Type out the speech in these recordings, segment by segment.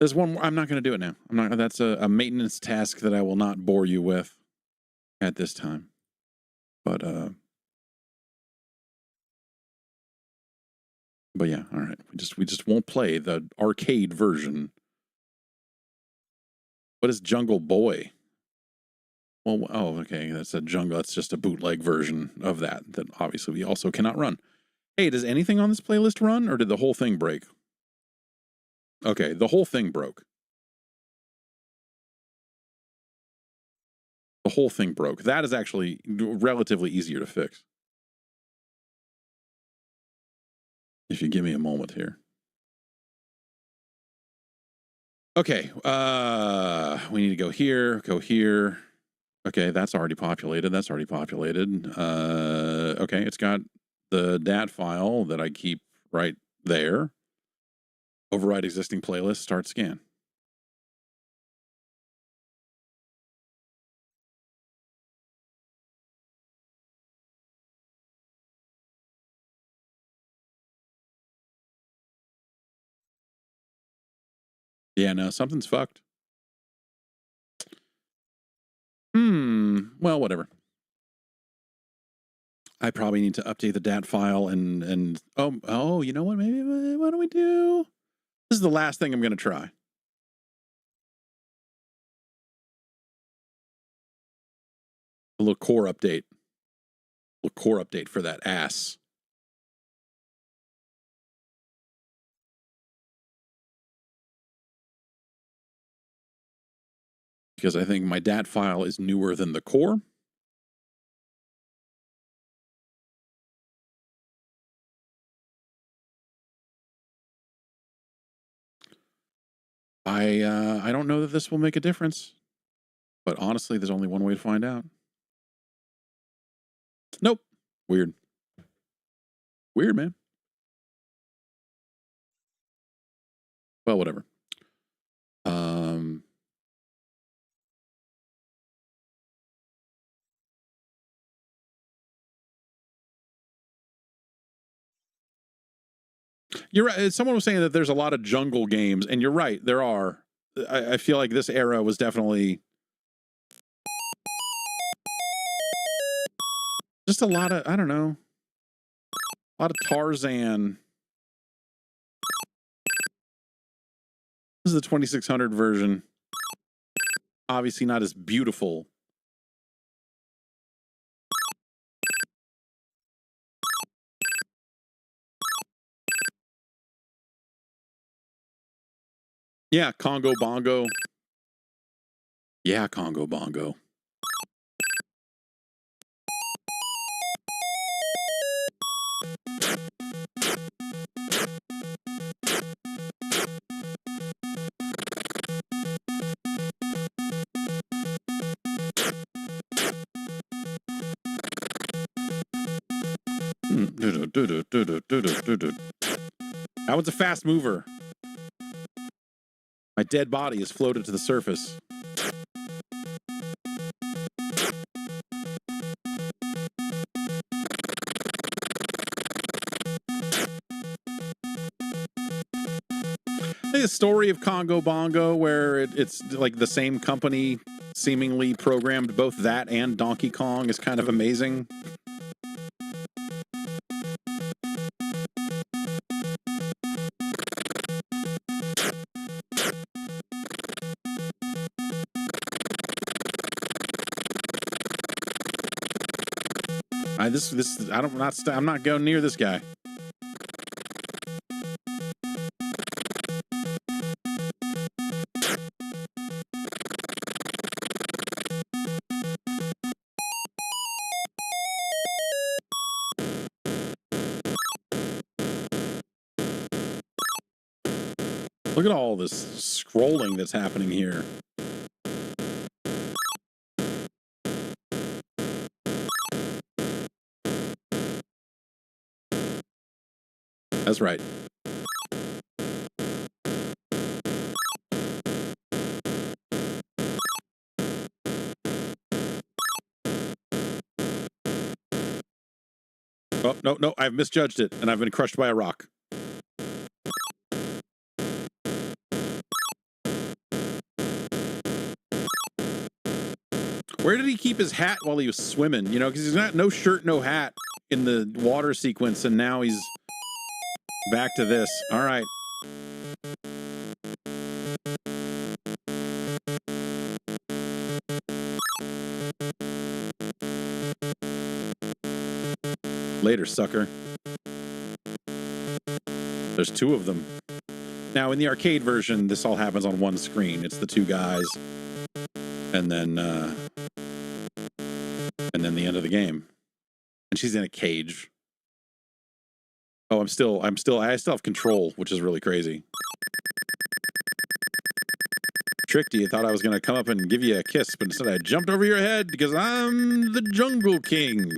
There's one more. I'm not going to do it now. I'm not. That's a maintenance task that I will not bore you with at this time. But yeah, all right. We just won't play the arcade version. What is Jungle Boy? Well, oh, okay. That's a jungle. That's just a bootleg version of that obviously we also cannot run. Hey, does anything on this playlist run, or did the whole thing break? Okay, the whole thing broke. The whole thing broke. That is actually relatively easier to fix. If you give me a moment here. Okay, we need to go here, go here. Okay, that's already populated. That's already populated. Okay, it's got the DAT file that I keep right there. Override existing playlist, start scan. Yeah, no, something's fucked. Well, whatever. I probably need to update the DAT file and oh, you know what? Maybe what do we do? This is the last thing I'm going to try. A little core update. A little core update for that ass. Because I think my DAT file is newer than the core. I don't know that this will make a difference, but honestly, there's only one way to find out. Nope. Weird. Weird, man. Well, whatever. You're right. Someone was saying that there's a lot of jungle games, and you're right. There are. I feel like this era was definitely just a lot of, I don't know, a lot of Tarzan. This is the 2600 version. Obviously not as beautiful. Yeah, Congo Bongo. Yeah, Congo Bongo. That was a fast mover. My dead body is floated to the surface. I think the story of Congo Bongo, where it's like the same company seemingly programmed both that and Donkey Kong, is kind of amazing. I'm not going near this guy. Look at all this scrolling that's happening here. That's right. Oh, no, I've misjudged it, and I've been crushed by a rock. Where did he keep his hat while he was swimming? You know, because he's got no shirt, no hat in the water sequence, and now he's back to this. All right. Later, sucker. There's two of them. Now, in the arcade version, this all happens on one screen. It's the two guys, and then the end of the game. And she's in a cage. Oh, I still have control, which is really crazy. Tricked you. Thought I was gonna come up and give you a kiss, but instead I jumped over your head because I'm the Jungle King.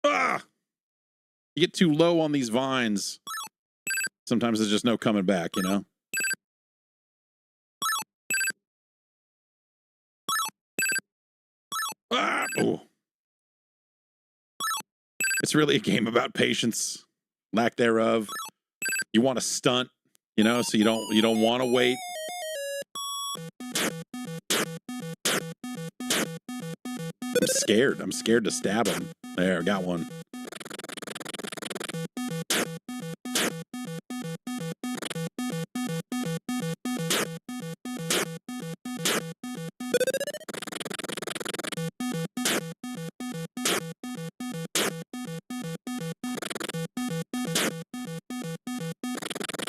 Ah! You get too low on these vines. Sometimes there's just no coming back, you know? Ah! Oh. It's really a game about patience, lack thereof. You want to stunt, you know, so you don't want to wait. I'm scared. I'm scared to stab him. There, got one.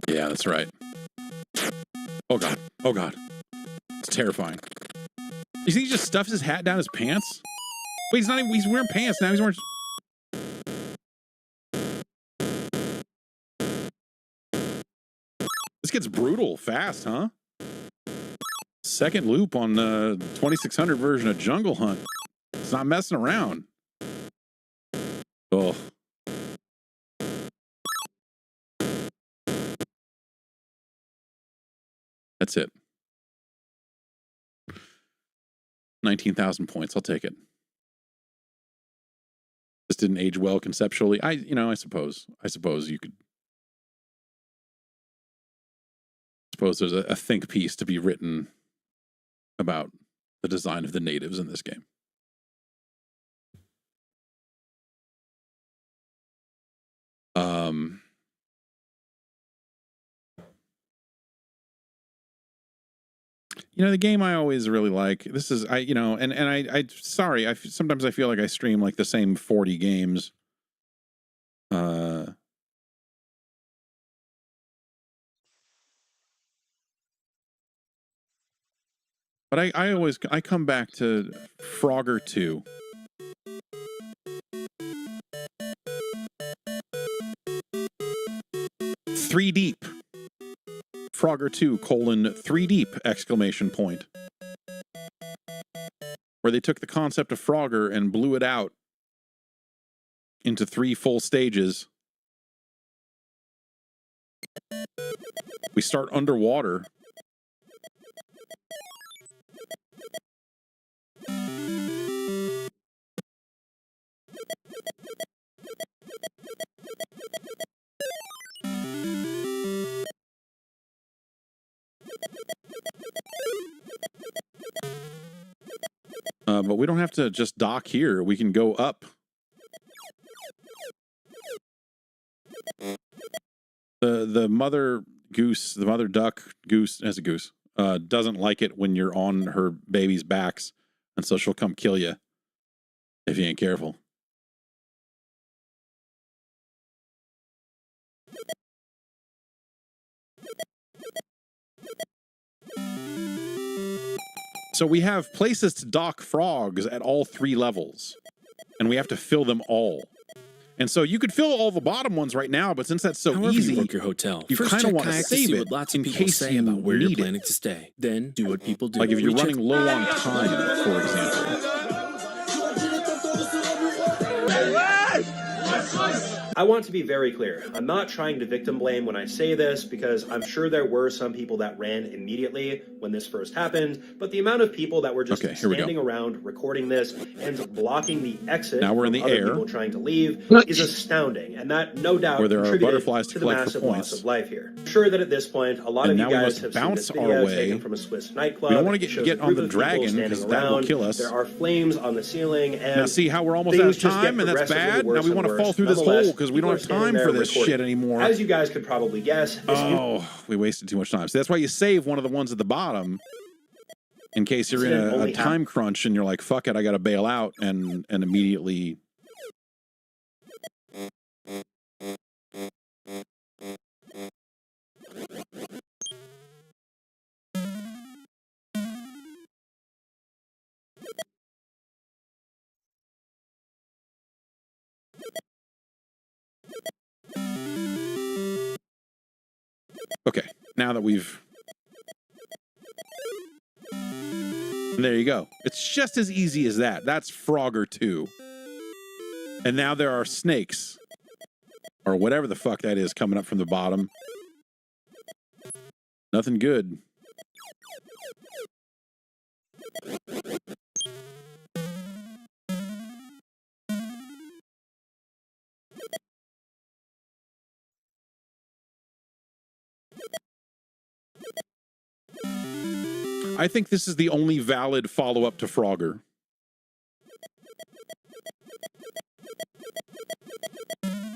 Yeah, that's right. Oh god. Oh god. It's terrifying. You think he just stuffs his hat down his pants? Wait, he's wearing pants now. He's wearing... This gets brutal fast, huh? Second loop on the 2600 version of Jungle Hunt. It's not messing around. Oh. That's it. 19,000 points. I'll take it. This didn't age well conceptually. I suppose you could. Suppose there's a think piece to be written about the design of the natives in this game. You know, the game I always really like, this is, sometimes I feel like I stream like the same 40 games. But I come back to Frogger 2. Three deep. Frogger 2, 3 deep, exclamation point. Where they took the concept of Frogger and blew it out into 3 full stages. We start underwater. But we don't have to just dock here. We can go up. The mother goose, the mother duck goose, as a goose, doesn't like it when you're on her baby's backs, and so she'll come kill you if you ain't careful. So we have places to dock frogs at all 3 levels, and we have to fill them all. And so you could fill all the bottom ones right now, but since that's so easy, you book your hotel, you kind of want to save it lots in of people case say you about where you're need planning it. to stay. Then do what people do. Like if you're running low on time, for example. I want to be very clear. I'm not trying to victim blame when I say this, because I'm sure there were some people that ran immediately when this first happened, but the amount of people that were just standing around recording this and blocking the exit now we're in from the other air. people trying to leave is astounding, and that no doubt where there are contributed butterflies to the massive loss of life here. I'm sure that at this point, a lot And of now you we guys must have seen bounce this our video way. taken from a Swiss nightclub. We don't want It to shows get a on group the of people dragon standing because that will around. kill us. There are flames on the ceiling, and Now see how we're almost out of things just get time, and that's progressively bad. Now worse we and want to worse. fall through this Nonetheless, hole because we don't have people are standing time for there this recording. shit anymore. As you guys could probably guess, Oh, we wasted too much time. So that's why you save one of the ones at the bottom in case you're in a time crunch and you're like, fuck it, I got to bail out and immediately. Okay, now that we've... There you go. It's just as easy as that. That's Frogger 2. And now there are snakes. Or whatever the fuck that is coming up from the bottom. Nothing good. I think this is the only valid follow-up to Frogger.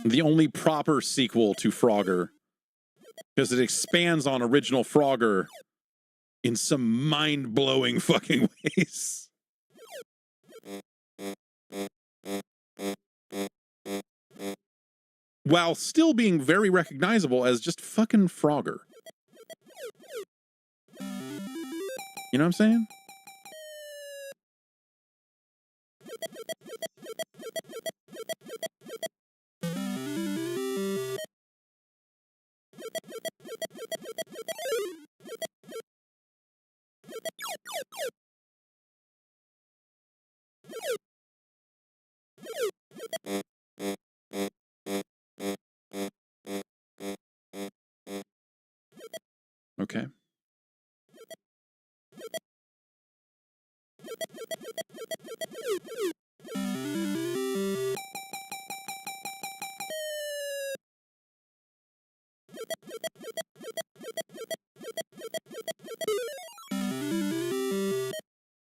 The only proper sequel to Frogger. Because it expands on original Frogger in some mind-blowing fucking ways. While still being very recognizable as just fucking Frogger. You know what I'm saying? Okay.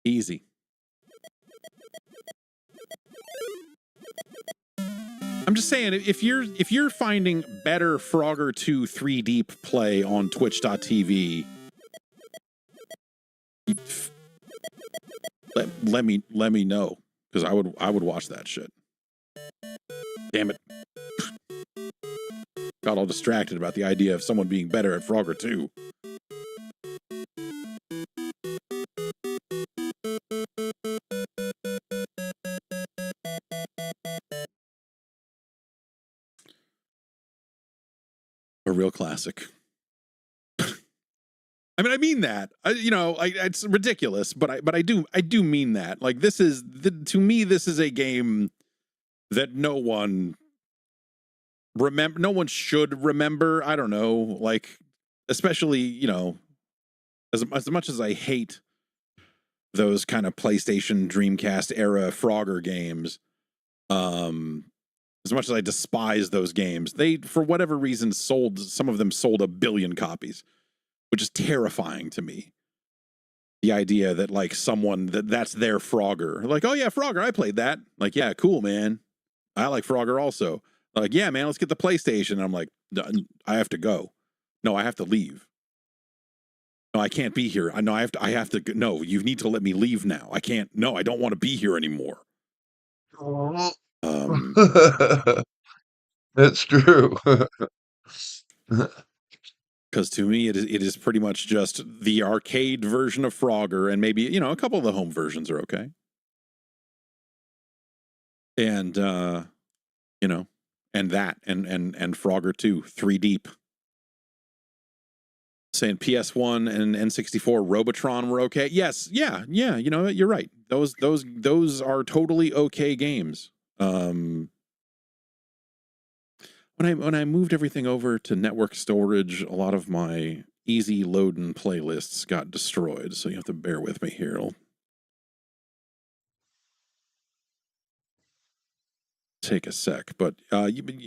Easy. I'm just saying, if you're finding better Frogger 2 3D play on Twitch.tv, let me know, because I would watch that shit. Damn it. Got all distracted about the idea of someone being better at Frogger 2. A real classic. I mean that. It's ridiculous, but I do mean that. Like, this is to me, this is a game that no one should remember. I don't know, like, especially, as much as I hate those kind of PlayStation Dreamcast era Frogger games, as much as I despise those games, they, for whatever reason, some of them sold 1 billion copies, which is terrifying to me. The idea that, like, someone that's their Frogger, like, oh yeah, Frogger, I played that. Like, yeah, cool, man. I like Frogger also. Like, yeah, man, let's get the PlayStation. And I'm like, I have to go. No, I have to leave. No, I can't be here. I know I have to. No, you need to let me leave now. I can't. No, I don't want to be here anymore. That's true. Because to me, it is pretty much just the arcade version of Frogger, and maybe, a couple of the home versions are okay. And and that and Frogger 2 3D. Saying PS1 and N64 Robotron were okay. Yes, yeah, you're right. Those are totally okay games. when I moved everything over to network storage, a lot of my easy load and playlists got destroyed, so you have to bear with me here. It'll take a sec, but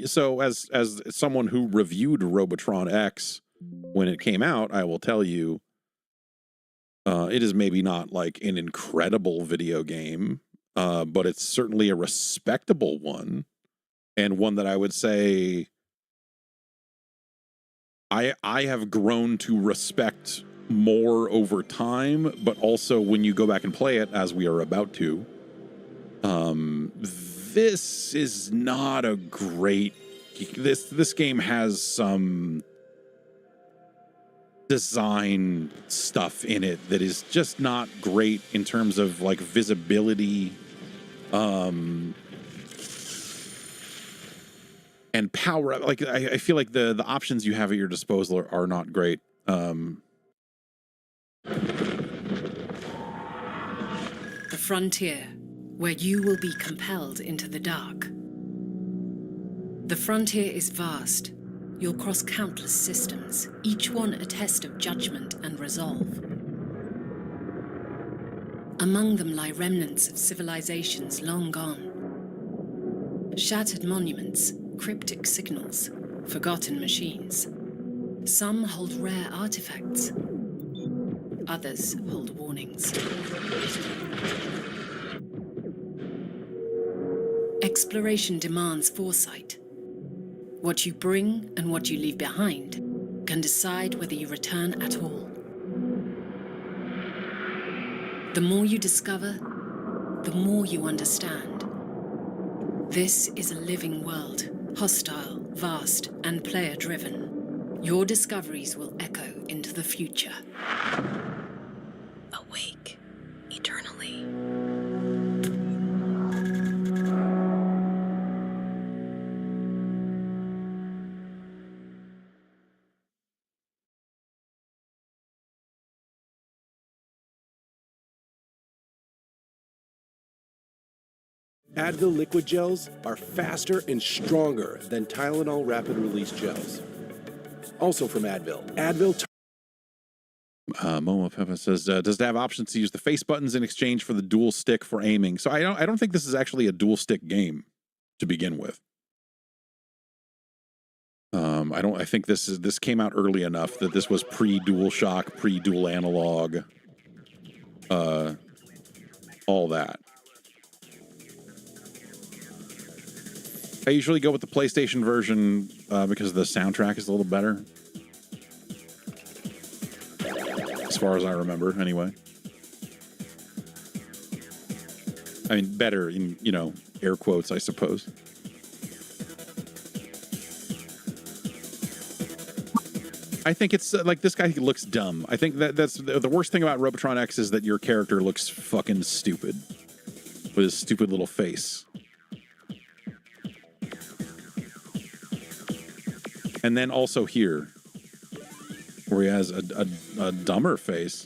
so as someone who reviewed Robotron X when it came out, I will tell you, it is maybe not like an incredible video game, but it's certainly a respectable one, and one that I would say I have grown to respect more over time, but also when you go back and play it, as we are about to, this is not a great... This game has some design stuff in it that is just not great in terms of like visibility, and power. Like I feel like the options you have at your disposal are not great. The frontier, where you will be compelled into the dark. The frontier is vast. You'll cross countless systems, each one a test of judgment and resolve. Among them lie remnants of civilizations long gone. Shattered monuments, cryptic signals, forgotten machines. Some hold rare artifacts. Others hold warnings. Exploration demands foresight. What you bring and what you leave behind can decide whether you return at all. The more you discover, the more you understand. This is a living world, hostile, vast, and player-driven. Your discoveries will echo into the future. Awake eternally. Advil liquid gels are faster and stronger than Tylenol rapid release gels. Also from Advil. Momo Peppa says, does it have options to use the face buttons in exchange for the dual stick for aiming? So I don't think this is actually a dual stick game to begin with. I think this came out early enough that this was pre-Dual Shock, pre-Dual Analog, all that. I usually go with the PlayStation version because the soundtrack is a little better. As far as I remember, anyway. I mean, better in, air quotes, I suppose. I think it's like this guy looks dumb. I think that's the worst thing about Robotron X is that your character looks fucking stupid with his stupid little face. And then also here, where he has a dumber face.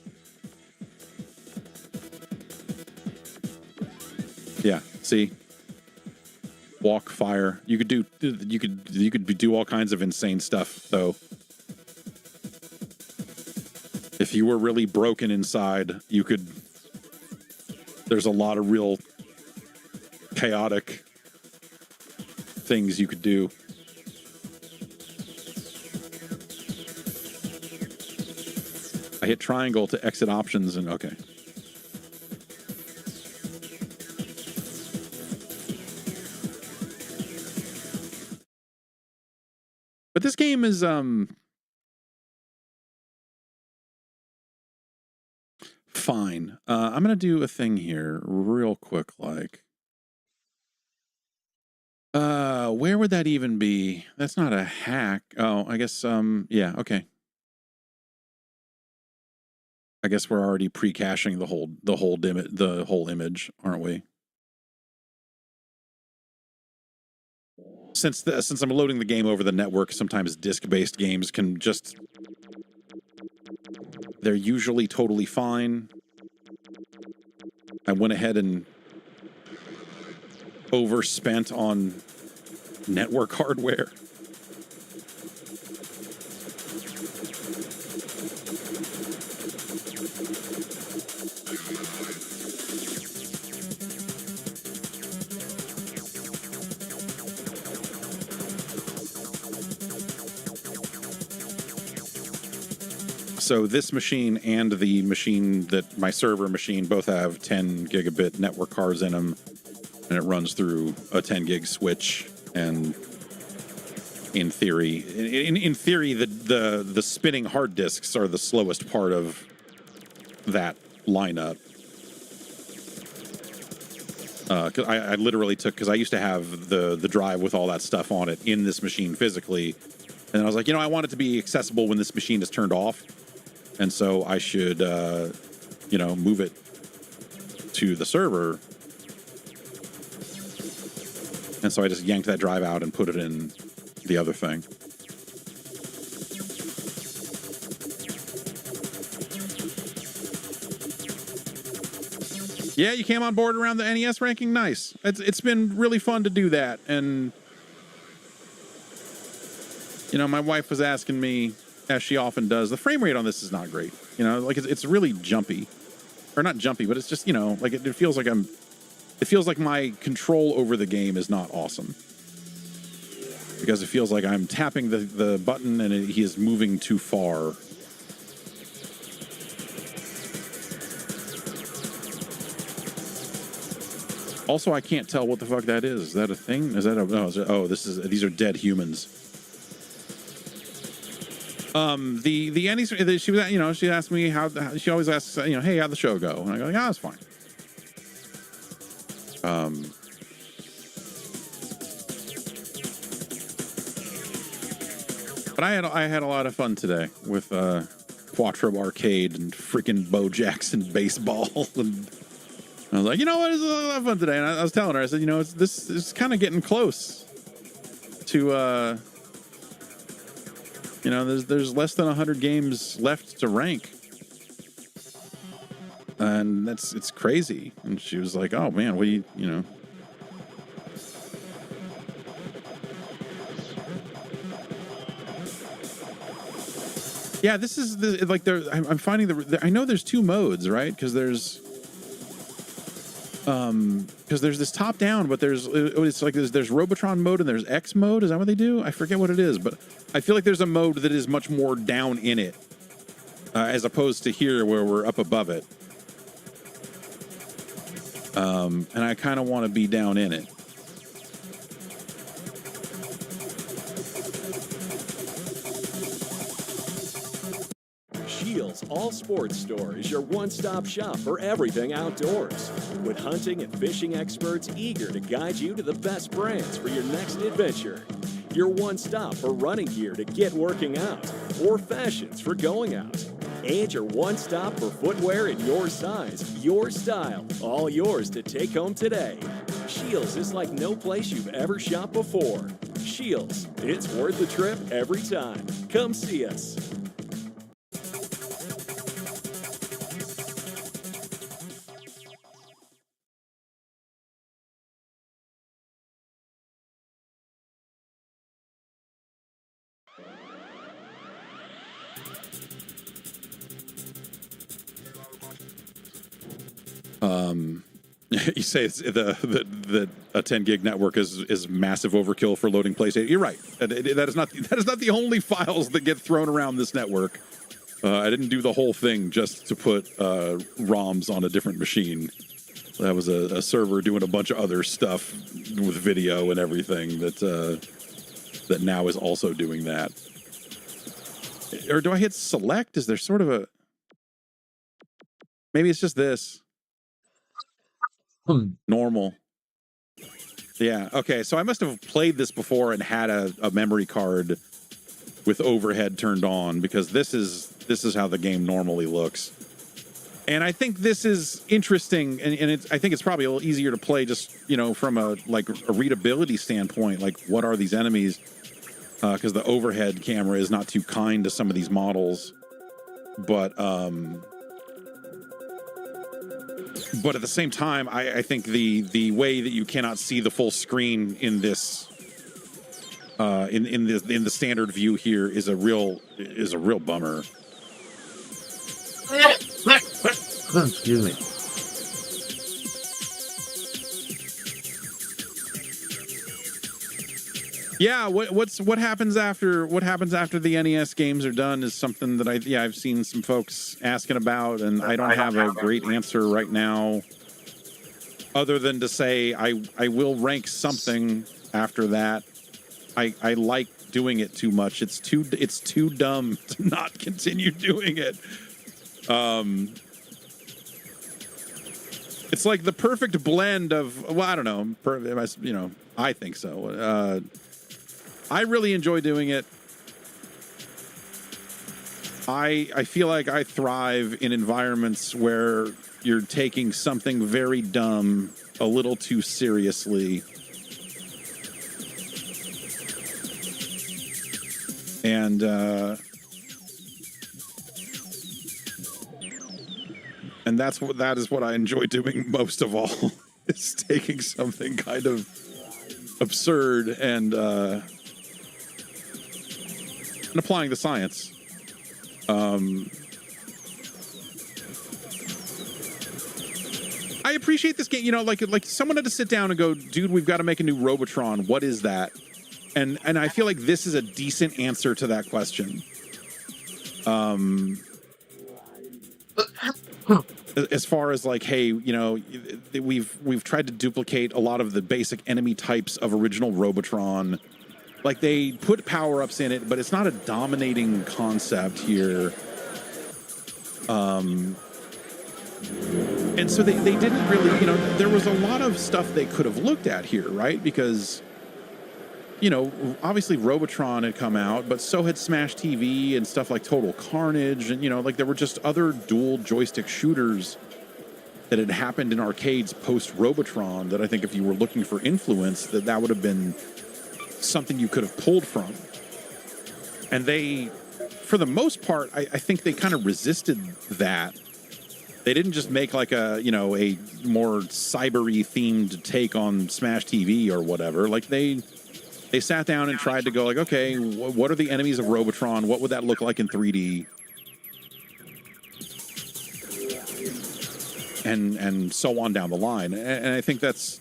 Yeah, see? Walk, fire. You could do all kinds of insane stuff, though. If you were really broken inside, you could... There's a lot of real chaotic things you could do. I hit triangle to exit options and okay. But this game is fine. I'm gonna do a thing here real quick, like where would that even be? That's not a hack. Oh, I guess yeah, okay. I guess we're already pre-caching the whole image, aren't we? Since I'm loading the game over the network, sometimes disk-based games can just... They're usually totally fine. I went ahead and overspent on network hardware. So this machine and the machine that my server machine both have 10 gigabit network cards in them, and it runs through a 10 gig switch. And in theory, the spinning hard disks are the slowest part of that lineup. Cause I literally took, because I used to have the drive with all that stuff on it in this machine physically, and I was like, I want it to be accessible when this machine is turned off, and so I should move it to the server. And so I just yanked that drive out and put it in the other thing. Yeah, you came on board around the NES ranking. Nice. It's been really fun to do that. And, my wife was asking me, as she often does, the frame rate on this is not great. It's really jumpy. Or not jumpy, but it's just, it feels like it feels like my control over the game is not awesome. Because it feels like I'm tapping the button and he is moving too far. Also, I can't tell what the fuck that is. Is that a thing? Is that these are dead humans. The Annie, she was, she asked me how, she always asks, hey, how'd the show go? And I go, it's fine. But I had a lot of fun today with Quattro Arcade and freaking Bo Jackson baseball, and I was like, it was a lot of fun today. And I was telling her, I said, this is kind of getting close to there's less than 100 games left to rank, and it's crazy. And she was like, oh man, what do you. Yeah, this is I'm finding I know there's two modes, right? Because there's this top down, but there's Robotron mode and there's X mode. Is that what they do? I forget what it is, but I feel like there's a mode that is much more down in it, as opposed to here where we're up above it. And I kind of want to be down in it. Shields All Sports Store is your one-stop shop for everything outdoors. With hunting and fishing experts eager to guide you to the best brands for your next adventure. Your one-stop for running gear to get working out, or fashions for going out. And your one-stop for footwear in your size, your style, all yours to take home today. Shields is like no place you've ever shopped before. Shields, it's worth the trip every time. Come see us. You say it's the a 10 gig network is massive overkill for loading PlayStation. You're right. That is not the only files that get thrown around this network. I didn't do the whole thing just to put ROMs on a different machine. That was a server doing a bunch of other stuff with video and everything that now is also doing that. Or do I hit select? Is there sort of a... Maybe it's just this. Normal. Yeah, okay, so I must have played this before and had a memory card with overhead turned on, because this is how the game normally looks. And I think this is interesting, and I think it's probably a little easier to play just, from a readability standpoint, like what are these enemies? Because the overhead camera is not too kind to some of these models. But at the same time, I think the way that you cannot see the full screen in this in the standard view here is a real bummer. Excuse me. Yeah, what happens after the NES games are done is something that I've seen some folks asking about, and I don't have a great answer right now, other than to say I will rank something after that. I like doing it too much. It's too dumb to not continue doing it. It's like the perfect blend of, well, I don't know, I think so. I really enjoy doing it. I feel like I thrive in environments where you're taking something very dumb a little too seriously. And that is what I enjoy doing most of all, is taking something kind of absurd and applying the science. I appreciate this game. Like someone had to sit down and go, dude, we've got to make a new Robotron. What is that? And I feel like this is a decent answer to that question. As far as like, hey, we've tried to duplicate a lot of the basic enemy types of original Robotron. Like, they put power-ups in it, but it's not a dominating concept here. And so they didn't really, there was a lot of stuff they could have looked at here, right? Because, obviously Robotron had come out, but so had Smash TV and stuff like Total Carnage. And, like there were just other dual joystick shooters that had happened in arcades post-Robotron that I think if you were looking for influence, that would have been something you could have pulled from. And they, for the most part, I think they kind of resisted that. They didn't just make like a more cyber-y themed take on Smash TV or whatever. Like they sat down and tried to go like, okay, what are the enemies of Robotron? What would that look like in 3D? And so on down the line. And I think that's,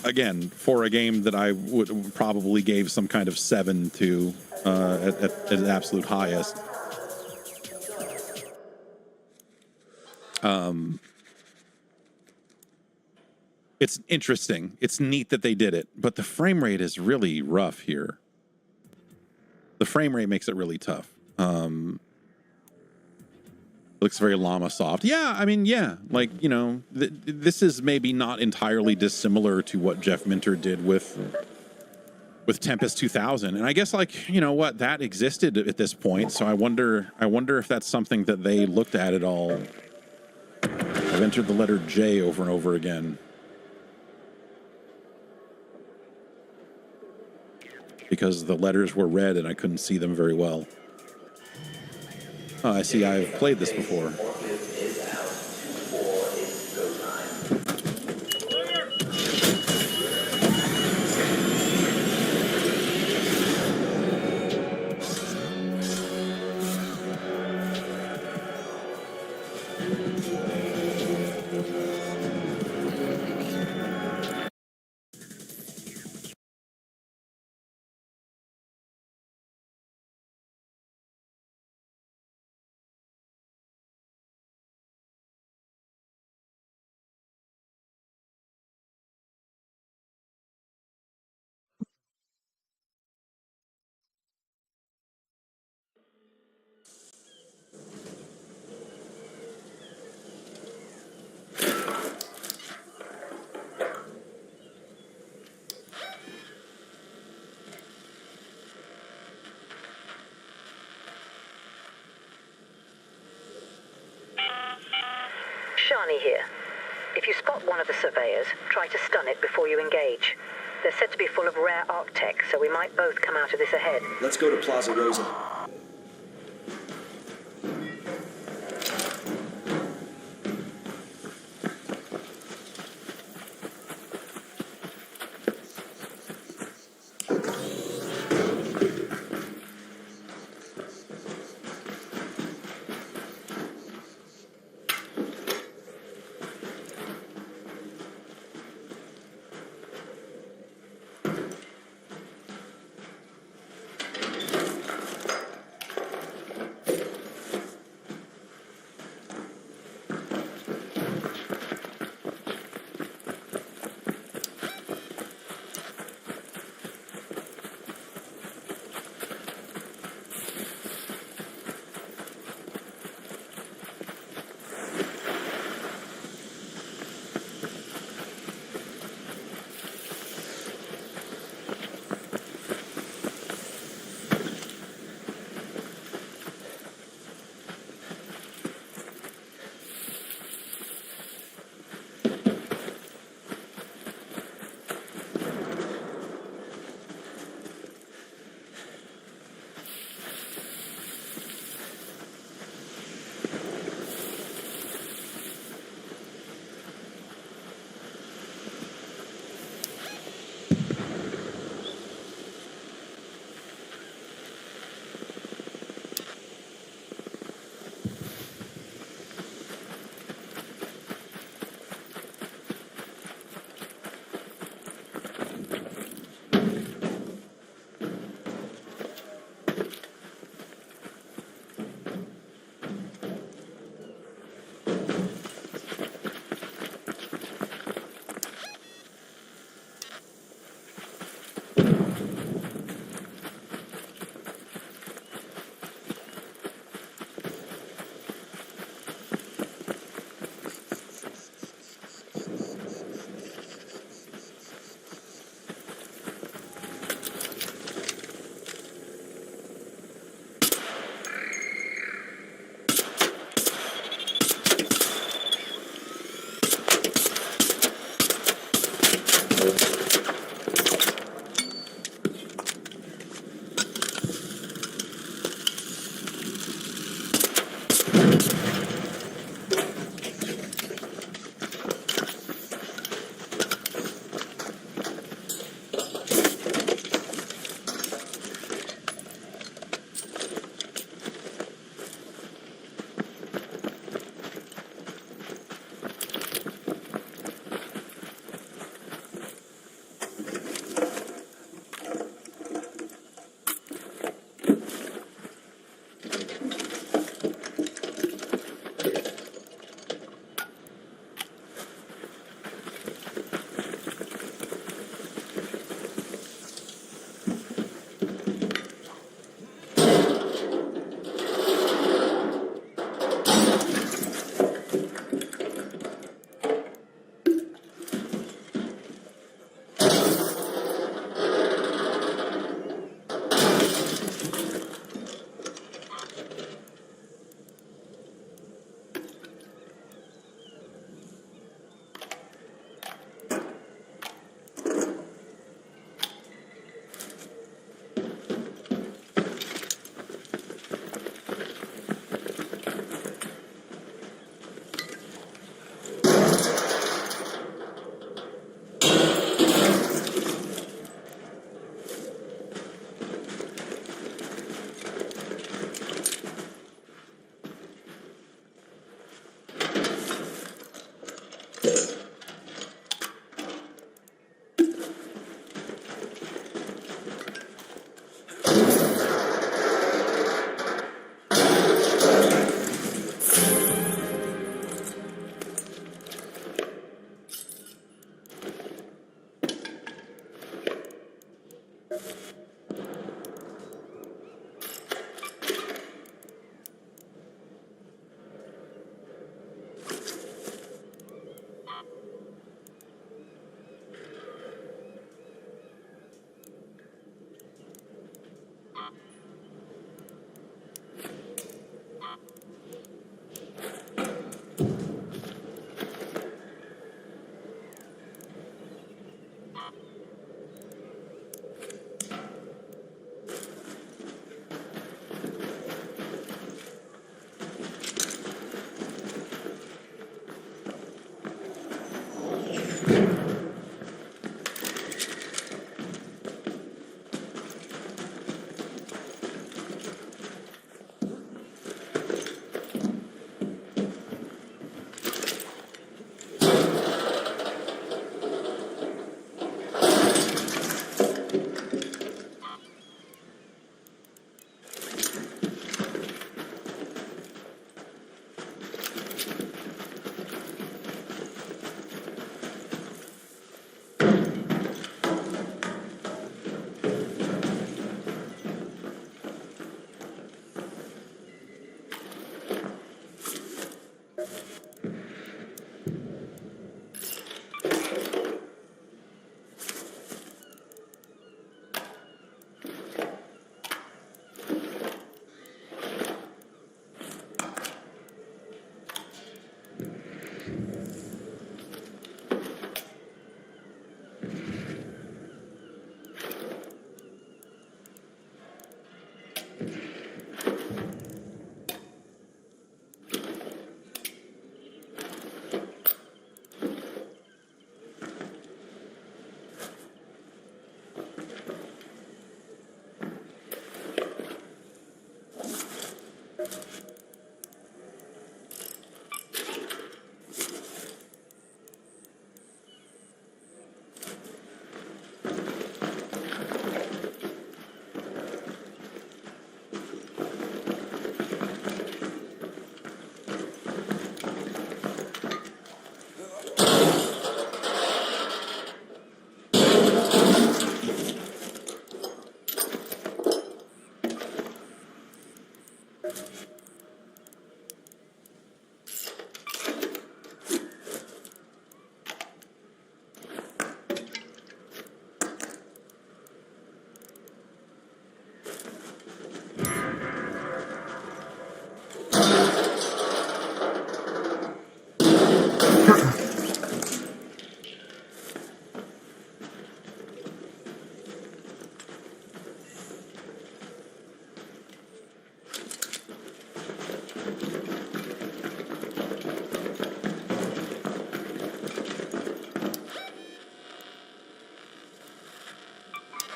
again, for a game that I would probably gave some kind of 7 to at the absolute highest. It's interesting. It's neat that they did it, but the frame rate is really rough here. The frame rate makes it really tough. Looks very llama soft. Yeah, I mean, yeah. Like, this is maybe not entirely dissimilar to what Jeff Minter did with Tempest 2000. And I guess, like, what, that existed at this point. So I wonder if that's something that they looked at all. I've entered the letter J over and over again. Because the letters were red and I couldn't see them very well. Oh, I see. I've played this before. Shani here. If you spot one of the surveyors, try to stun it before you engage. They're said to be full of rare arc tech, so we might both come out of this ahead. Let's go to Plaza Rosa.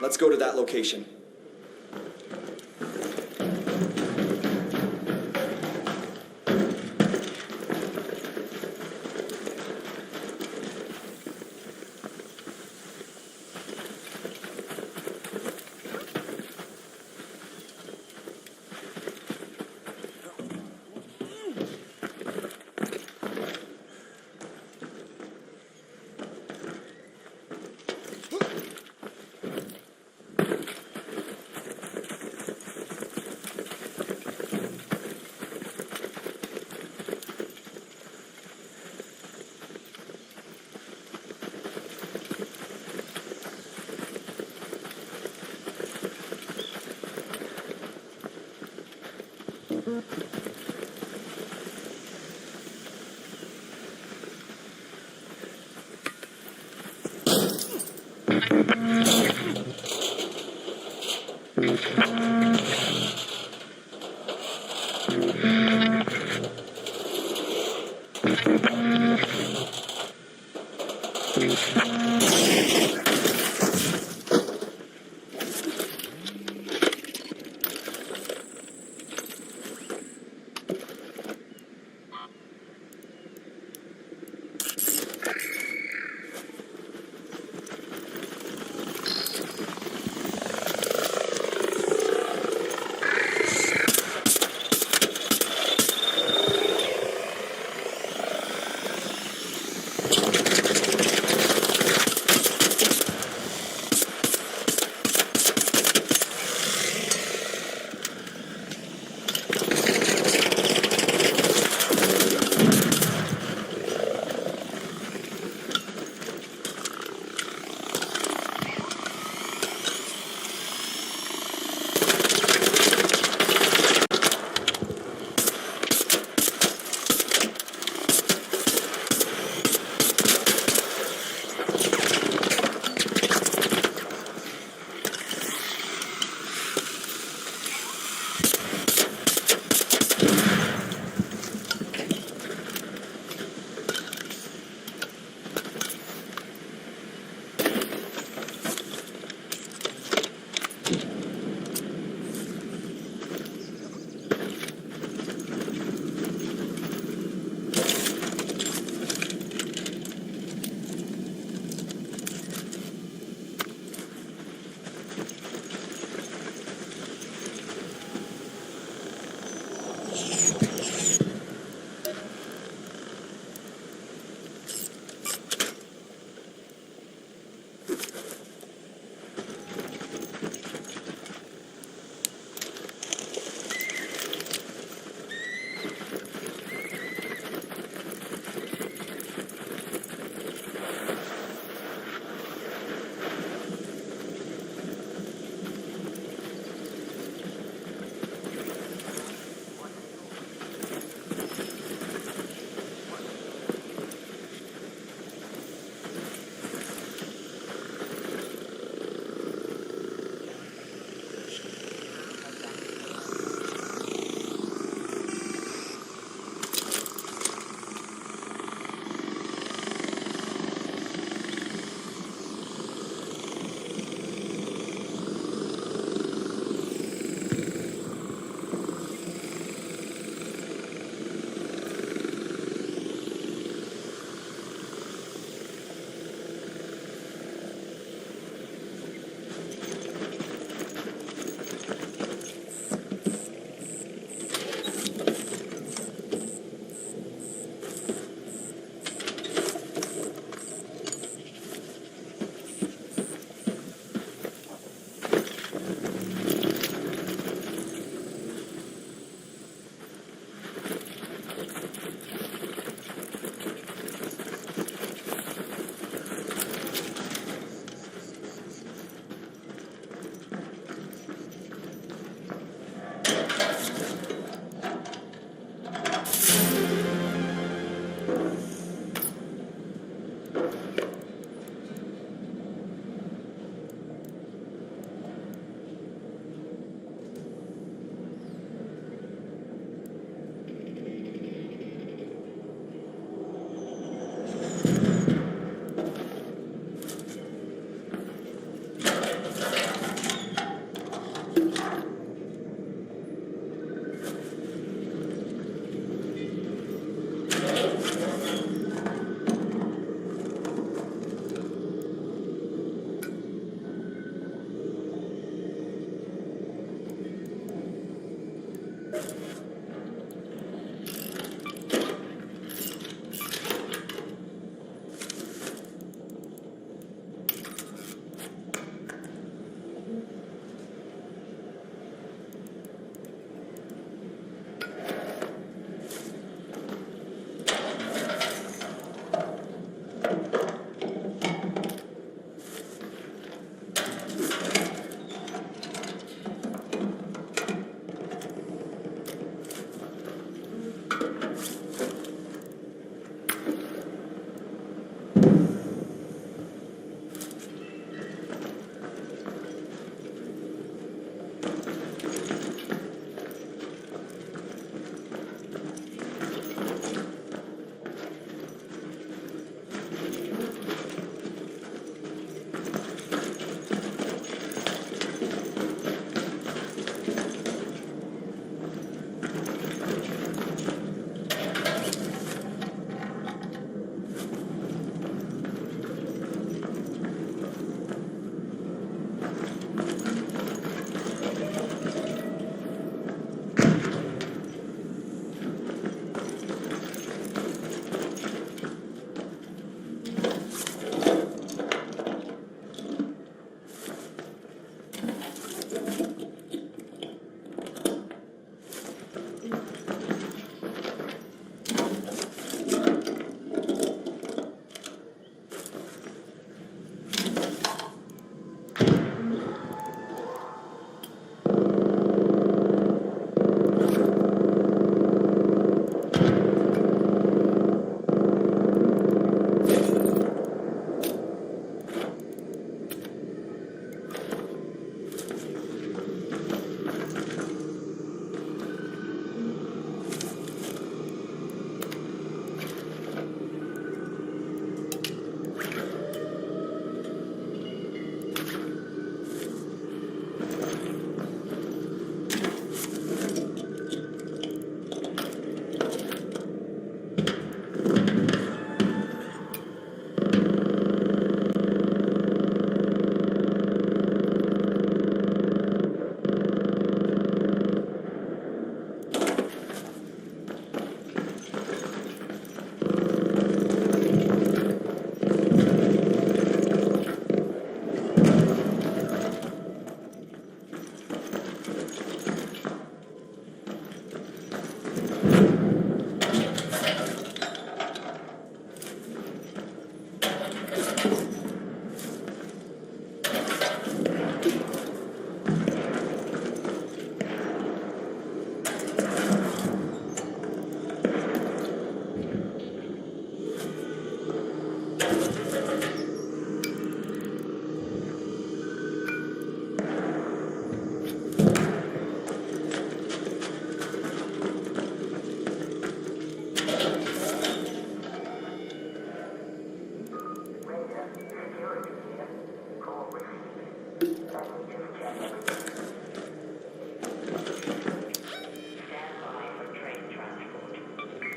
Let's go to that location.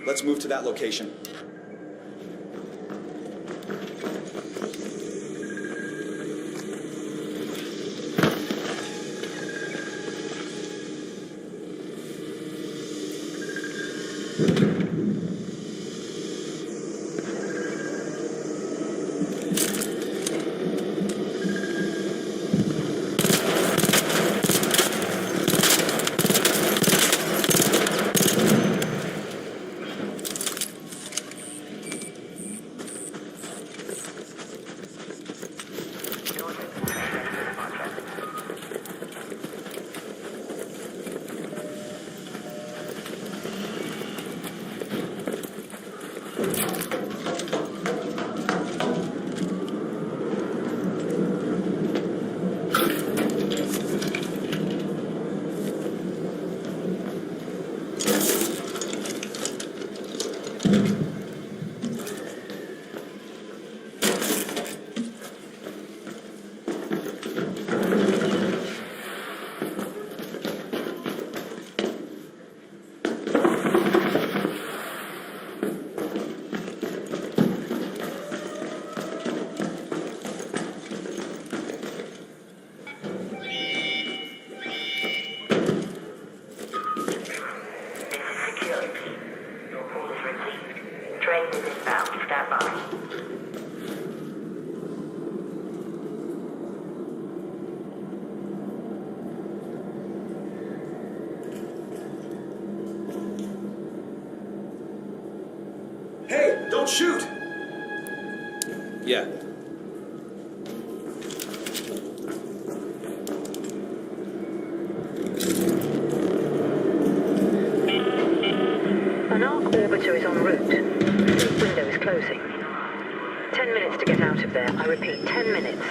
Let's move to that location. Hey, don't shoot! Yeah. An arc orbiter is en route. The window is closing. 10 minutes to get out of there. I repeat, 10 minutes.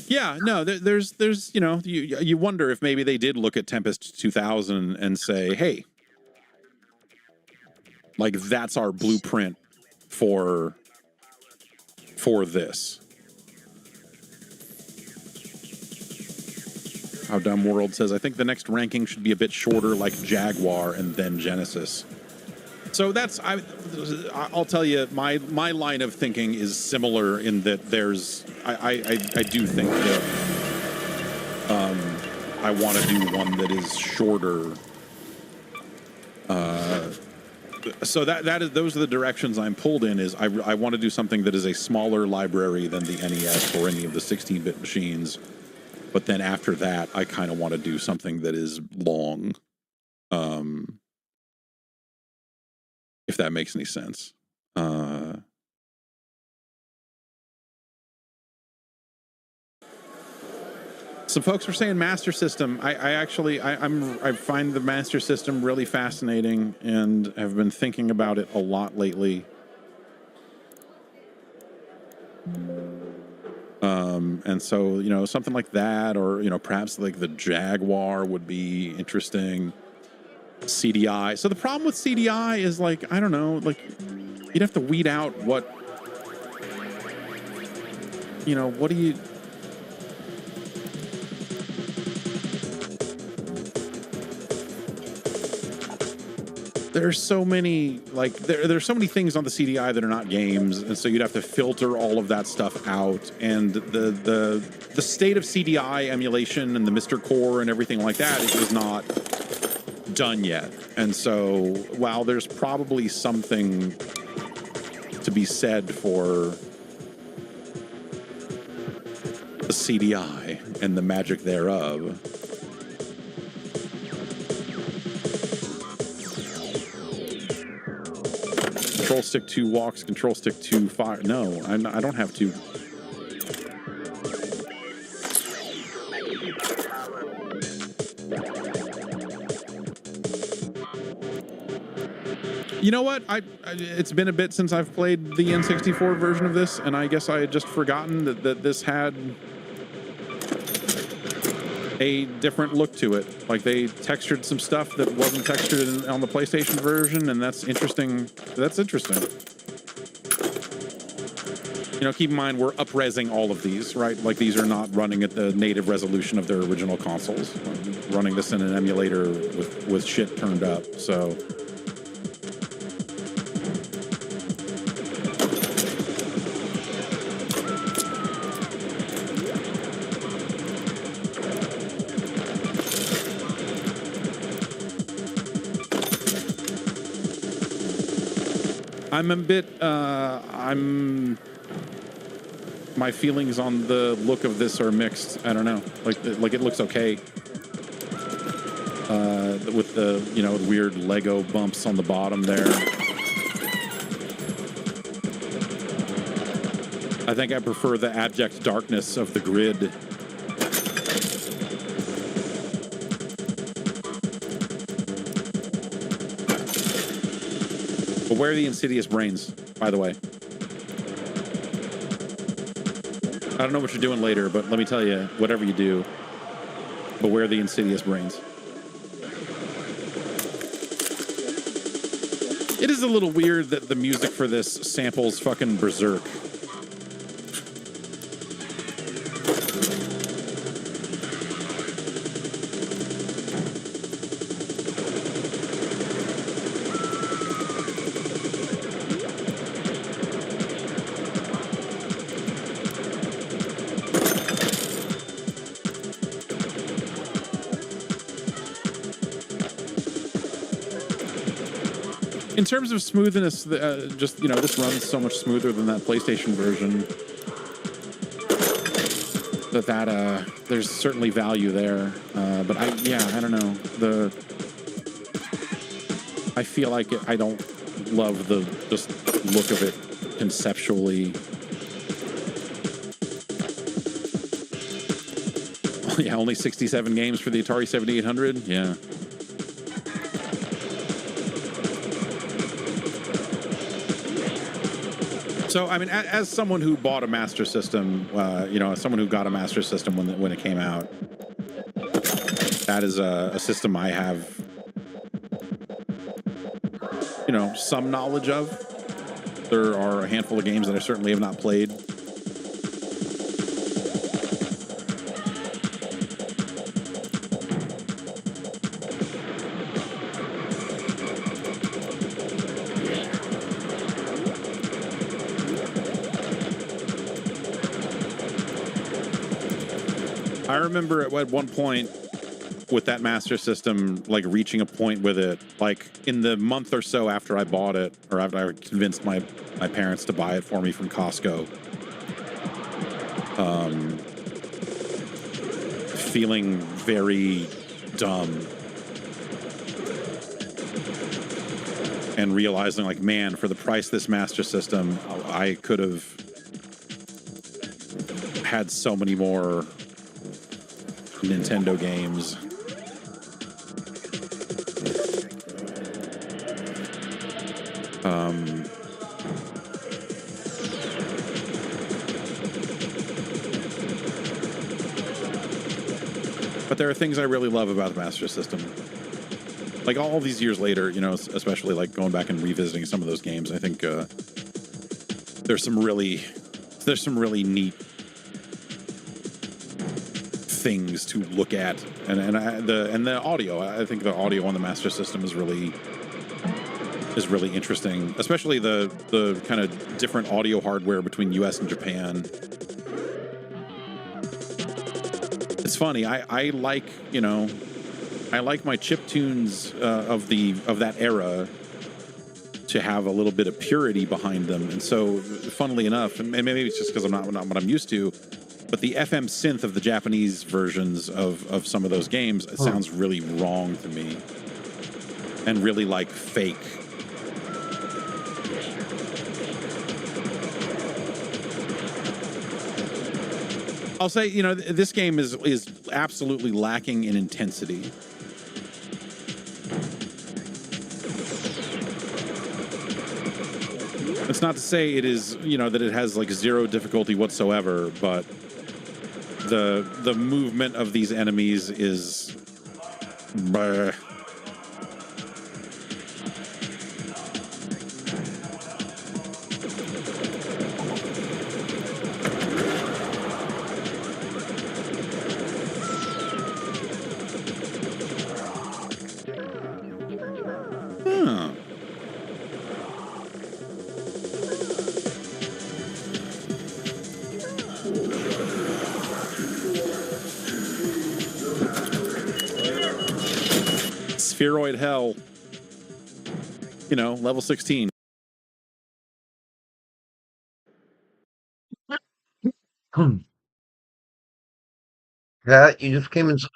Yeah, no, there's you know, you wonder if maybe they did look at Tempest 2000 and say, hey, like that's our blueprint for this. How Dumb World says, I think the next ranking should be a bit shorter, like Jaguar and then Genesis. So that's, I'll tell you, my line of thinking is similar in that there's, I do think that I want to do one that is shorter. So that is, those are the directions I'm pulled in. Is I want to do something that is a smaller library than the NES or any of the 16-bit machines. But then after that, I kind of want to do something that is long. If that makes any sense. Some folks were saying Master System. I find the Master System really fascinating and have been thinking about it a lot lately. And so, you know, something like that, or, you know, perhaps like the Jaguar would be interesting. CDI. So the problem with CDI is, like, I don't know, like, you'd have to weed out what, you know, what do you... There's so many, like, there's so many things on the CDI that are not games, and so you'd have to filter all of that stuff out, and the state of CDI emulation and the Mr. Core and everything like that is not done yet. And so while there's probably something to be said for the CDI and the magic thereof, Control Stick 2 walks, Control Stick 2 fire. No, I don't have to. You know what? It's been a bit since I've played the N64 version of this, and I guess I had just forgotten that this had a different look to it. Like, they textured some stuff that wasn't textured on the PlayStation version, and that's interesting. That's interesting. You know, keep in mind, we're up-resing all of these, right? Like, these are not running at the native resolution of their original consoles. We're running this in an emulator with shit turned up, so... I'm a bit, my feelings on the look of this are mixed. I don't know. Like it looks okay. With the, you know, weird Lego bumps on the bottom there. I think I prefer the abject darkness of the grid. But where are the insidious brains, by the way? I don't know what you're doing later, but let me tell you, whatever you do, but where are the insidious brains? It is a little weird that the music for this samples fucking Berserk. In terms of smoothness, just, you know, this runs so much smoother than that PlayStation version that there's certainly value there. But I don't know. I feel like I don't love the just look of it conceptually. Yeah, only 67 games for the Atari 7800. Yeah. So, I mean, as someone who bought a Master System, you know, as someone who got a Master System when it came out, that is a system I have, you know, some knowledge of. There are a handful of games that I certainly have not played. I remember at one point with that Master System, like reaching a point with it, like in the month or so after I bought it, or after I convinced my parents to buy it for me from Costco, feeling very dumb and realizing, like, man, for the price of this Master System, I could have had so many more Nintendo games. But there are things I really love about the Master System. Like, all these years later, you know, especially like going back and revisiting some of those games, I think there's some really neat things to look at, and the audio. I think the audio on the Master System is really interesting, especially the kind of different audio hardware between US and Japan. It's funny. I like, you know, I like my chiptunes of that era to have a little bit of purity behind them, and so funnily enough, and maybe it's just because I'm not what I'm used to, but the FM synth of the Japanese versions of some of those games, it sounds really wrong to me and really like fake. I'll say, you know, this game is absolutely lacking in intensity. It's not to say it is, that it has like zero difficulty whatsoever, but the movement of these enemies is... Bleh. Spheroid hell. Level 16. Cat, you just came inside.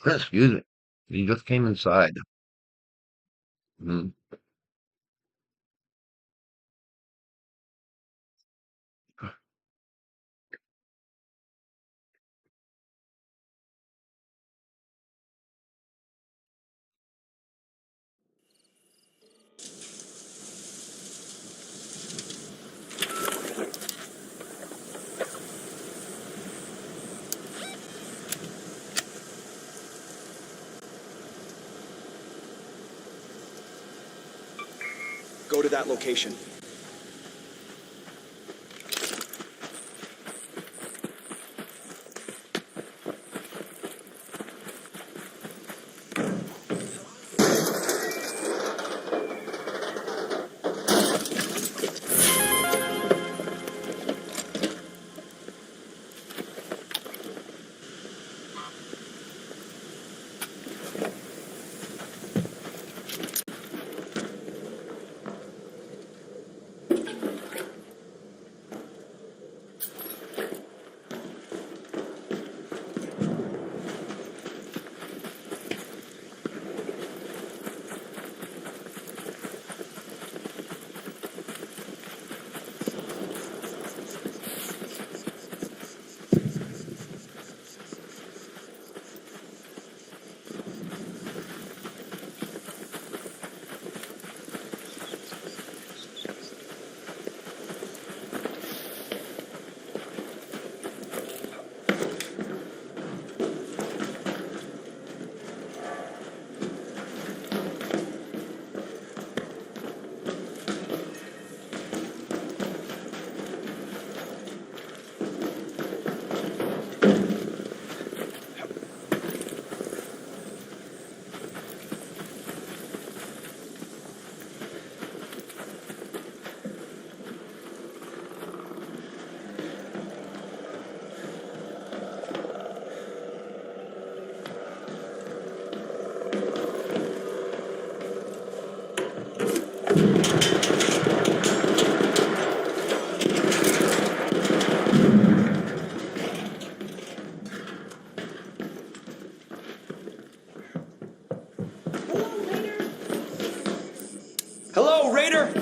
Excuse me. You just came inside. Hmm. Go to that location. Hello, Raider!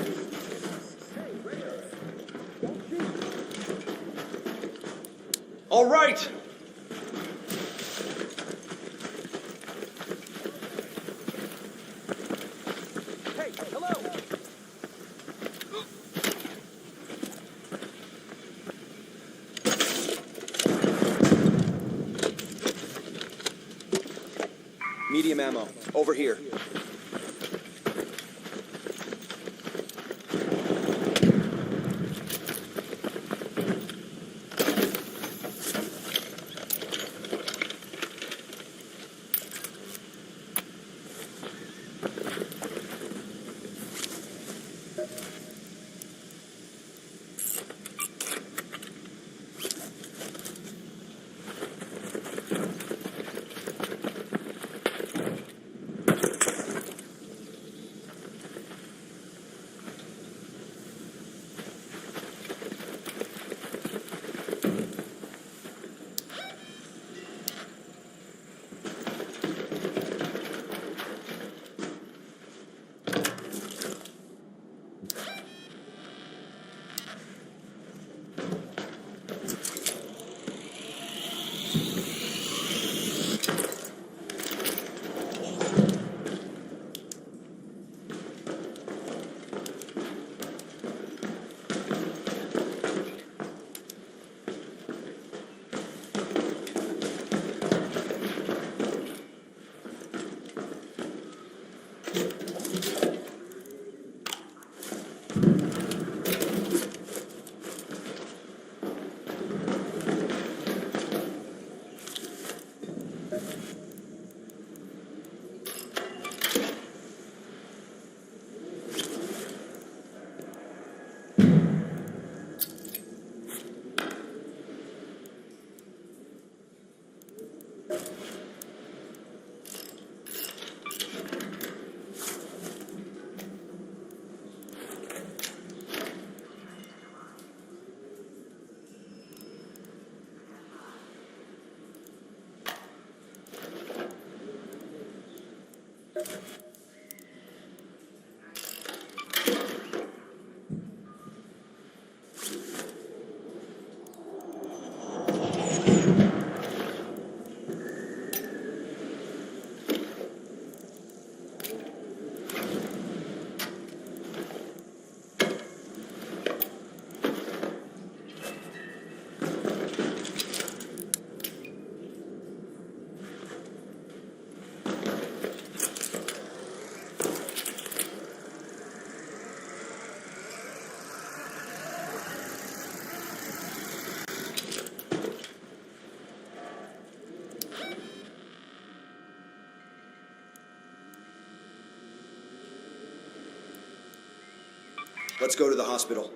All right! Hey, hello! Medium ammo, over here. Let's go to the hospital.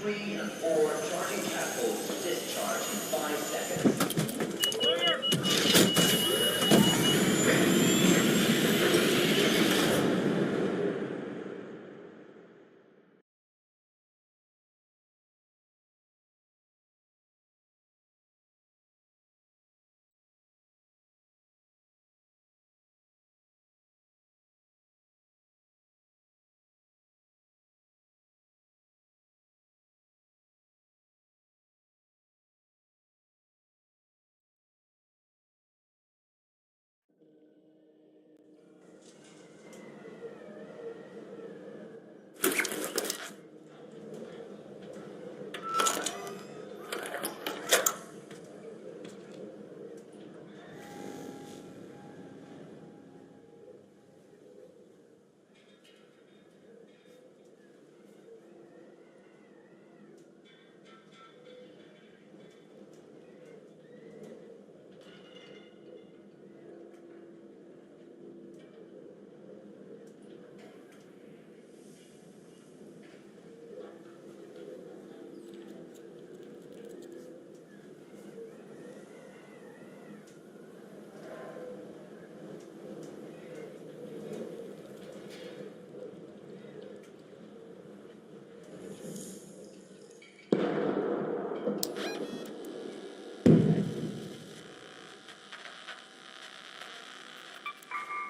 3 and 4 charging catapults discharge in 5 seconds.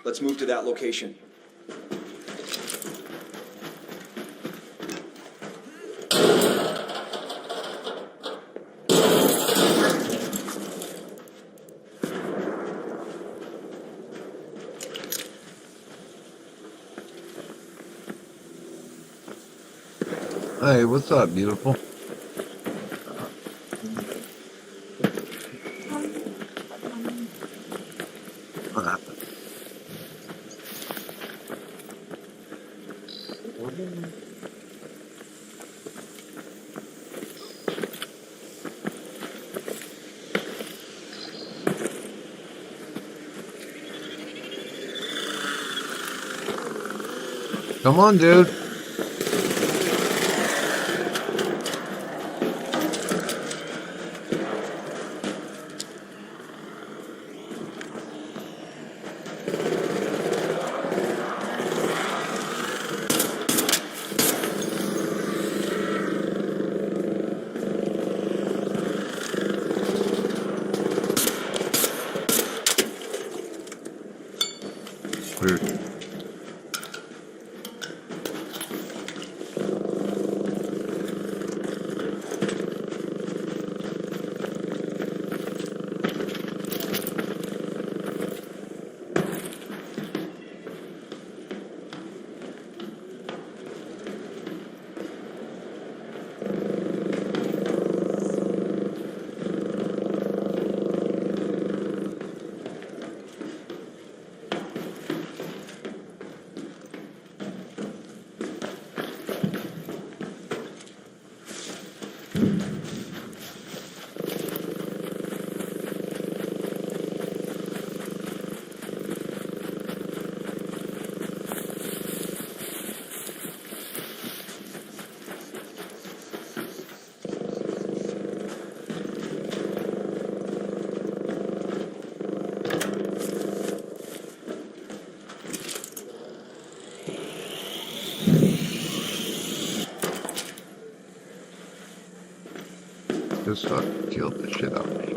Let's move to that location. Hey, what's up, beautiful? What happened? Come on, dude. Weird. This fucking killed the shit out of me.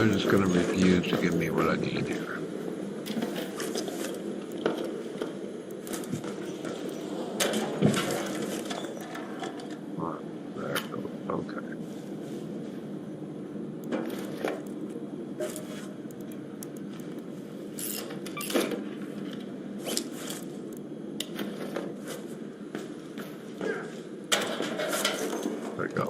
They're just going to refuse to give me what I need here. There it goes. Okay. There we go.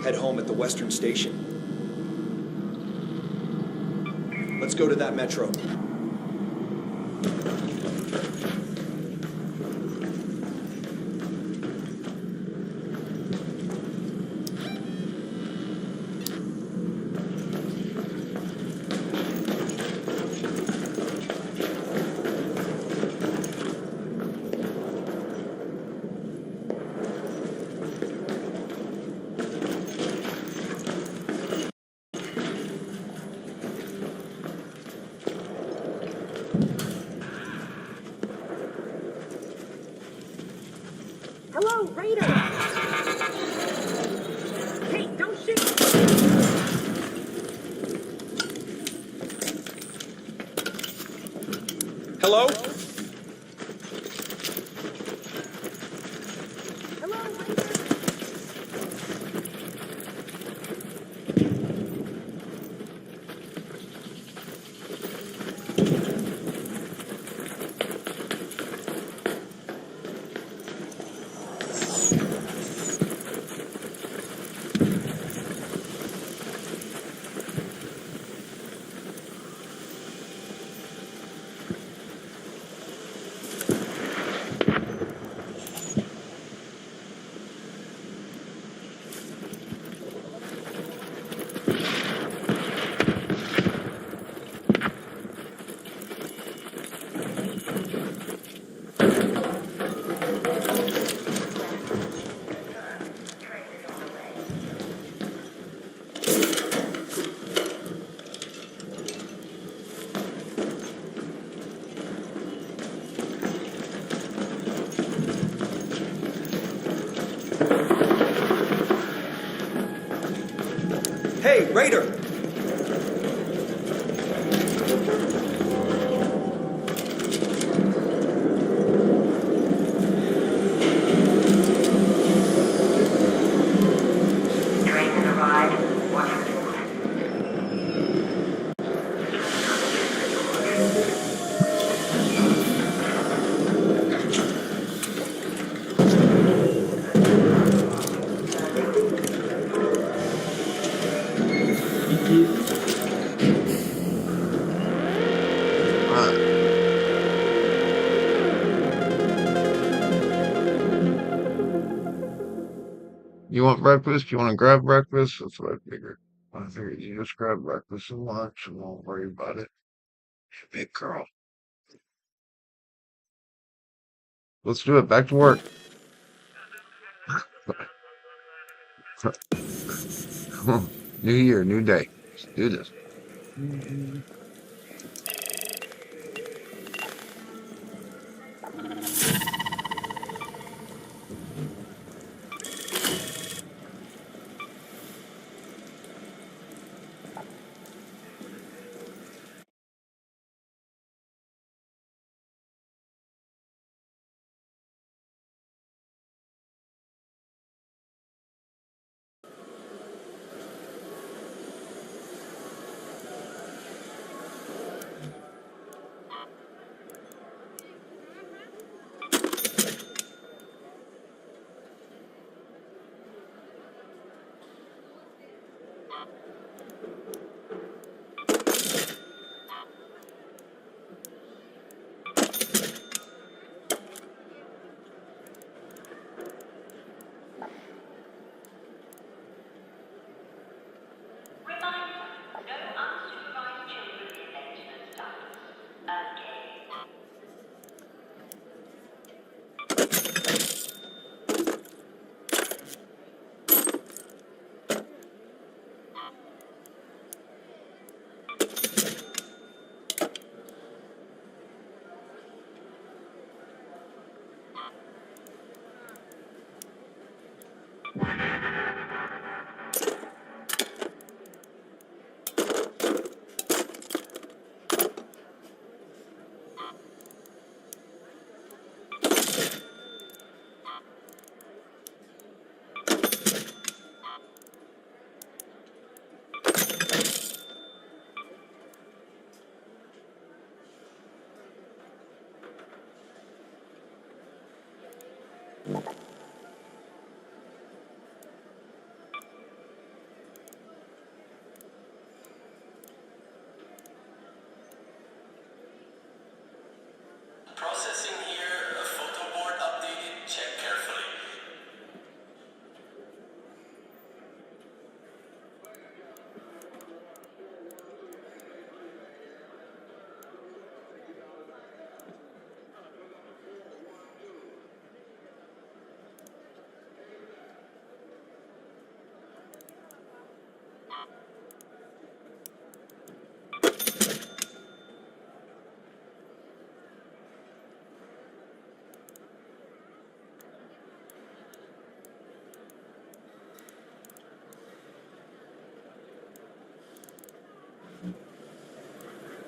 Head home at the Western Station. Let's go to that metro. Hello, Raider! Hey, don't shoot! Hello? Hello, Raider! Hey, Raider! Train has arrived. Watch your door. You want breakfast? You want to grab breakfast? That's what I figured. I figured you just grab breakfast and lunch and won't worry about it. Big girl. Let's do it. Back to work. New year, new day. Let's do this.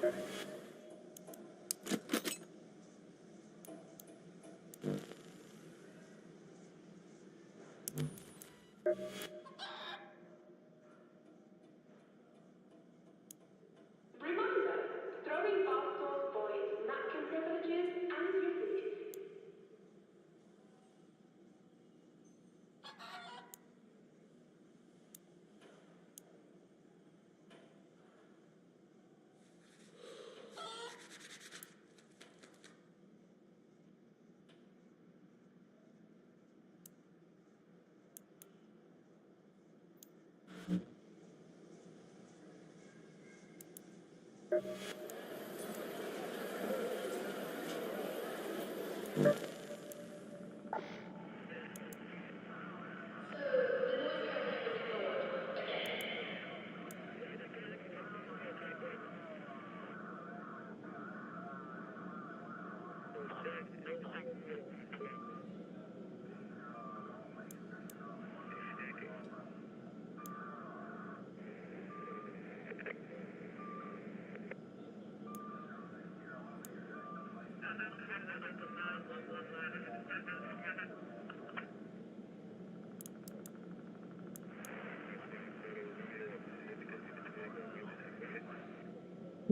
Reminder, throwing bar stools voids napkin privileges and receipts.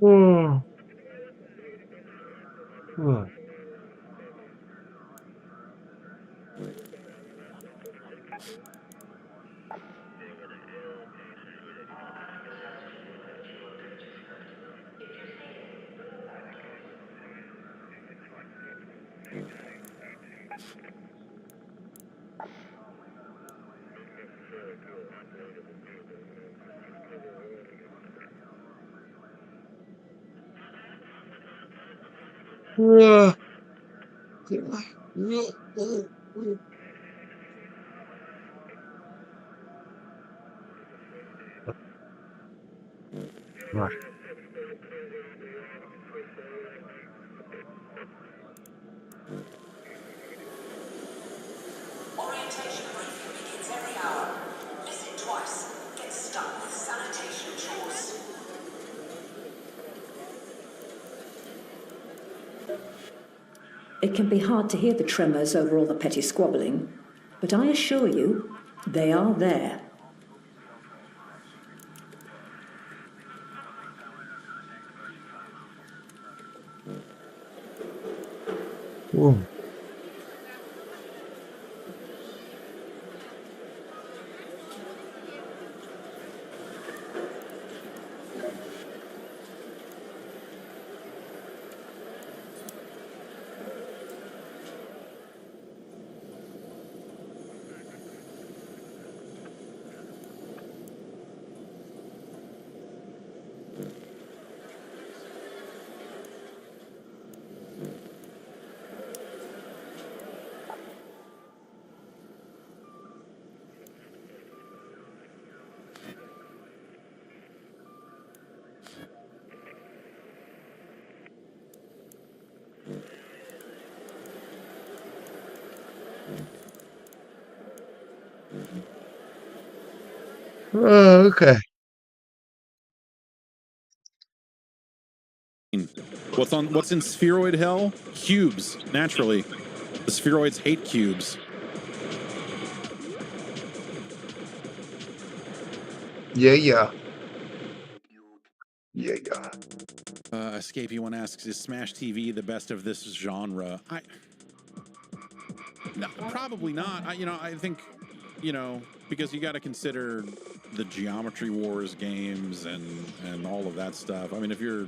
Oh. Oh. Yeah. Right. Orientation briefing begins every hour. Listen twice. Get stuck with sanitation chores. It can be hard to hear the tremors over all the petty squabbling, but I assure you, they are there. Whoa. Oh, okay. What's in spheroid hell? Cubes, naturally. The spheroids hate cubes. Yeah, yeah. Yeah, yeah. Escapee one asks, is Smash TV the best of this genre? No, probably not. I think, because you got to consider the Geometry Wars games and all of that stuff. I mean, if you're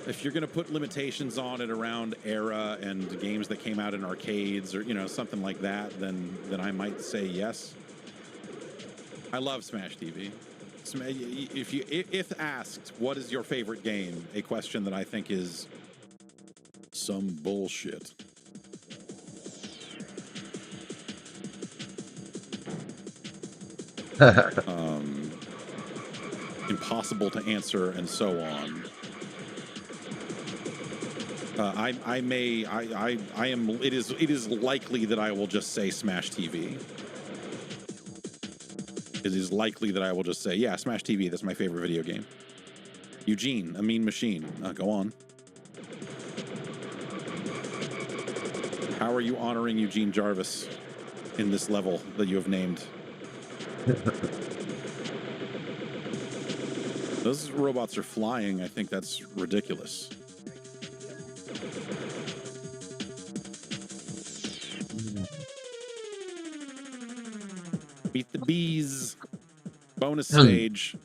going to put limitations on it around era and games that came out in arcades or something like that, then I might say yes. I love Smash TV. If asked what is your favorite game, a question that I think is some bullshit. Impossible to answer and so on. It is likely that I will just say Smash TV. It is likely that I will just say, yeah, Smash TV, that's my favorite video game. Eugene, a mean machine. Go on. How are you honoring Eugene Jarvis in this level that you have named? Those robots are flying. I think that's ridiculous. Beat the bees. Bonus stage.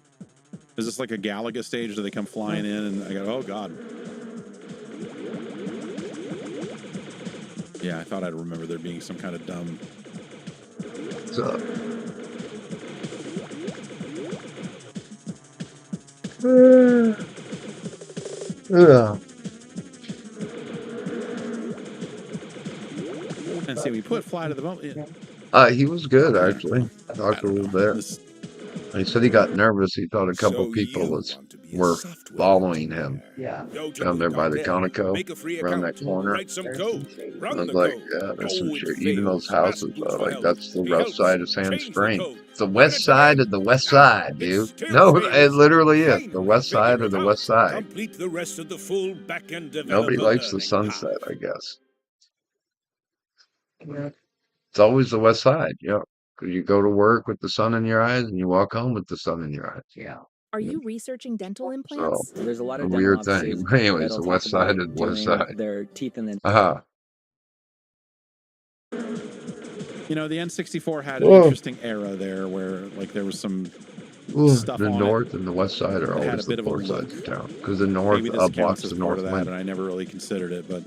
Is this like a Galaga stage? Do they come flying in and I go, oh God. Yeah, I thought I'd remember there being some kind of dumb. What's up? Yeah. And see, we put Fly to the Bone. He was good, actually. I talked a little bit. He said he got nervous. He thought a couple people were following him. Yeah. Down there by the Conoco, around that corner. Write some code. I was like, yeah, that's some shit. Even those houses, like, that's the rough side of Sand Spring. It's the west side of the west side, dude. No, it literally is. The west side of the west side. Complete the rest of the full back-end Nobody likes the sunset, I guess. It's always the west side, yeah. Because you go to work with the sun in your eyes and you walk home with the sun in your eyes. Yeah. Are you researching dental implants? So, There's a lot of weird dental thing. offices Anyways, that'll the talk west side about is the west doing side. their teeth and then You know, the N64 had an interesting era there where, like, there was some stuff the on north it. and the west side are It had always a bit the of a poor look. sides of town. Because the north Maybe this blocks counts as the part north of that, wind. and I never really considered it, but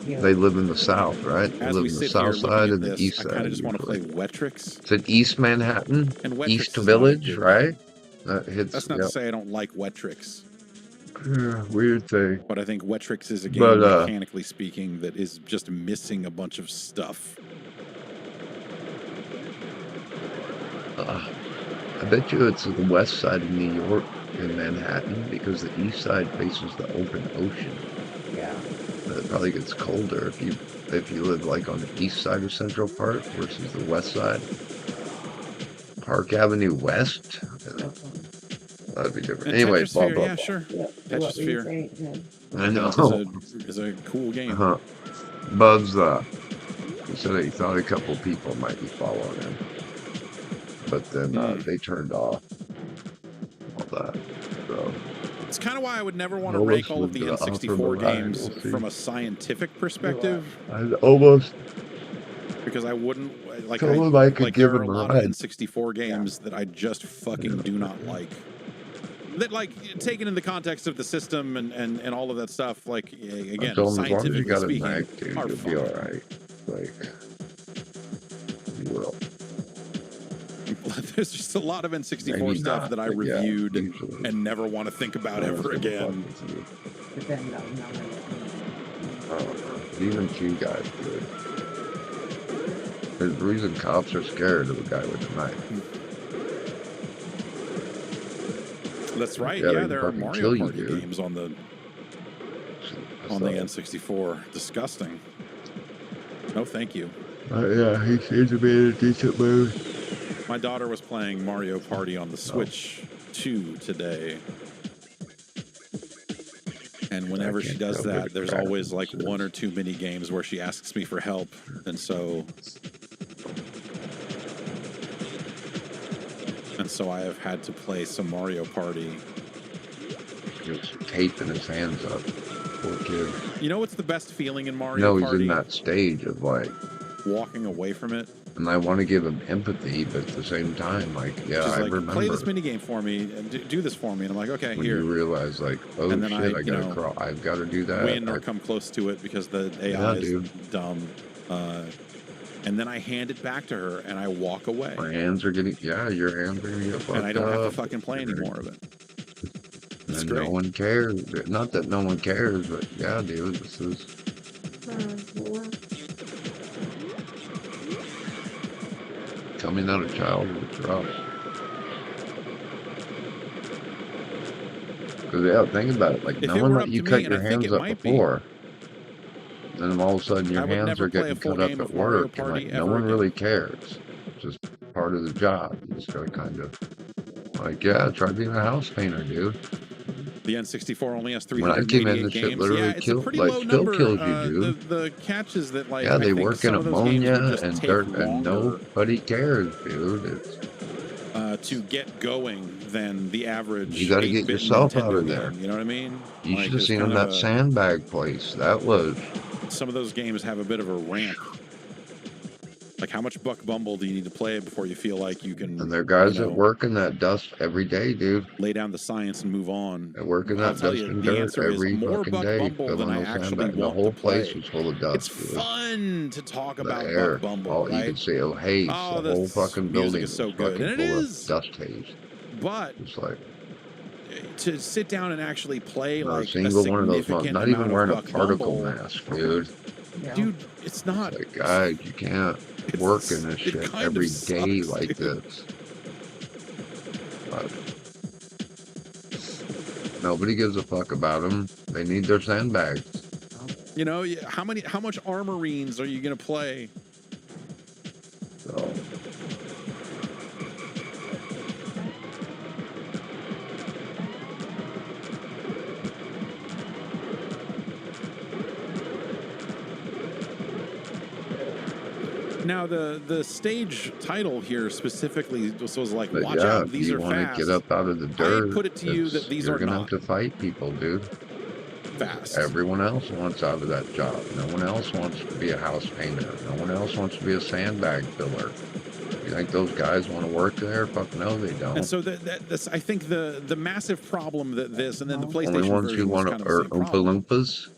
They live in the south, right? They as live we in the sit south here side looking at and the this, east I side. kind of just want to play usually. Wetrix. Is it East Manhattan? And Wetrix East is not a Village, good- right? That hits. That's not yeah. to say I don't like Wetrix, Yeah, weird thing. but I think Wetrix is a game, But, mechanically speaking, that is just missing a bunch of stuff. I bet you it's the west side of New York in Manhattan because the east side faces the open ocean. Yeah. It probably gets colder if you live like on the east side of Central Park versus the west side. Park Avenue West. That'd be different. And Anyway, Tetris blah Sphere, blah. yeah, blah. sure. Yeah. Tetris What were you Sphere saying? Yeah. I know. is a cool game. Bubs, he said he thought a couple people might be following him, but then they turned off all that. So It's kind of why I would never want to Almost rank all of the with the N64 upper line, games we'll see. from a scientific perspective, I almost because I wouldn't like. told him I could Like give there are him a a lot of ride. N64 games that I just fucking do not like. That, like, taken in the context of the system and all of that stuff, like, again, I told him as long as you scientifically got it speaking, back, dude, are you'll fine. be all right. Like, you will. There's just a lot of N64 Maybe stuff not, that I but yeah, reviewed usually. and never want to think about ever again. But then, Even two guys good. There's a reason cops are scared of a guy with a knife. That's right. Yeah, Yeah, they there are fucking Mario kill you, Party dude. games on the N64. Disgusting. No, thank you. Yeah, he seems to be in a decent mood. My daughter was playing Mario Party on the Switch 2 today. And whenever she does that, there's always like one or two mini games where she asks me for help. And so I have had to play some Mario Party. He was taping his hands up. Poor kid. You know what's the best feeling in Mario No, he's Party? in that stage of like Walking away from it. And I want to give him empathy, but at the same time, like, yeah, She's I like, remember. play this mini game for me and do this for me. And I'm like, okay, when here. you realize, like, oh And then shit, I gotta crawl. I've got to do that. Win or come close to it because the AI is dumb. And then I hand it back to her and I walk away. My hands are getting, your hands are gonna get fucked up. And I don't have to fucking play any more of it. It's And great. no one cares. Not that no one cares, but yeah, dude, this is. Coming out of childhood, it's rough. Because, yeah, think about it. Like, If no it one were let up you to cut me, and your I think hands it up might be. before. Then all of a sudden your I would hands never are play a getting full cut up game at of Mario work. And, Party like, no ever one again. really cares. It's just part of the job. You just gotta kind of, like, yeah, try being a house painter, dude. The N64 only has When I came in, 388 the shit games. literally Yeah, it's a killed, pretty like, low still number. kills you, dude. The catch is that, like, Yeah, I they think work in some of those games would ammonia just and take dirt, and longer nobody cares, dude. It's, to get going than the average you got to get 8-bit yourself Nintendo out of game. there. You know what I mean? You Like, should have it's seen kind them of that sandbag place. That was. some of those games have a bit of a ramp. Like, how much Buck Bumble do you need to play before you feel like you can? And there are guys you know, that work in that dust every day, dude. lay down the science and move on. They work in I'll that tell dust you, and the dirt answer is every more fucking Buck day. Bumble than I actually The want whole to place play. was full of dust, It's dude. fun to talk The about air, Buck Bumble, all right? you can see, oh haze. Oh, The whole this fucking music building is so was good, fucking and it full is. of dust haze. But it's like to sit down and actually play not like a single a one of those, significant not even amount wearing of a Buck particle Bumble, mask, dude. dude, it's not. It's like, guys, you can't work in this shit kind of every day sucks, like dude. this. But nobody gives a fuck about them. They need their sandbags. You know, how much Armorines are you gonna play? So. Now the stage title here specifically was like, But watch yeah, out, if these you are want fast. to get up out of the dirt, I put it to you that these you're are gonna not have to fight people, dude. fast. Everyone else wants out of that job. No one else wants to be a house painter. No one else wants to be a sandbag filler. You think those guys want to work there? Fuck no, they don't. And so that's I think the massive problem that this and then the PlayStation Only ones who version was want kind of are the same problem. Oompa Loompas.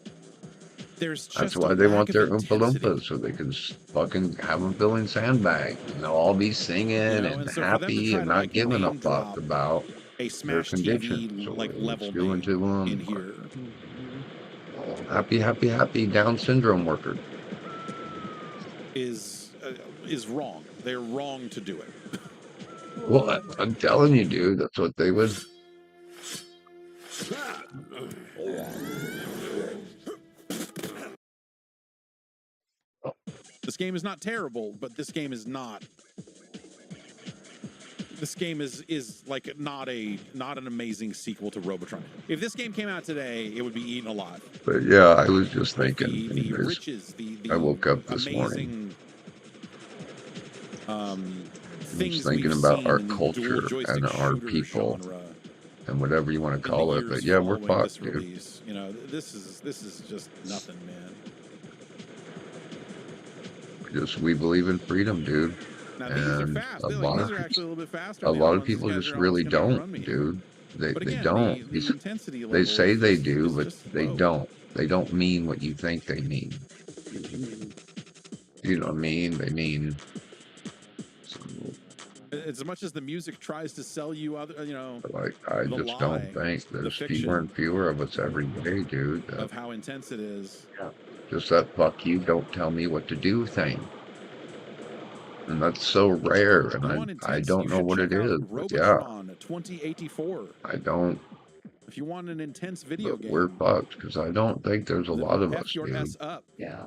There's just That's a why they lack want of their Oompa intensity. Loompas, so they can fucking have them filling sandbags. And they'll all be singing and and so for them to happy try and to, not like, giving a name fuck drop about a their Smash condition. TV So like level it's doing to them. in here. Happy, happy, happy Down syndrome worker. Is wrong. They're wrong to do it. Well, I'm telling you, dude, that's what they would. This game is not terrible, but this game is not. This game is like not an amazing sequel to Robotron. If this game came out today, it would be eaten alive. But yeah, I was just thinking. The riches, I woke up this amazing, morning. I things was thinking we've about seen our in the culture dual-joystick and our shooter people genre and whatever you want in to the call it. years But yeah, we're following this fucked, dude. release. You know, this is just nothing, man. We believe in freedom, dude. Now these are And fast. a These lot are of actually a little bit faster. a than the lot other of ones. These people guys just are really almost gonna outrun don't, me. dude. They again, don't. the intensity They level say is they just- do, is but just they low. don't. They don't mean what you think they mean. You know what I mean? They mean. As much as the music tries to sell you other, Like, I the just lie, don't think the there's fiction fewer and fewer of us every day, dude. of how intense it is. Just that fuck you, don't tell me what to do thing. And that's so rare, and I don't know what it is. But yeah, Robotron 2084. I don't. If you want an intense video But game, we're fucked because I don't think there's a lot of us, F your dude. S up. Yeah.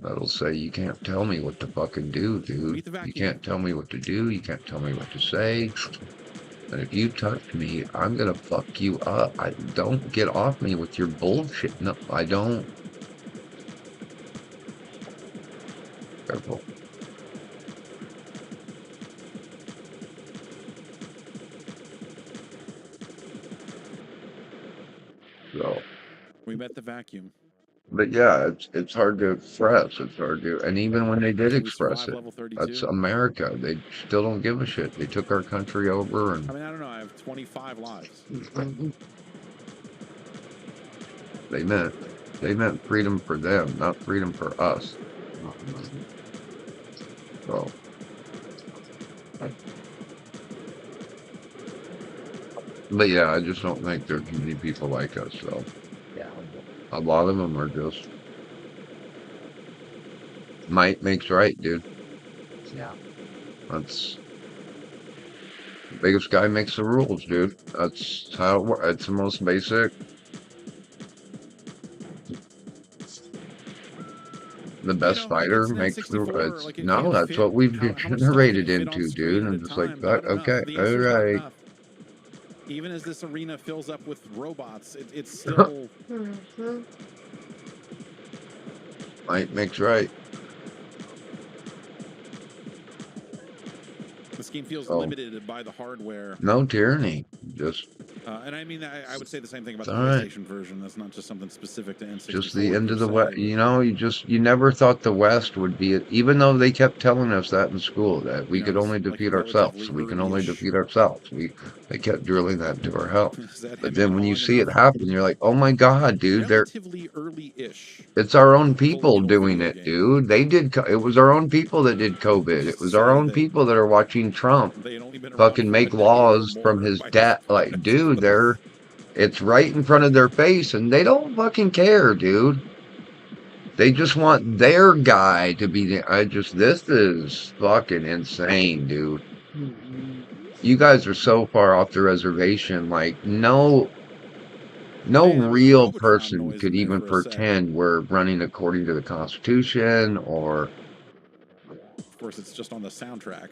That'll say you can't tell me what to fucking do, dude. Beat the vacuum. You can't tell me what to do. You can't tell me what to say. And if you touch me, I'm gonna fuck you up. I don't get off me with your bullshit. No, I don't. Careful. So. We met the vacuum. But yeah, it's hard to express. It's hard to, and even when they did Can we express survive it, level 32? that's America. They still don't give a shit. They took our country over, and I mean, I don't know. I have 25 lives. they meant freedom for them, not freedom for us. So. But yeah, I just don't think there's many people like us. So. Yeah. A lot of them are just might makes right, dude. Yeah. That's the biggest guy makes the rules, dude. That's how it works. It's the most basic. The best fighter makes the rules. Like, No, that's what we've how much stuff degenerated can fit on into, screen dude. at I'm a just time? like, Not enough. okay, The answer's all not right. enough. Even as this arena fills up with robots, it's still... Might makes right. The scheme feels limited by the hardware. No tyranny. Just... and I mean, I would say the same thing about the right. PlayStation version. That's not just something specific to N64. Just the end of the West. You know, you never thought the West would be it, even though they kept telling us that in school, that we could only defeat ourselves. We can only defeat ourselves. They kept drilling that into our health. But then when you see it happen, you're like, oh my God, dude, relatively early-ish. It's our own people doing it, dude. They did. It was our own people that did COVID. It was our own people that are watching Trump fucking make laws from his dad. Like, dude, it's right in front of their face, and they don't fucking care, dude. They just want their guy to be this is fucking insane, dude. You guys are so far off the reservation. Like, no real person could even pretend we're running according to the Constitution, or... Of course, it's just on the soundtrack,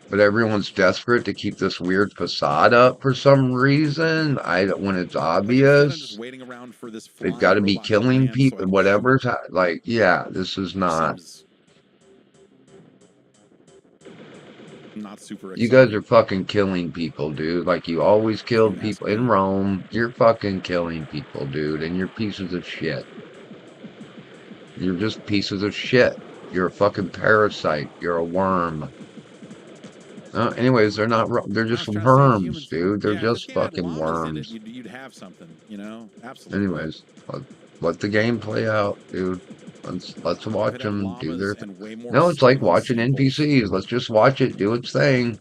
But everyone's desperate to keep this weird facade up for some reason. When it's obvious, they've got to be killing people, whatever's... Like, yeah, this is not... Not super exciting. You guys are fucking killing people, dude. Like you always killed people in Rome. You're fucking killing people, dude. And you're pieces of shit. You're just pieces of shit. You're a fucking parasite. You're a worm. Anyways, they're not... They're just worms, dude. They're just fucking worms. You'd have something, you know? Absolutely. Anyways, let the game play out, dude. Let's watch them do their thing. No, it's like watching NPCs. Let's just watch it do its thing.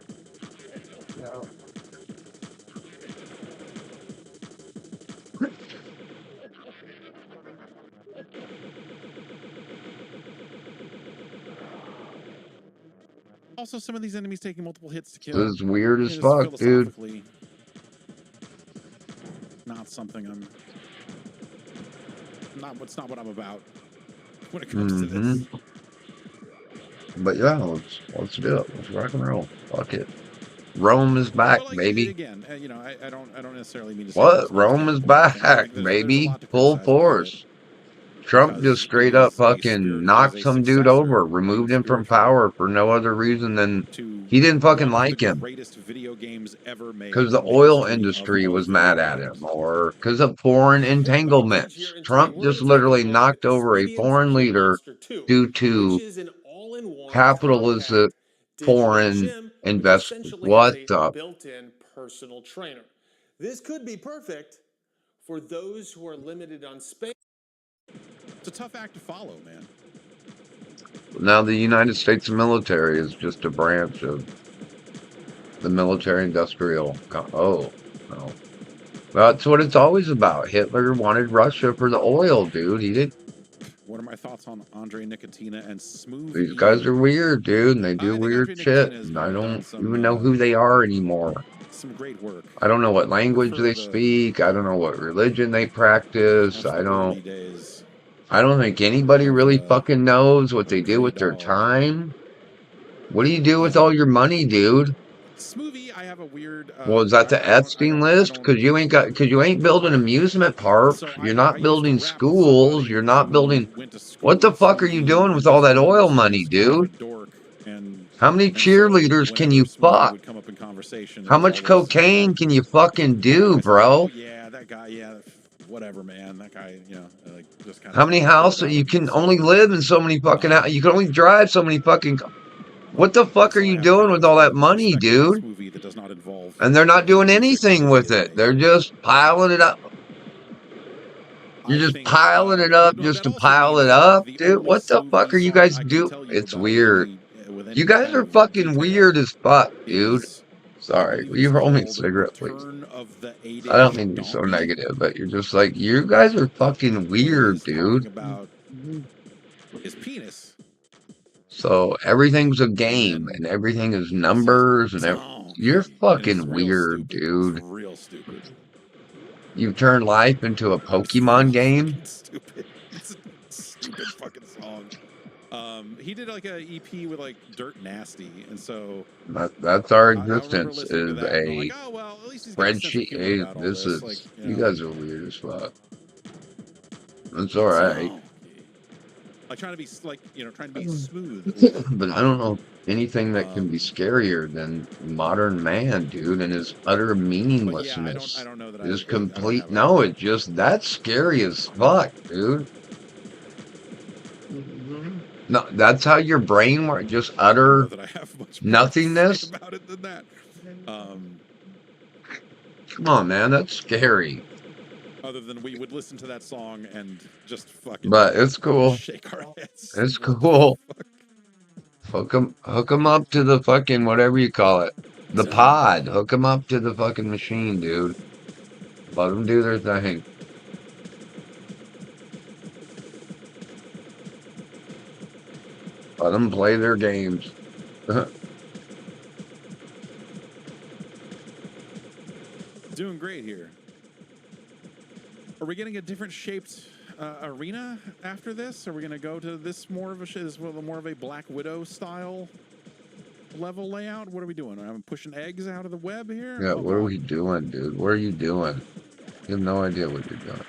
Also, some of these enemies taking multiple hits to kill. This is weird as fuck, dude. Not something it's not what I'm about when it comes to this. But yeah, let's do it. Let's rock and roll. Fuck it. Rome is back, baby. Again, you know, I don't necessarily mean to say what? Rome is back, baby. Full force. Trump just straight up fucking knocked some dude over, removed him from power for no other reason than he didn't fucking like him. Because the oil industry was mad at him, or because of foreign entanglements. Trump just literally knocked over a foreign leader due to capitalist foreign investment. What the? Built-in personal trainer. This could be perfect for those who are limited on space. It's a tough act to follow, man. Now the United States military is just a branch of the military-industrial... Oh, no. That's what it's always about. Hitler wanted Russia for the oil, dude. He did. What are my thoughts on Andre Nicotina and Smooth? These guys are weird, dude, and they do weird shit. And I don't even know who they are anymore. Some great work. I don't know what language they speak. I don't know what religion they practice. I don't think anybody really fucking knows what they do with their time. What do you do with all your money, dude? Smoothie, I have a weird... well, is that the Epstein list? Because you ain't building amusement parks. You're not building schools. You're not building... What the fuck are you doing with all that oil money, dude? How many cheerleaders can you fuck? How much cocaine can you fucking do, bro? Yeah, that guy, yeah. Whatever, man. That guy, you know, like just kind of... How many houses? You can only live in so many fucking houses. You can only drive so many fucking... What the fuck are you doing with all that money, dude? And they're not doing anything with it. They're just piling it up. You're just piling it up just to pile it up, dude. What the fuck are you guys doing? It's weird. You guys are fucking weird as fuck, dude. Sorry, will you roll me a cigarette, please? I don't mean to be so negative, but you're just like, you guys are fucking weird, dude. His penis. So everything's a game, and everything is numbers, and you're fucking weird, dude. Real stupid. You've turned life into a Pokemon game? Stupid. It's a stupid fucking song. He did like a EP with like Dirt Nasty, and so that's our I remember existence listening to is that and going like, a oh well, at least he's got a sense of spreadsheet. humor Hey, about all this this. Like, is you you know, guys are weird as fuck. That's all right. like trying to be like, you know, trying to be smooth with it. But I don't know anything that can be scarier than modern man, dude, and his utter But yeah, I meaninglessness. don't know that His I don't complete have a. no, it just that's scary as fuck, dude. No, that's how your brain works. Just I don't know utter that I have much more to say nothingness. about it than that. Come on, man, that's scary. Other than we would listen to that song and just fucking But it's cool. shake our heads. It's cool. Hook them up to the fucking whatever you call it, the pod. Hook them up to the fucking machine, dude. Let them do their thing. Let them play their games. Doing great here. Are we getting a different shaped arena after this? Are we going to go to this more of a Black Widow style level layout? What are we doing? I'm pushing eggs out of the web here? Yeah, Oh, what are God. we doing, dude? What are you doing? You have no idea what you're doing.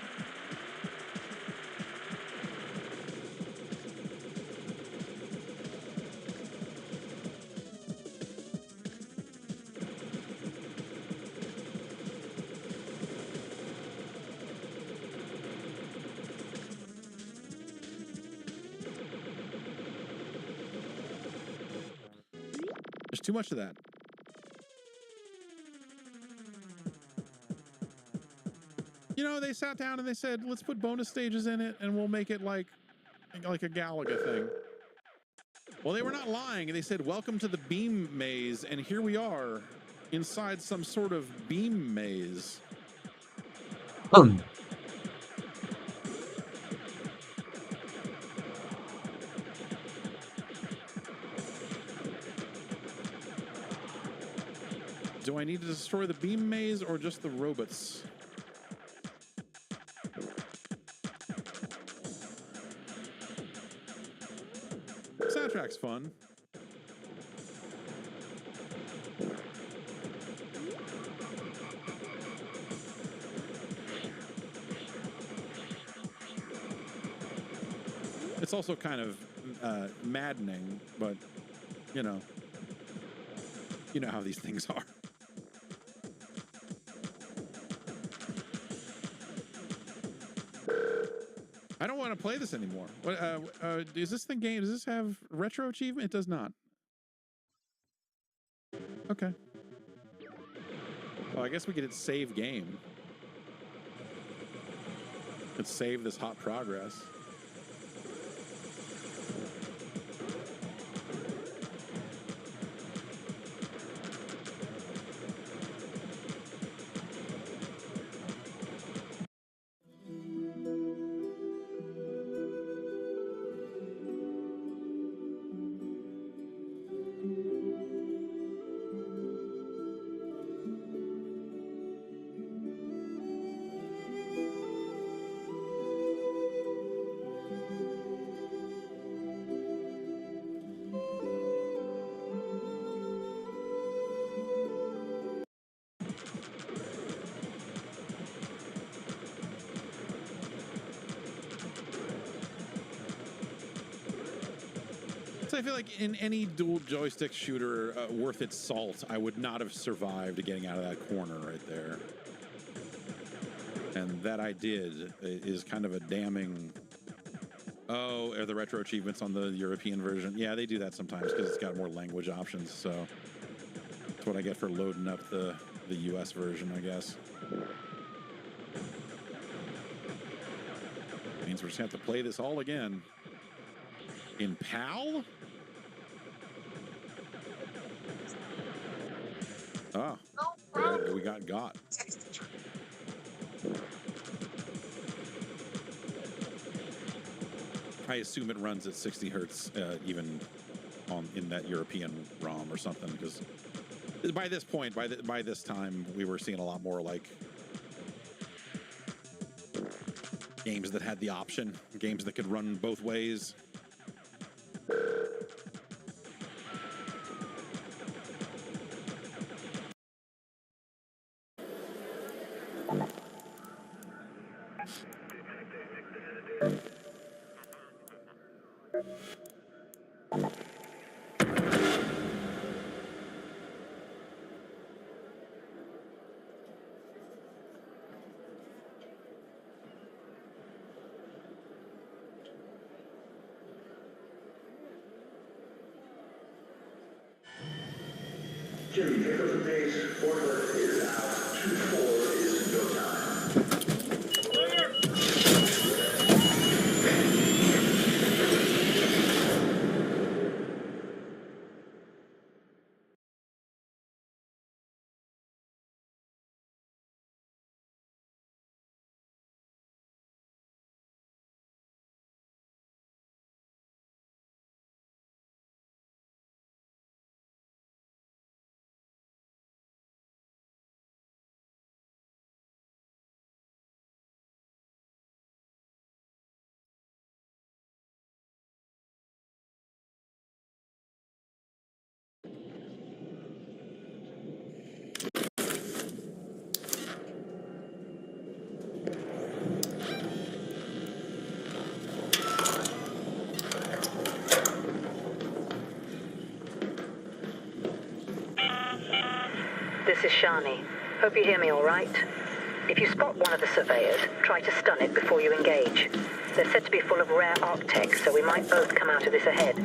There's too much of that. You know, they sat down and they said, let's put bonus stages in it and we'll make it like a Galaga thing. Well, they were not lying. They said, welcome to the beam maze, and here we are inside some sort of beam maze. Do I need to destroy the beam maze or just the robots? Soundtrack's fun. It's also kind of maddening, but you know how these things are. I don't want to play this anymore. What is this thing game? Does this have retro achievement? It does not. Okay. Well, I guess we could hit save game. Let's save this hot progress. So I feel like in any dual joystick shooter worth its salt, I would not have survived getting out of that corner right there. And that I did is kind of a damning... Oh, are the retro achievements on the European version? Yeah, they do that sometimes because it's got more language options, so... That's what I get for loading up the US version, I guess. Means we're just going to have to play this all again. In PAL? Oh, we got. I assume it runs at 60 hertz, even in that European ROM or something, because by this point, by this time, we were seeing a lot more like games that had the option, games that could run both ways. Jimmy, pick up the pace. Forklift is out. 2-4 is go time. This is Shani. Hope you hear me all right. If you spot one of the surveyors, try to stun it before you engage. They're said to be full of rare arc tech, so we might both come out of this ahead.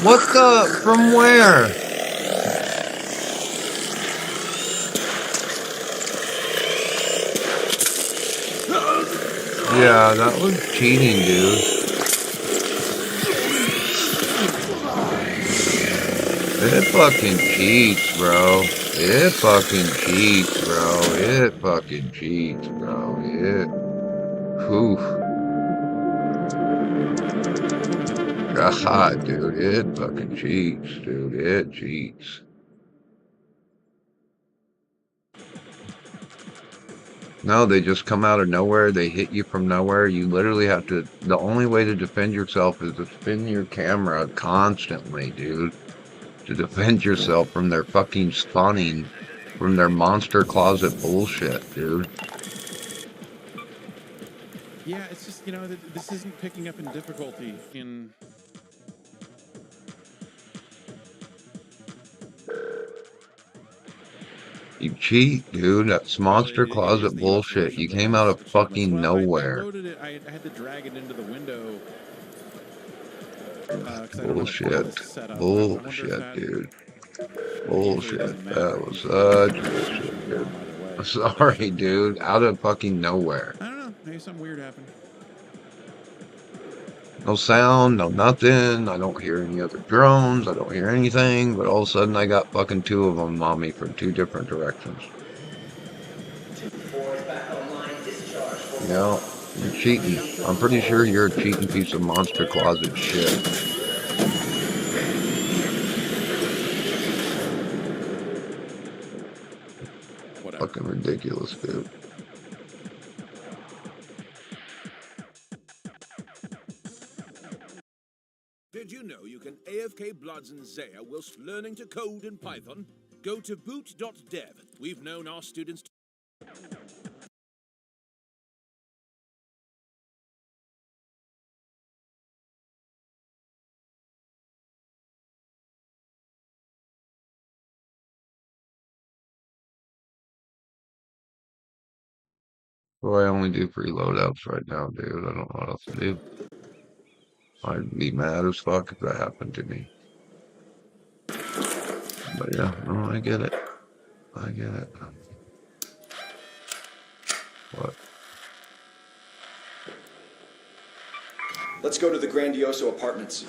What the? From where? Yeah, that was cheating, dude. It fucking cheats, bro. It fucking cheats, bro. It fucking cheats, bro. It. Oof. God, dude. It fucking cheats, dude. It cheats. No, they just come out of nowhere. They hit you from nowhere. You literally have to. The only way to defend yourself is to spin your camera constantly, dude. To defend yourself from their fucking spawning, from their monster closet bullshit, dude. Yeah, it's just, you know, this isn't picking up in difficulty in... You cheat, dude. That's monster closet bullshit. You came out of fucking nowhere. I loaded it. I had to drag it into the window. Bullshit. Bullshit, dude. Bullshit. That was such bullshit, dude. Sorry, dude. Out of fucking nowhere. I don't know. Maybe something weird happened. No sound, no nothing. I don't hear any other drones. I don't hear anything. But all of a sudden, I got fucking two of them on me from two different directions. Back online, discharge. Yeah. You're cheating. I'm pretty sure you're a cheating piece of monster closet shit. Whatever. Fucking ridiculous, dude. Did you know you can AFK Bloods and Zaya whilst learning to code in Python? Go to boot.dev. We've known our students to Well, I only do free loadouts right now, dude. I don't know what else to do. I'd be mad as fuck if that happened to me. But yeah, no, I get it. I get it. What? Let's go to the Grandioso Apartments.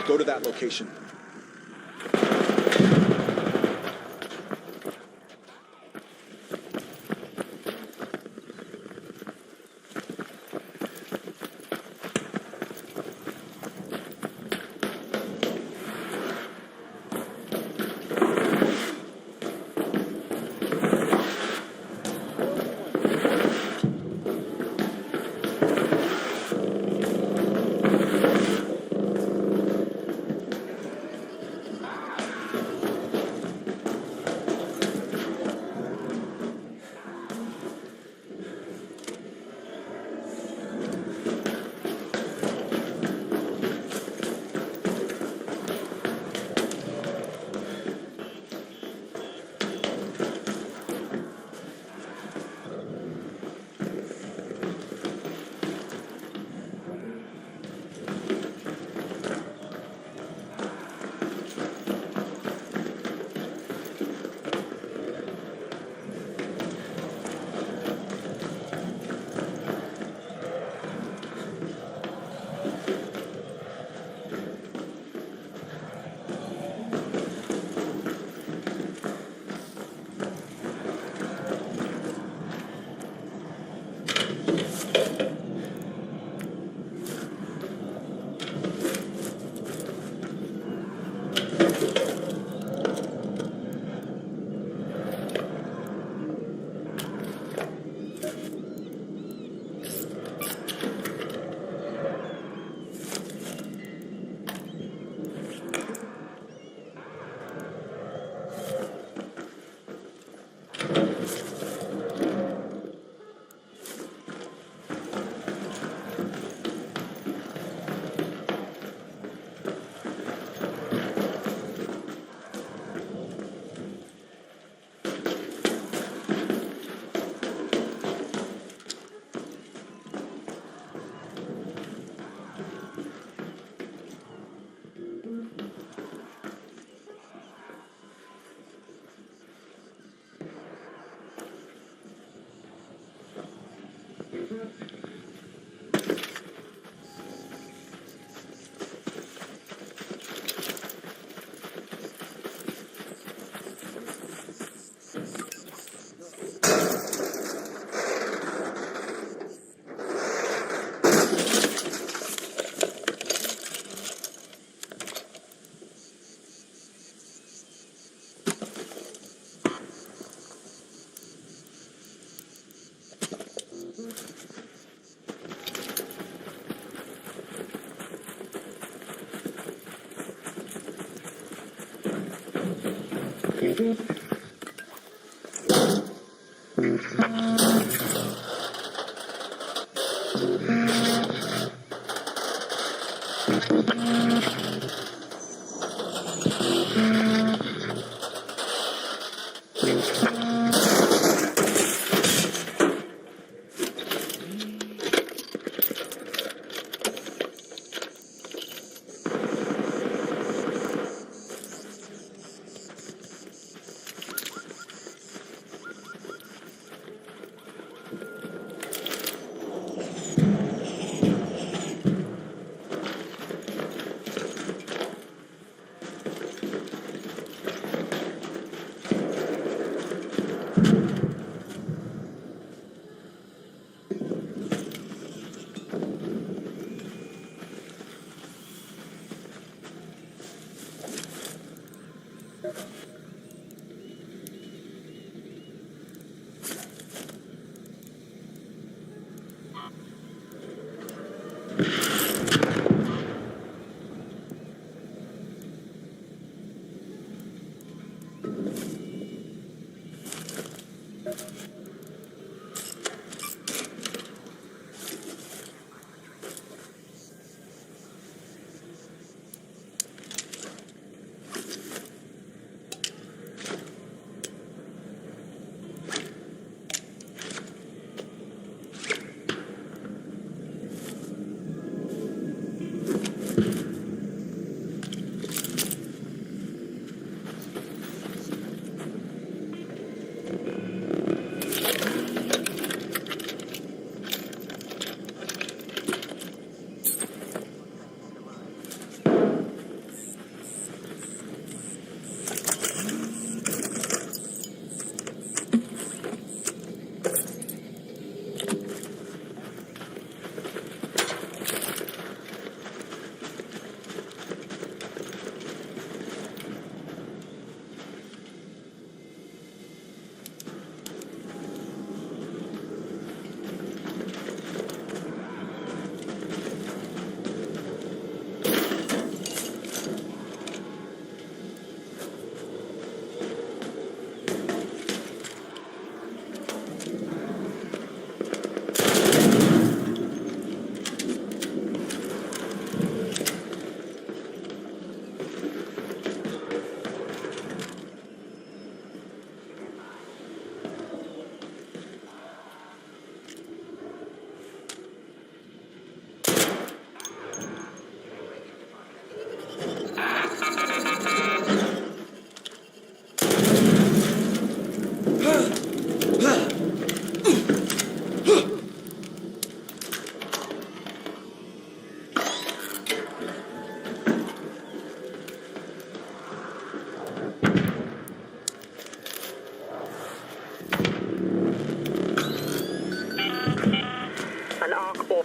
Go to that location.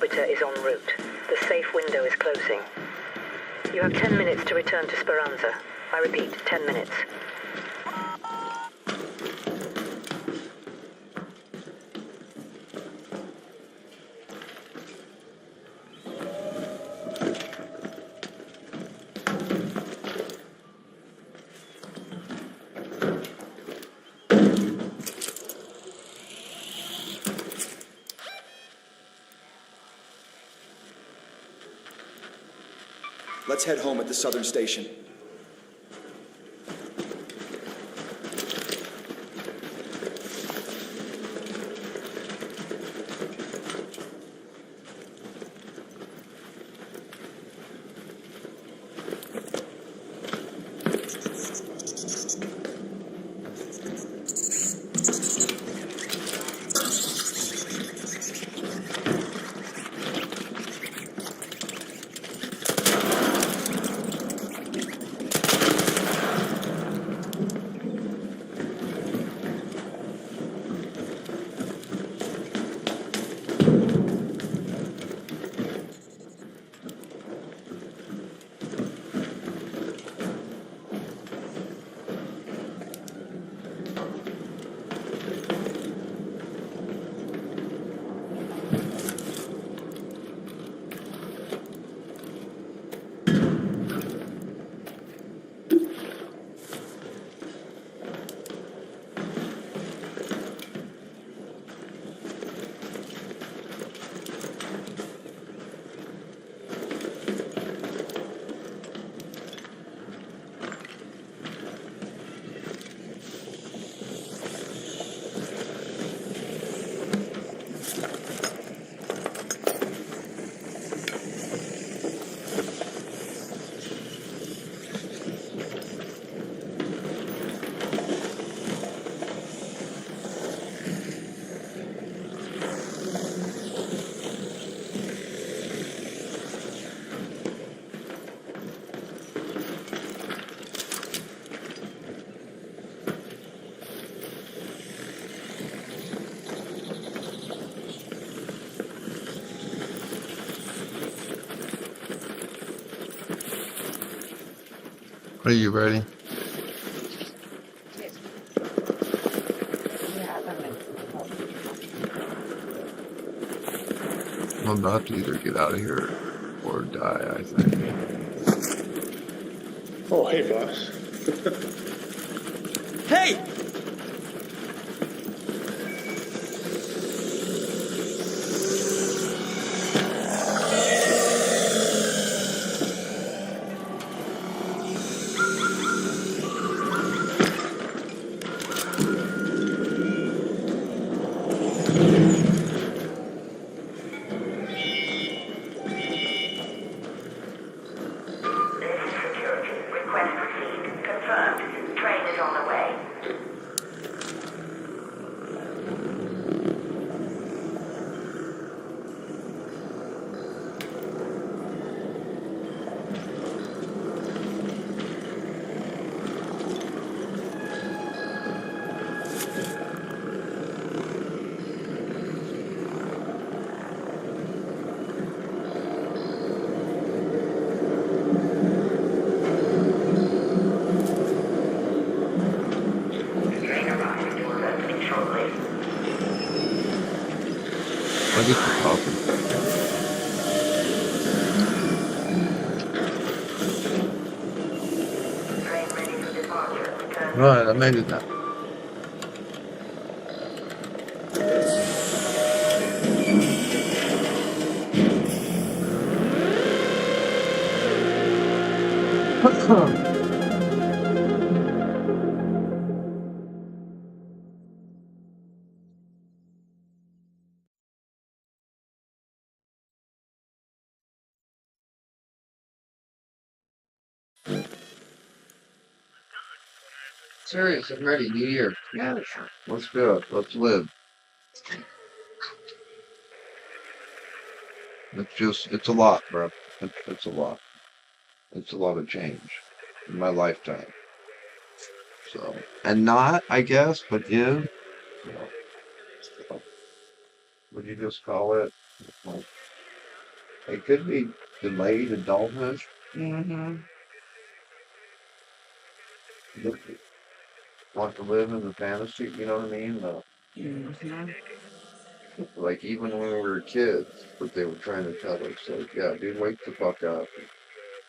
Arbiter is en route. The safe window is closing. You have 10 minutes to return to Speranza. I repeat, 10 minutes. Let's head home at the southern station. Are you ready? I'm about to either get out of here or die, I think. Oh, hey, boss. Hey! Request received. Confirmed. Train is on the way. I get the coffee. Right, I made it now. Serious, I'm ready. New Year. Yeah, let's do it. Let's live. It's a lot, bro. It's a lot. It's a lot of change in my lifetime. So, and not, I guess, but is, you know, would you just call it? It could be delayed adulthood. Mm-hmm. Want to live in the fantasy, you know what I mean? Mm-hmm. Like even when we were kids, what they were trying to tell us, like, yeah, dude, wake the fuck up.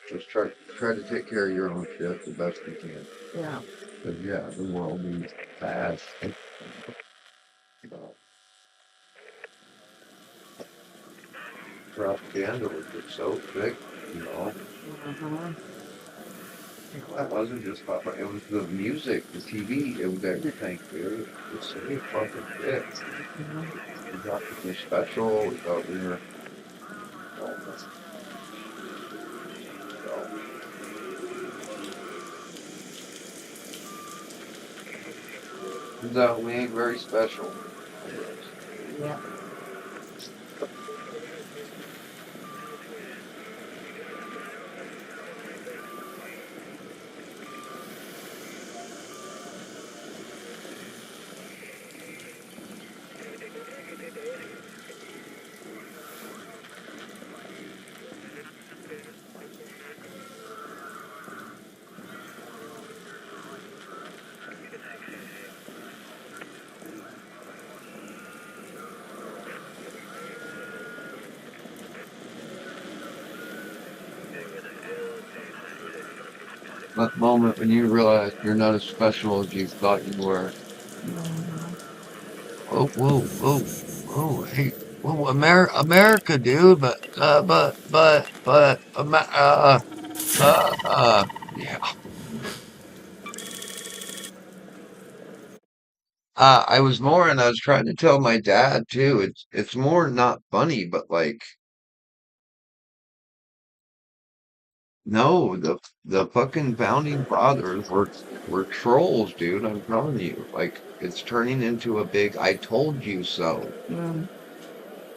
Just try to take care of your own shit the best you can. Yeah. But yeah, the world needs fast. Propaganda was just so thick, you know. Mm-hmm. It wasn't just pop, it was the music, the TV, it was everything, dude. It was so fucking thick. We thought we were special, we thought we were. No, we ain't very special. Yeah. That moment when you realize you're not as special as you thought you were. Oh, whoa, whoa, whoa, hey, whoa, America, dude, yeah. I was more, and I was trying to tell my dad too. It's more not funny, but like, no, the fucking founding fathers were trolls, dude. I'm telling you, like, it's turning into a big "I told you so." Mm.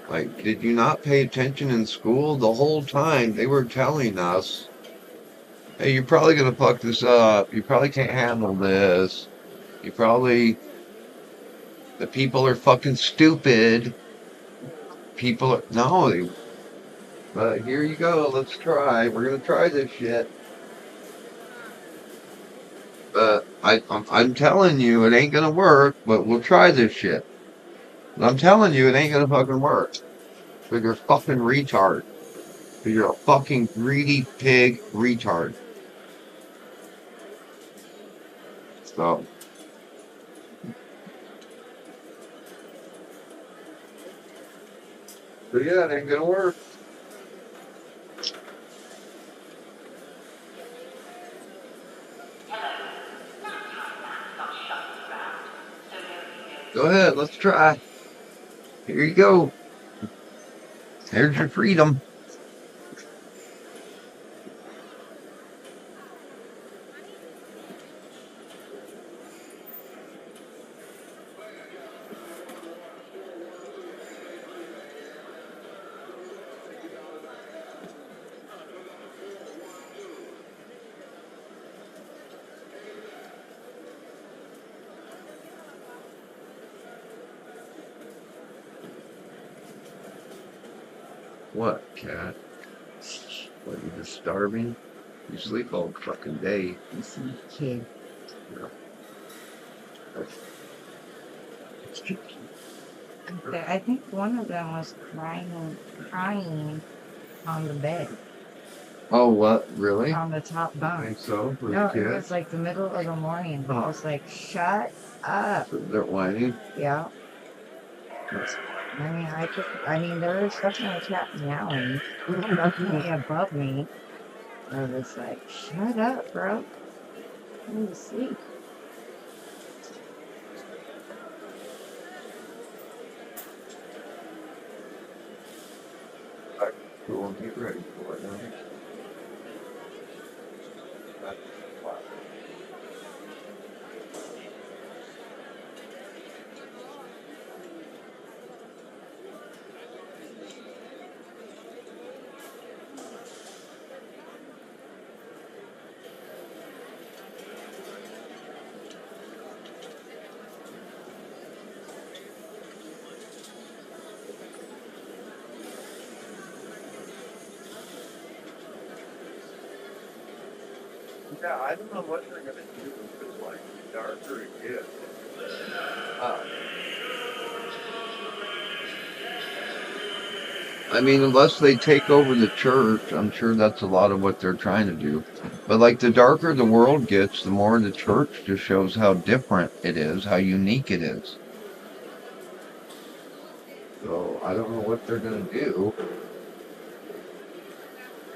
Like, did you not pay attention in school? The whole time they were telling us, hey, you're probably gonna fuck this up. You probably can't handle this. You probably, the people are fucking stupid. People are, no, but here you go. Let's try. We're gonna try this shit. But I'm telling you, it ain't gonna work, but we'll try this shit. I'm telling you, it ain't gonna fucking work. But you're a fucking retard. But you're a fucking greedy pig retard. So, but yeah, it ain't gonna work. Go ahead, let's try. Here you go. There's your freedom. What, cat? What, you just starving? You sleep all fucking day. Kid. Yeah. I think one of them was crying on the bed. Oh, what? Really? On the top I bunk. think so. For No, the it kids. was like the middle of the morning. Oh. I was like, shut up. They're whining. Yeah. I mean, there was definitely a cat meowing. Definitely above me. I was like, shut up, bro. I need to sleep. Cool, get ready for it. Huh? Yeah, I don't know what they're gonna do because, like, the darker it gets. I mean, unless they take over the church, I'm sure that's a lot of what they're trying to do. But like the darker the world gets, the more the church just shows how different it is, how unique it is. So I don't know what they're gonna do.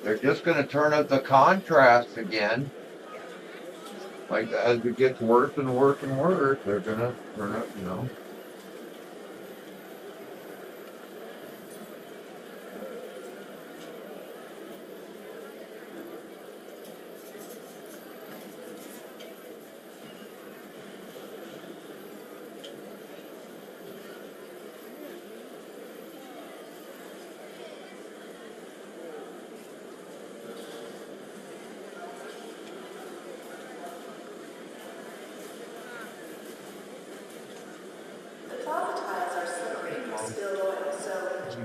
They're just gonna turn up the contrast again. Like as it gets worse and worse and worse, they're gonna turn up, you know. The plaza tiles are slippery with spilled oil, so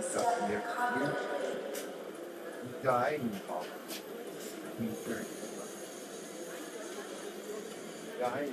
step confidently. He's dying. He's dying.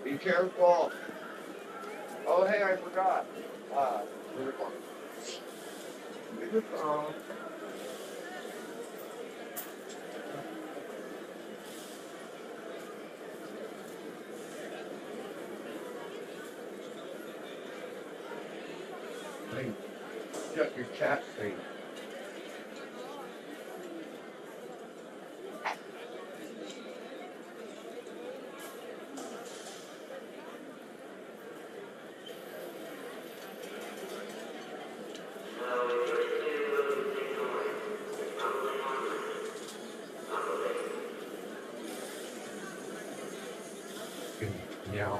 Be careful. Oh, hey, I forgot. Where's it going? Leave it alone. Hey, shut your chat face. Yeah.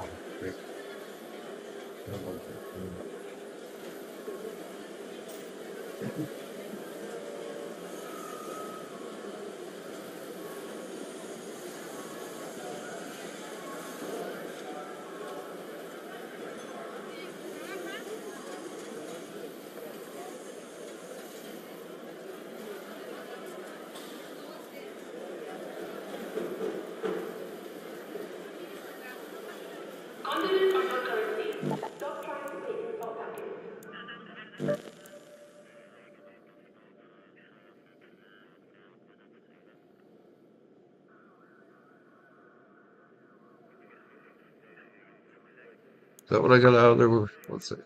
Continent under currency. Stop trying to make it all packets. Is that what I got out of there? Let's see.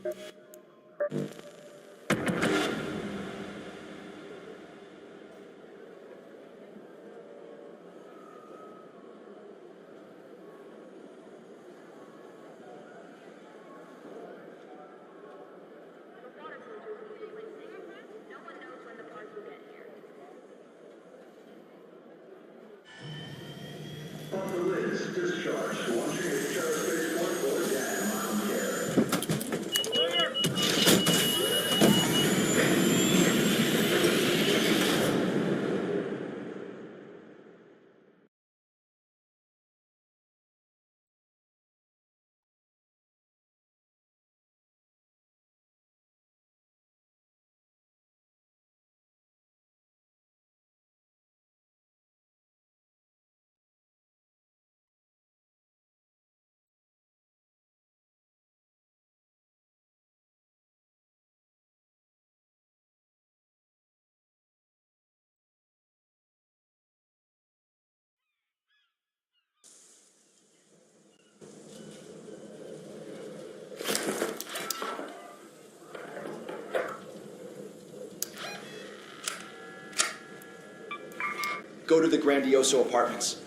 On the list, discharged. Launching interspersed for data mild care. Go to the Grandioso Apartments.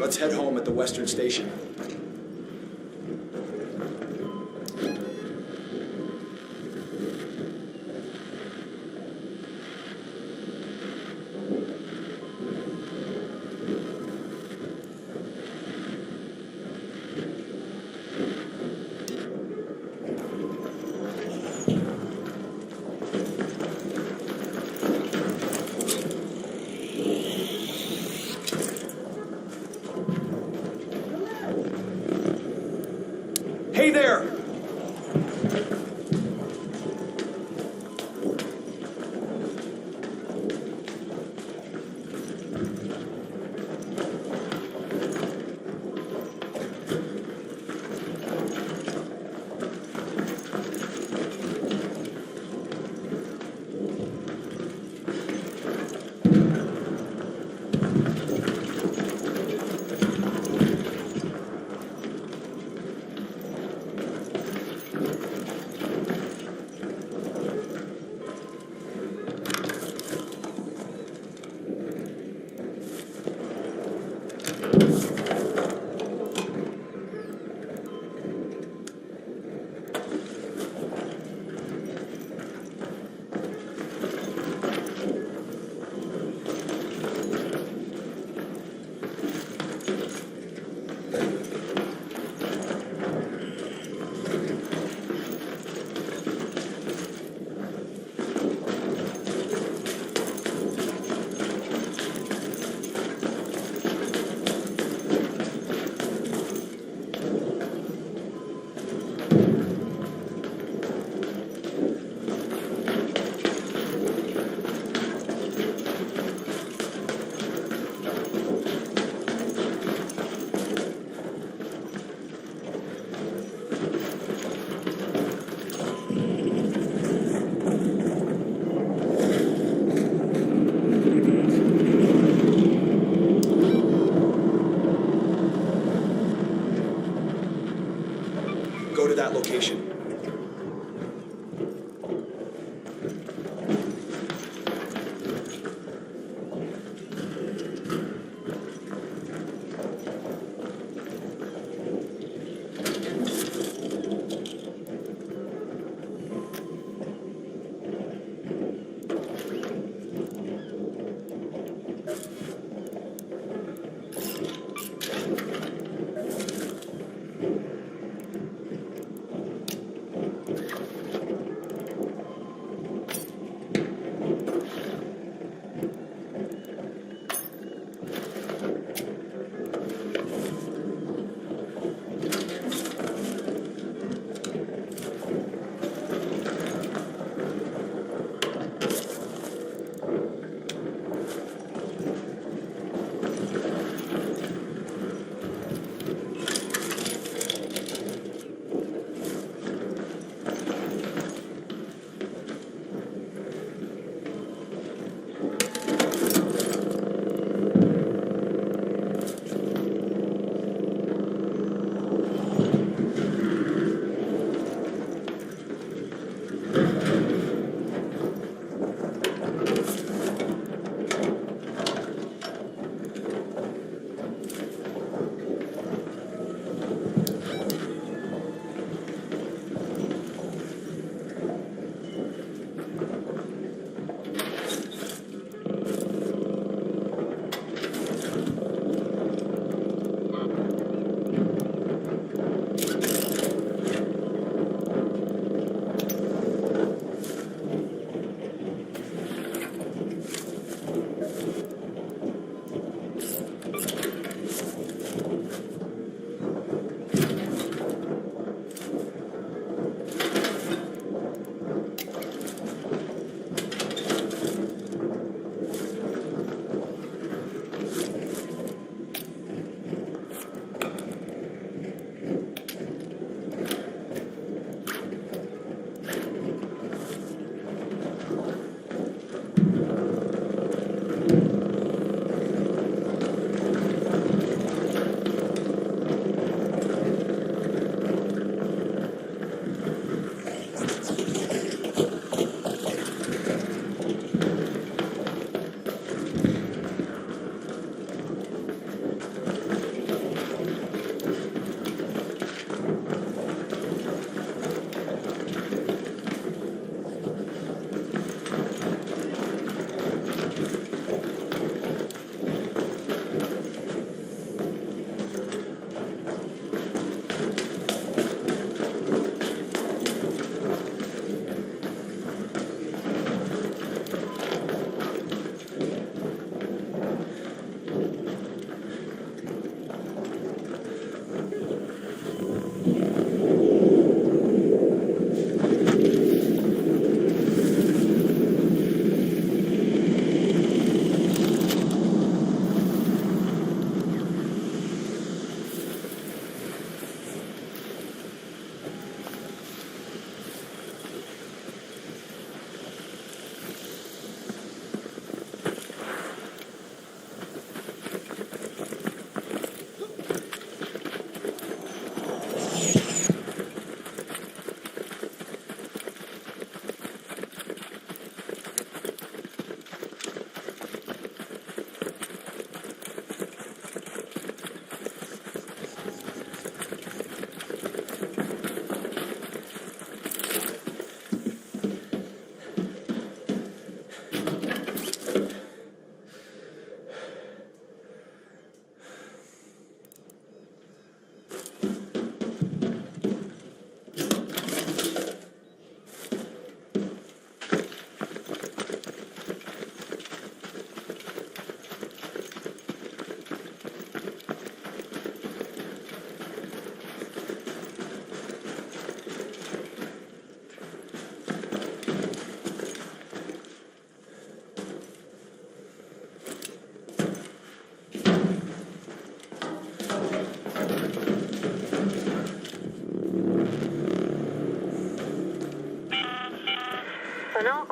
Let's head home at the Western Station. Hey there!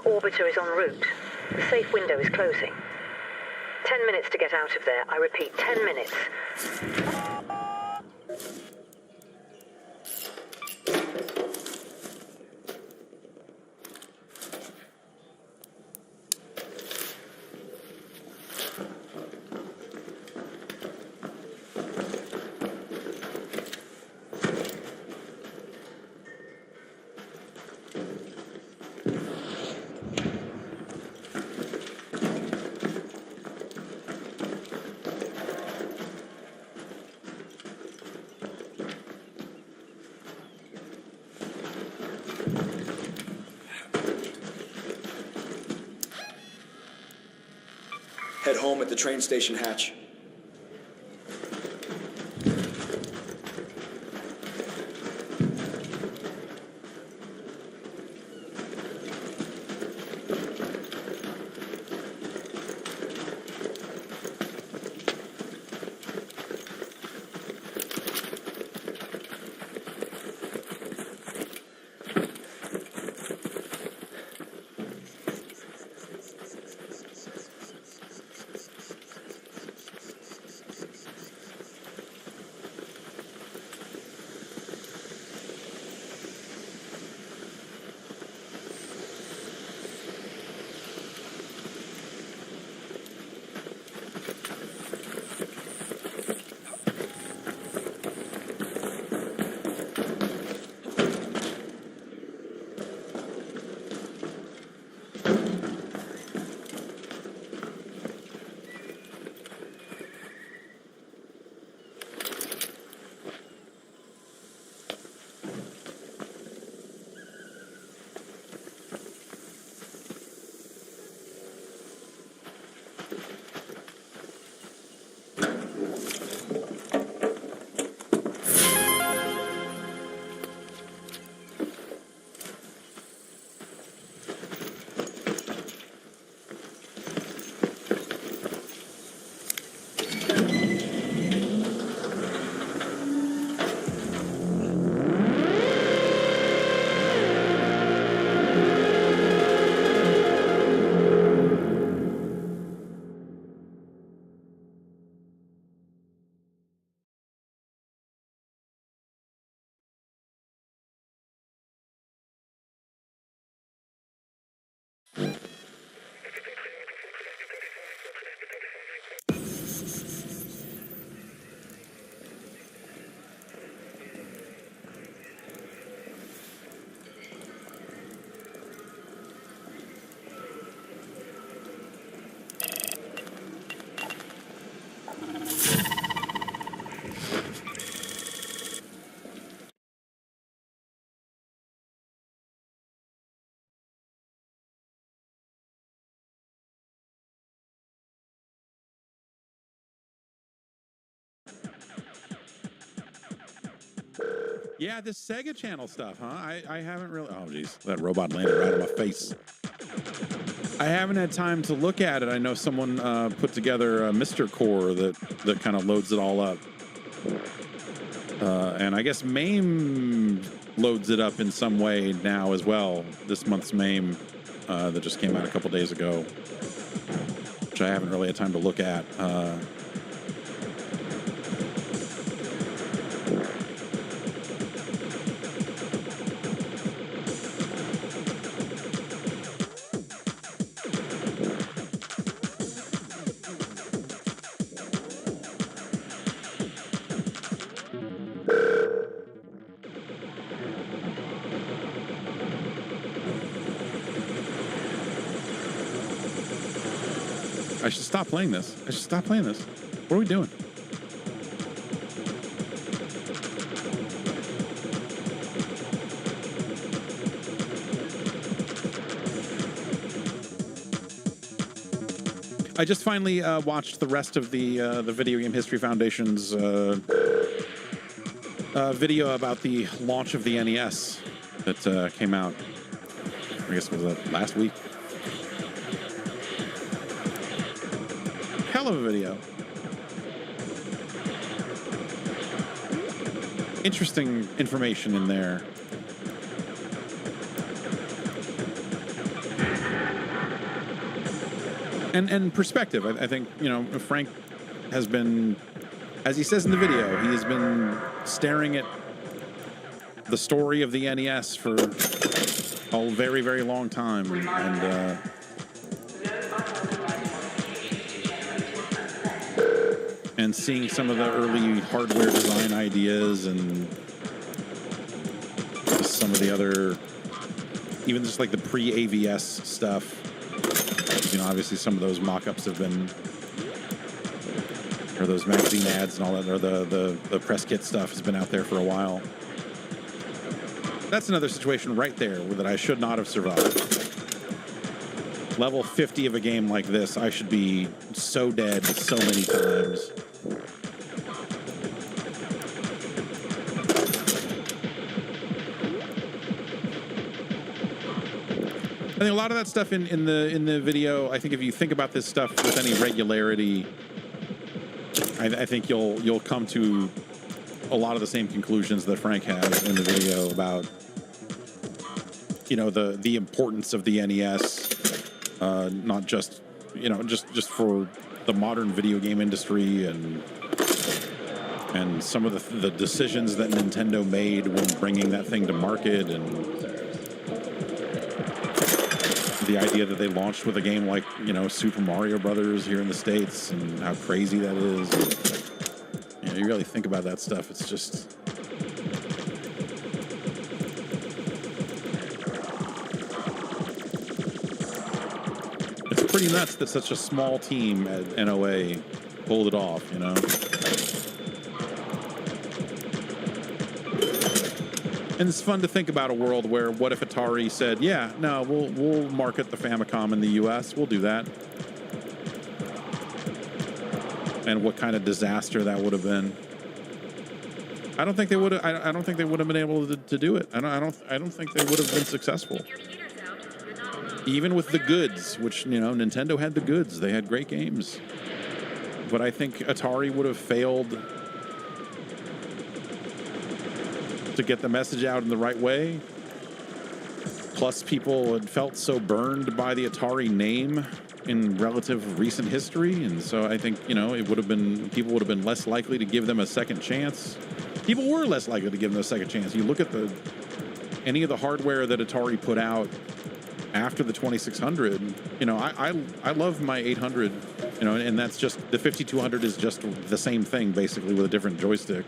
orbiter is en route. The safe window is closing. 10 minutes to get out of there. I repeat, 10 minutes. Head home at the train station hatch. Yeah, this Sega Channel stuff, huh? I haven't really... Oh, geez. That robot landed right on my face. I haven't had time to look at it. I know someone put together a Mr. Core that kind of loads it all up. And I guess MAME loads it up in some way now as well. This month's MAME that just came out a couple days ago, which I haven't really had time to look at. I should stop playing this. I should stop playing this. What are we doing? I just finally watched the rest of the Video Game History Foundation's video about the launch of the NES that came out. I guess it was last week. Hell of a video. Interesting information in there. And perspective. I think, you know, Frank has been, as he says in the video, he has been staring at the story of the NES for a very, very long time. And seeing some of the early hardware design ideas and some of the other, even just like the pre-AVS stuff. You know, obviously some of those mock-ups have been, or those magazine ads and all that, or the press kit stuff has been out there for a while. That's another situation right there that I should not have survived. Level 50 of a game like this, I should be so dead so many times. I think a lot of that stuff in the video, I think if you think about this stuff with any regularity, I think you'll come to a lot of the same conclusions that Frank has in the video about, you know, the importance of the NES, not just, you know, just for the modern video game industry and some of the decisions that Nintendo made when bringing that thing to market, and the idea that they launched with a game like, you know, Super Mario Brothers here in the States, and how crazy that is. And, you know, you really think about that stuff, it's just... It's pretty nuts that such a small team at NOA pulled it off, you know? And it's fun to think about a world where, what if Atari said, yeah, no, we'll market the Famicom in the US, we'll do that. And what kind of disaster that would have been. I don't think they would have, I don't think they would have been able to do it. I don't think they would have been successful. Even with the goods, which, you know, Nintendo had the goods, they had great games. But I think Atari would have failed to get the message out in the right way. Plus, people had felt so burned by the Atari name in relative recent history, and so I think, you know, it would have been, people would have been less likely to give them a second chance. People were less likely to give them a second chance. You look at any of the hardware that Atari put out after the 2600. You know, I love my 800. You know, and that's just, the 5200 is just the same thing basically with a different joystick.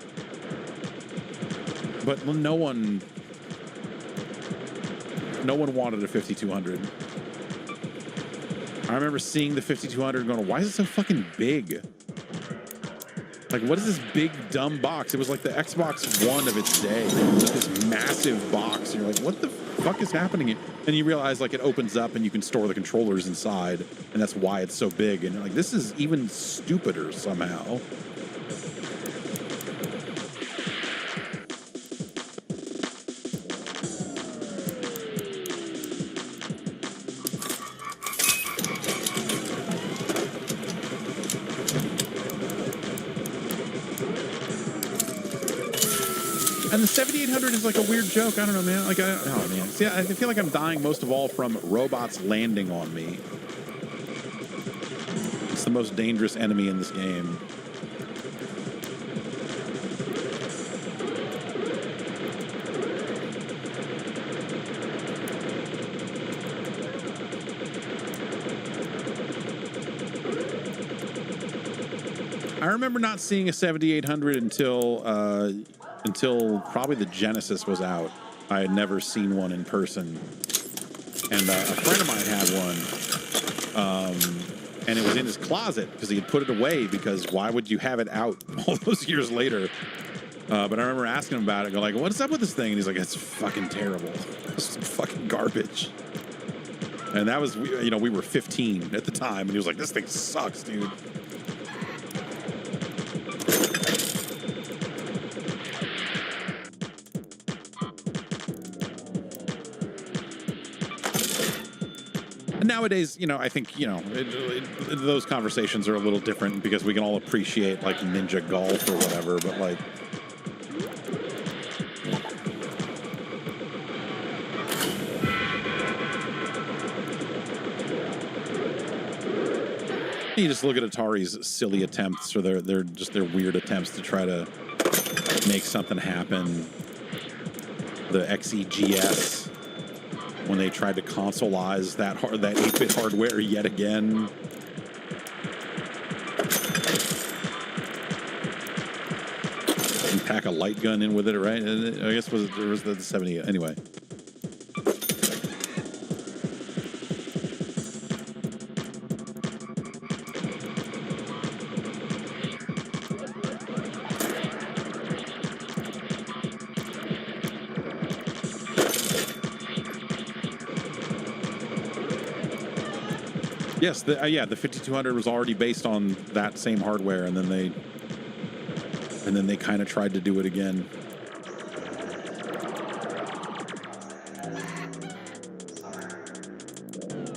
But no one wanted a 5200. I remember seeing the 5200 going, why is it so fucking big? Like, what is this big, dumb box? It was like the Xbox One of its day. It was this massive box. And you're like, what the fuck is happening here? And you realize, like, it opens up and you can store the controllers inside. And that's why it's so big. And you're like, this is even stupider somehow. And the 7800 is like a weird joke. I don't know, man. Like, oh man. See, I feel like I'm dying most of all from robots landing on me. It's the most dangerous enemy in this game. I remember not seeing a 7800 until probably the Genesis was out. I had never seen one in person. And a friend of mine had one. And it was in his closet because he had put it away, because why would you have it out all those years later? But I remember asking him about it, go like, what's up with this thing? And he's like, it's fucking terrible. It's fucking garbage. And that was, you know, we were 15 at the time. And he was like, this thing sucks, dude. Nowadays, you know, I think, you know, those conversations are a little different because we can all appreciate, like, Ninja Golf or whatever, but, like... You just look at Atari's silly attempts, or their weird attempts to try to make something happen. The XEGS, when they tried to consoleize that 8-bit hardware yet again. And pack a light gun in with it, right? I guess there was the 70 anyway. Yes, the 5200 was already based on that same hardware, and then they kind of tried to do it again.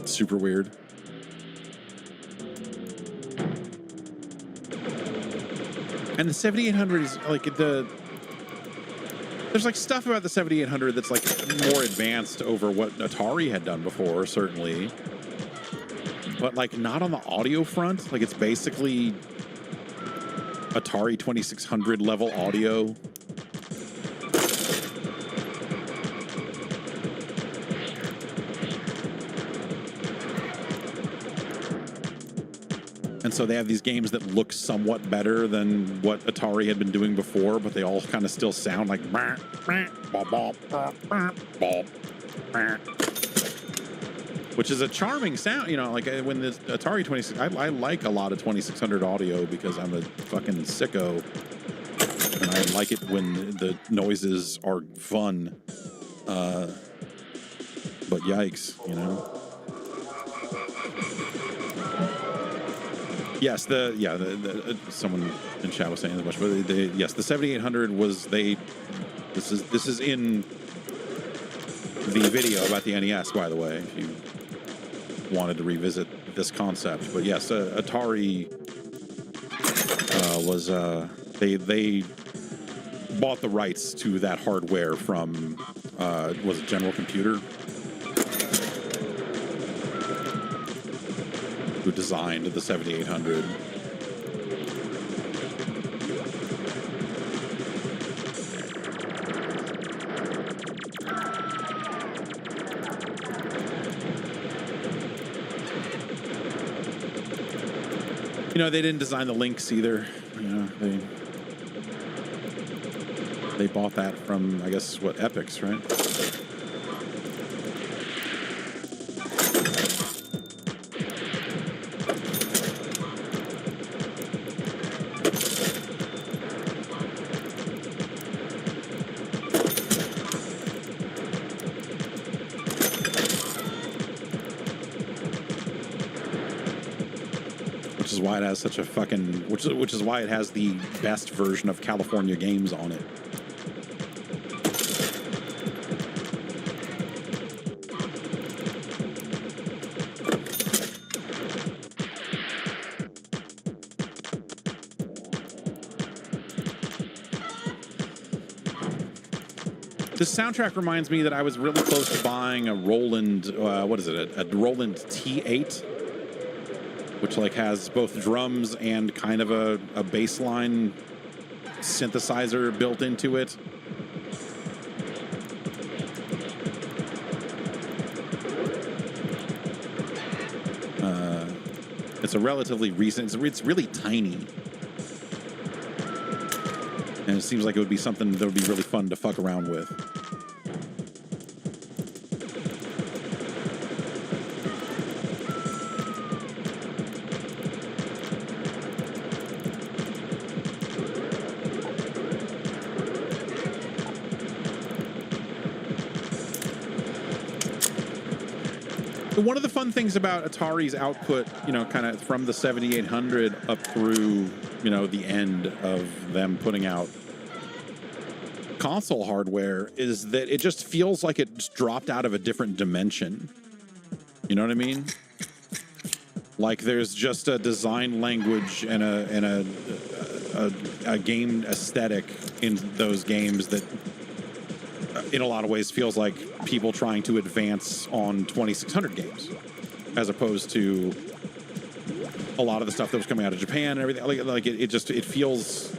Super weird. And the 7800 is like there's like stuff about the 7800 that's like more advanced over what Atari had done before, certainly. But like not on the audio front. Like it's basically Atari 2600 level audio. And so they have these games that look somewhat better than what Atari had been doing before, but they all kind of still sound like which is a charming sound, you know, like when this Atari 26, I like a lot of 2600 audio because I'm a fucking sicko, and I like it when the noises are fun, but yikes, you know. Yes, someone in chat was saying as much, but yes, the 7800 was this is in the video about the NES, by the way, if you wanted to revisit this concept. But yes, Atari was they bought the rights to that hardware from was it General Computer, who designed the 7800. You know, they didn't design the links either. You know, they bought that from, I guess, what, Epix, right? Which is why it has such a fucking, which is why it has the best version of California Games on it. This soundtrack reminds me that I was really close to buying a Roland, what is it, a Roland T8, which like has both drums and kind of a bassline synthesizer built into it. It's a relatively recent, it's really tiny. And it seems like it would be something that would be really fun to fuck around with. One of the fun things about Atari's output, you know, kind of from the 7800 up through, you know, the end of them putting out console hardware is that it just feels like it's dropped out of a different dimension. You know what I mean? Like there's just a design language and a game aesthetic in those games that in a lot of ways feels like people trying to advance on 2600 games as opposed to a lot of the stuff that was coming out of Japan and everything. Like it feels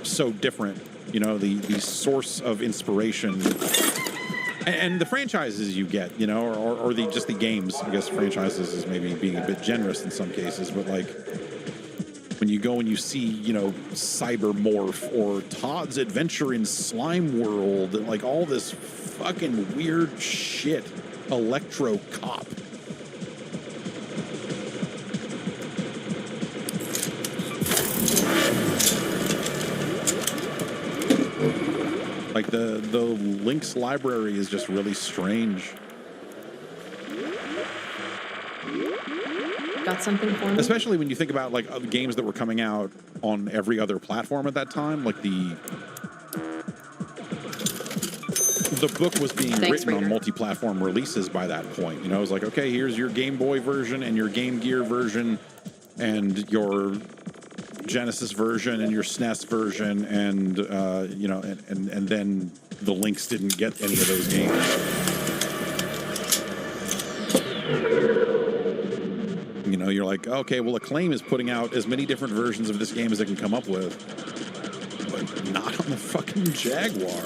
so different. You know, the source of inspiration and the franchises you get, you know, or just the games. I guess franchises is maybe being a bit generous in some cases, but like when you go and you see, you know, Cybermorph or Todd's Adventure in Slime World, and like all this fucking weird shit, Electro Cop. Like the Link's library is just really strange. Got something for me? Especially when you think about like other games that were coming out on every other platform at that time. Like the book was being written on multi-platform releases by that point. You know, it was like, okay, here's your Game Boy version and your Game Gear version and your Genesis version and your SNES version, and you know, and then the Lynx didn't get any of those games. You know, you're like, okay, well, Acclaim is putting out as many different versions of this game as it can come up with, but not on the fucking Jaguar.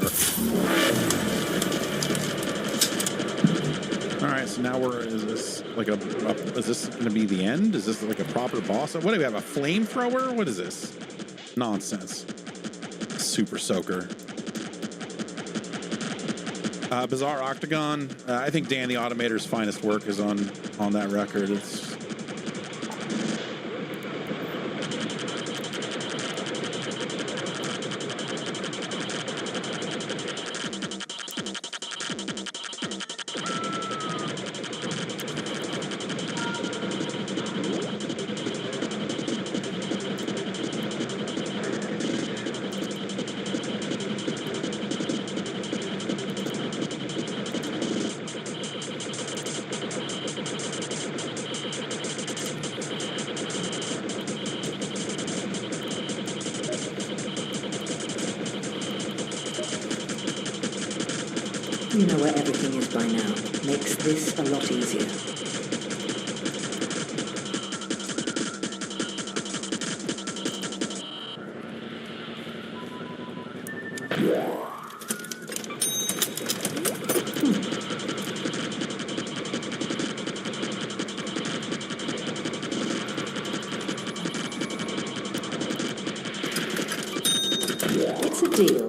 All right, so now is this like is this going to be the end? Is this like a proper boss? What do we have, a flamethrower? What is this? Nonsense. Super Soaker. Bizarre Octagon. I think Dan the Automator's finest work is on that record. It's You know where everything is by now. Makes this a lot easier. It's a deal.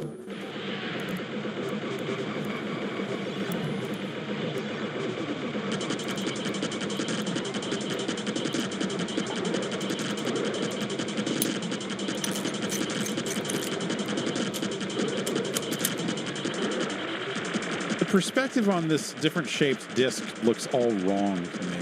perspective on this different shaped disc looks all wrong to me.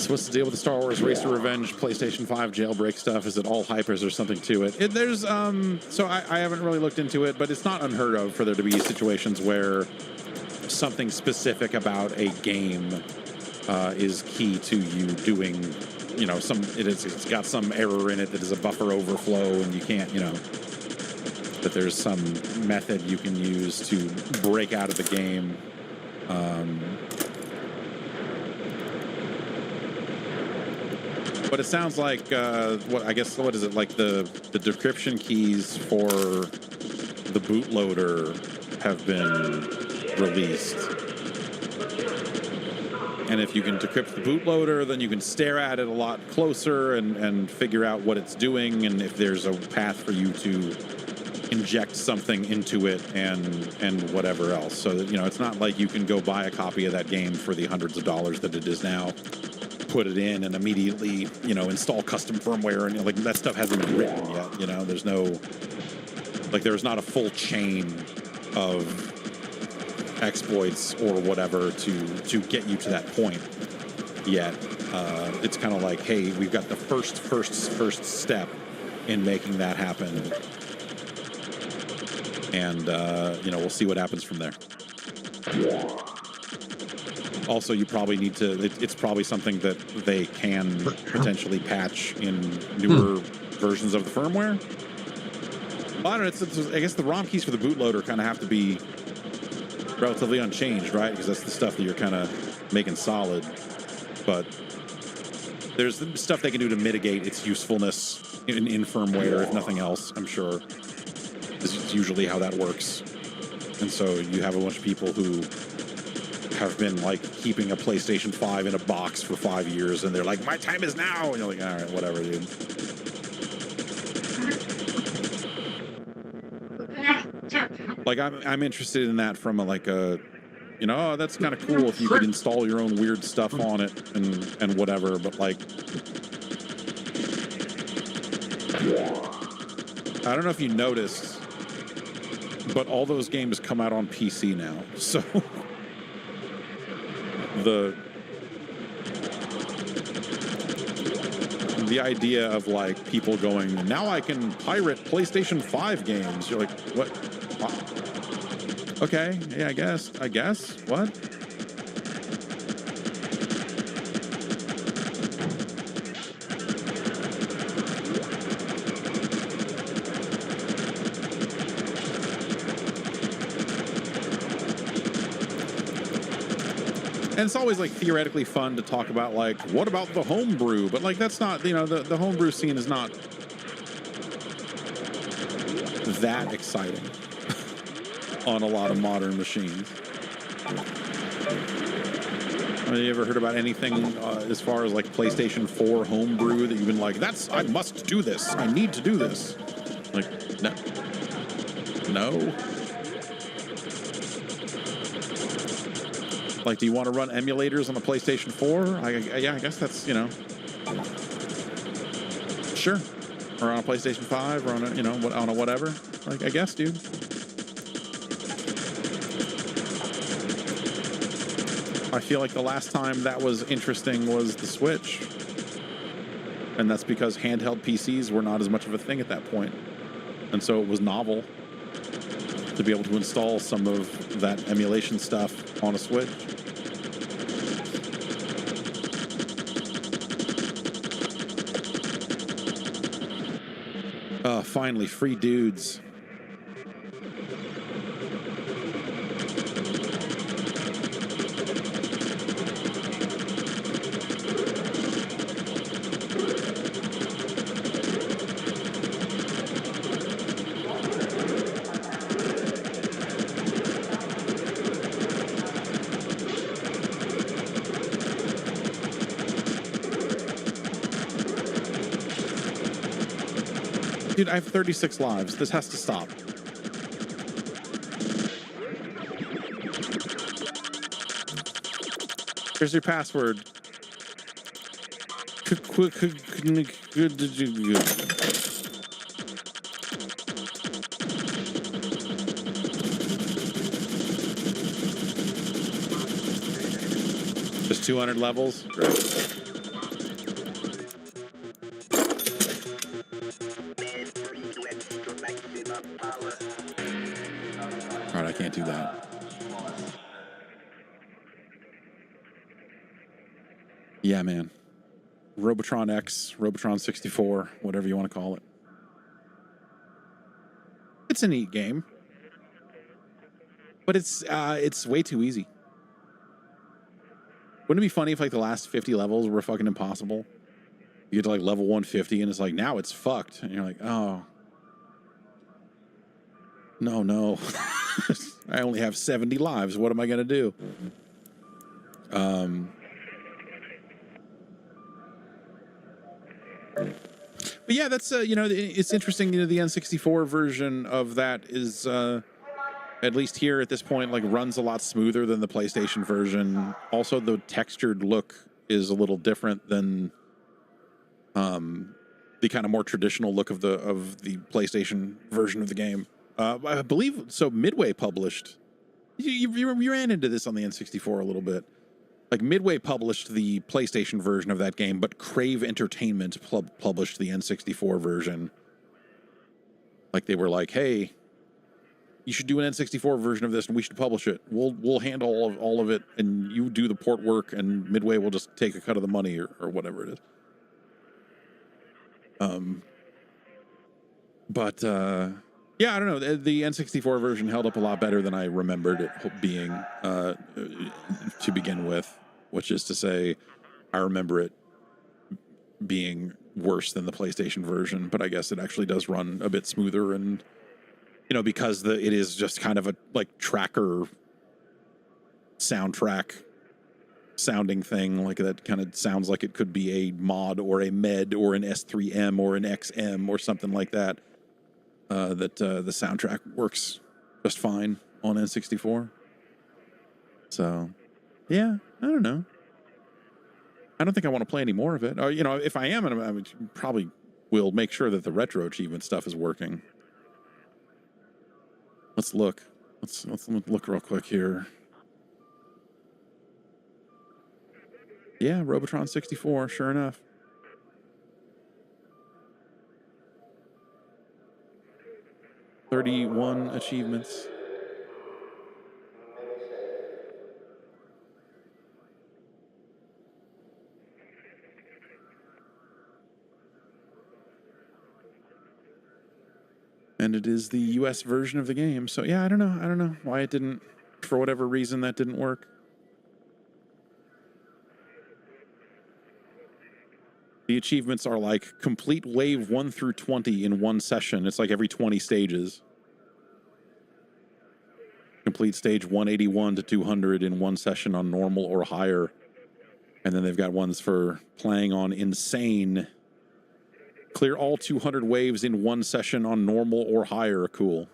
What's the deal with the Star Wars Race to Revenge PlayStation 5 jailbreak stuff? Is it all hype or is there something to it? There's so I haven't really looked into it, but it's not unheard of for there to be situations where something specific about a game is key to you doing, you know, it's got some error in it that is a buffer overflow and you can't, you know, that there's some method you can use to break out of the game. But it sounds like, what is it, like the decryption keys for the bootloader have been released. And if you can decrypt the bootloader, then you can stare at it a lot closer and figure out what it's doing and if there's a path for you to inject something into it and whatever else. So that, you know, it's not like you can go buy a copy of that game for the hundreds of dollars that it is now, put it in and immediately, you know, install custom firmware, and like that stuff hasn't been written yet. You know, there's not a full chain of exploits or whatever to get you to that point yet. It's kind of like, hey, we've got the first step in making that happen, and we'll see what happens from there. Also, you probably need to. It's probably something that they can potentially patch in newer versions of the firmware. Well, I don't know. I guess the ROM keys for the bootloader kind of have to be relatively unchanged, right? Because that's the stuff that you're kind of making solid. But there's stuff they can do to mitigate its usefulness in firmware, if nothing else. I'm sure this is usually how that works. And so you have a bunch of people who have been like keeping a PlayStation 5 in a box for 5 years, and they're like, "My time is now," and you're like, "All right, whatever, dude." Like I'm interested in that from that's kind of cool if you could install your own weird stuff on it and whatever, but like I don't know if you noticed, but all those games come out on PC now. So the idea of like people going, now I can pirate PlayStation 5 games. You're like, what? Okay, yeah, I guess. What? And it's always like theoretically fun to talk about like, what about the homebrew? But like, that's not, the homebrew scene is not that exciting on a lot of modern machines. I mean, you ever heard about anything as far as like PlayStation 4 homebrew that you've been like, I must do this. I need to do this. Like, no. Like, do you want to run emulators on the PlayStation 4? I guess that's, sure. Or on a PlayStation 5 or on a, on a whatever. Like, I guess, dude. I feel like the last time that was interesting was the Switch. And that's because handheld PCs were not as much of a thing at that point. And so it was novel to be able to install some of that emulation stuff on a Switch. Finally, free dudes. Dude, I have 36 lives. This has to stop. Here's your password. Just 200 levels? Great. Alright, I can't do that. Yeah, man. Robotron X, Robotron 64, whatever you want to call it. It's a neat game. But it's way too easy. Wouldn't it be funny if like the last 50 levels were fucking impossible? You get to like level 150 and it's like, now it's fucked. And you're like, oh. No. I only have 70 lives. What am I going to do? But yeah, that's, it's interesting. The N64 version of that is, at least here at this point, like runs a lot smoother than the PlayStation version. Also, the textured look is a little different than the kind of more traditional look of the PlayStation version of the game. I believe so. Midway published You ran into this on the N64 a little bit. Like, Midway published the PlayStation version of that game, but Crave Entertainment published the N64 version. Like, they were like, hey, you should do an N64 version of this, and we should publish it. We'll handle all of it, and you do the port work, and Midway will just take a cut of the money or whatever it is. Yeah, I don't know. The N64 version held up a lot better than I remembered it being to begin with, which is to say, I remember it being worse than the PlayStation version, but I guess it actually does run a bit smoother, and because it is just kind of a like tracker soundtrack sounding thing, like that kind of sounds like it could be a mod or a med or an S3M or an XM or something like that. The soundtrack works just fine on N64. So, yeah, I don't know. I don't think I want to play any more of it. Or, if I am, I probably will make sure that the retro achievement stuff is working. Let's look. Let's look real quick here. Yeah, Robotron 64, sure enough. $31 achievements. And it is the US version of the game. So yeah, I don't know why it didn't, for whatever reason, that didn't work. The achievements are like complete wave 1 through 20 in one session. It's like every 20 stages. Complete stage 181 to 200 in one session on normal or higher. And then they've got ones for playing on insane. Clear all 200 waves in one session on normal or higher. Cool.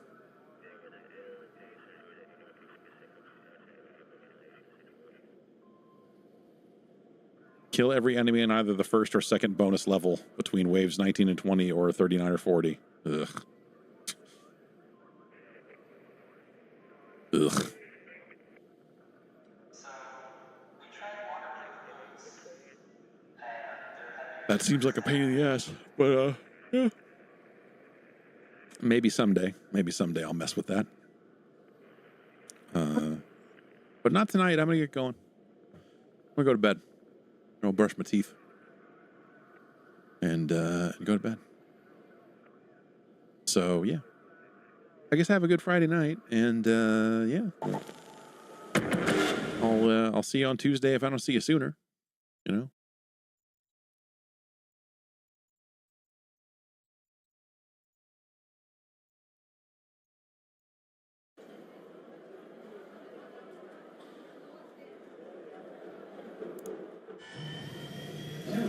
Kill every enemy in either the first or second bonus level between waves 19 and 20 or 39 or 40. Ugh. Ugh. That seems like a pain in the ass, but yeah. Maybe someday I'll mess with that. But not tonight. I'm gonna get going. I'm gonna go to bed. I'll brush my teeth and go to bed. So yeah, I guess have a good Friday night, and yeah, I'll see you on Tuesday if I don't see you sooner. New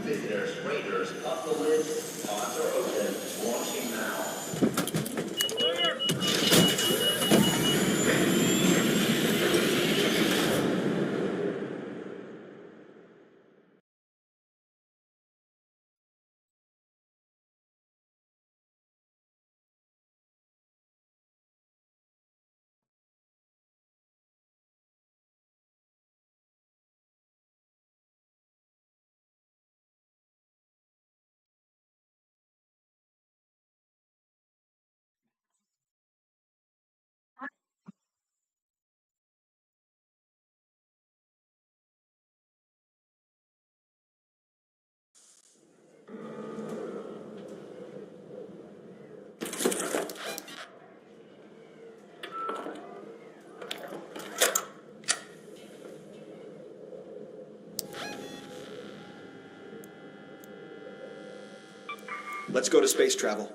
visitors, raiders, up the lid. Pods are open. Launching now. Let's go to space travel.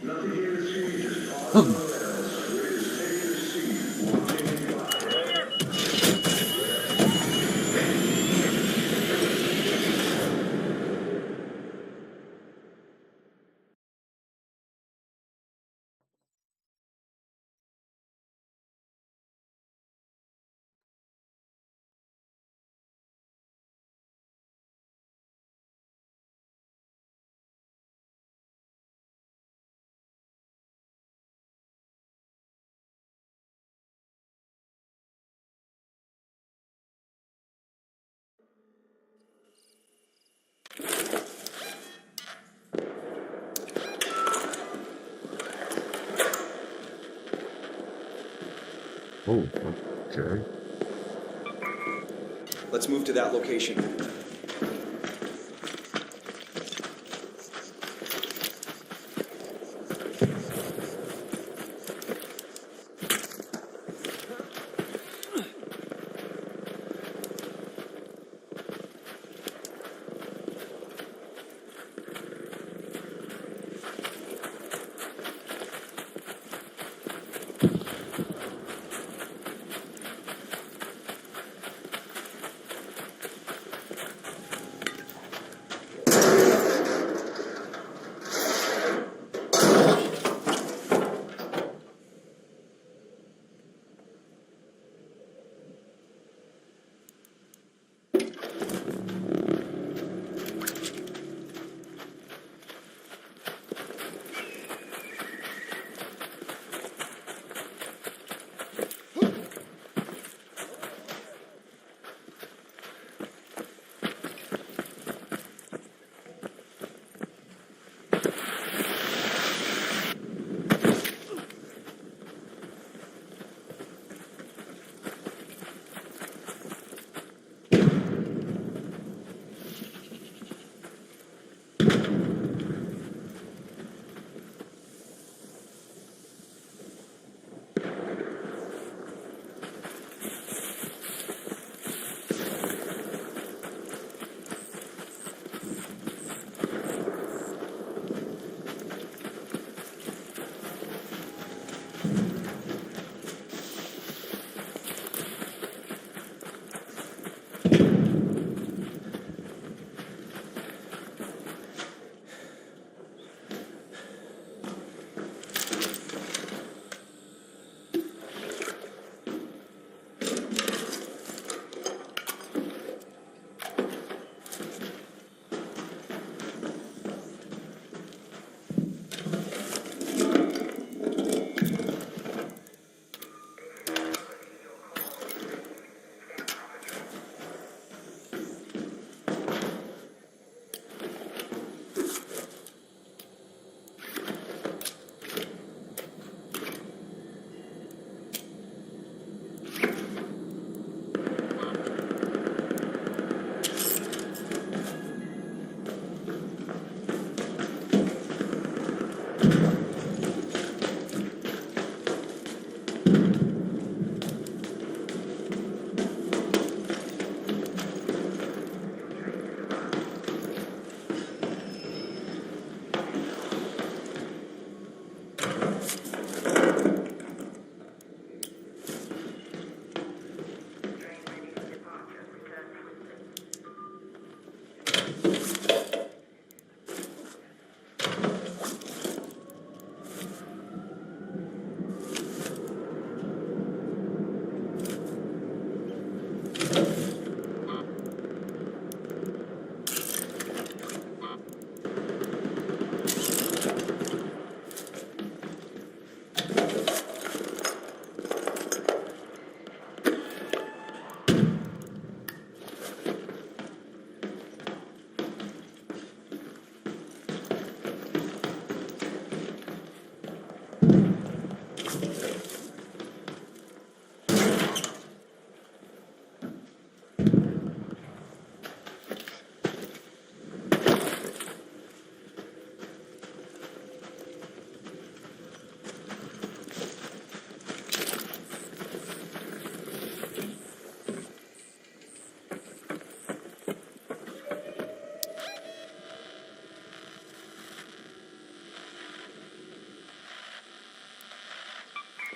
Nothing here to see, just pause on the rails. Raiders, take your seat. Launching in 5. Oh, okay. Let's move to that location.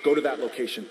Go to that location.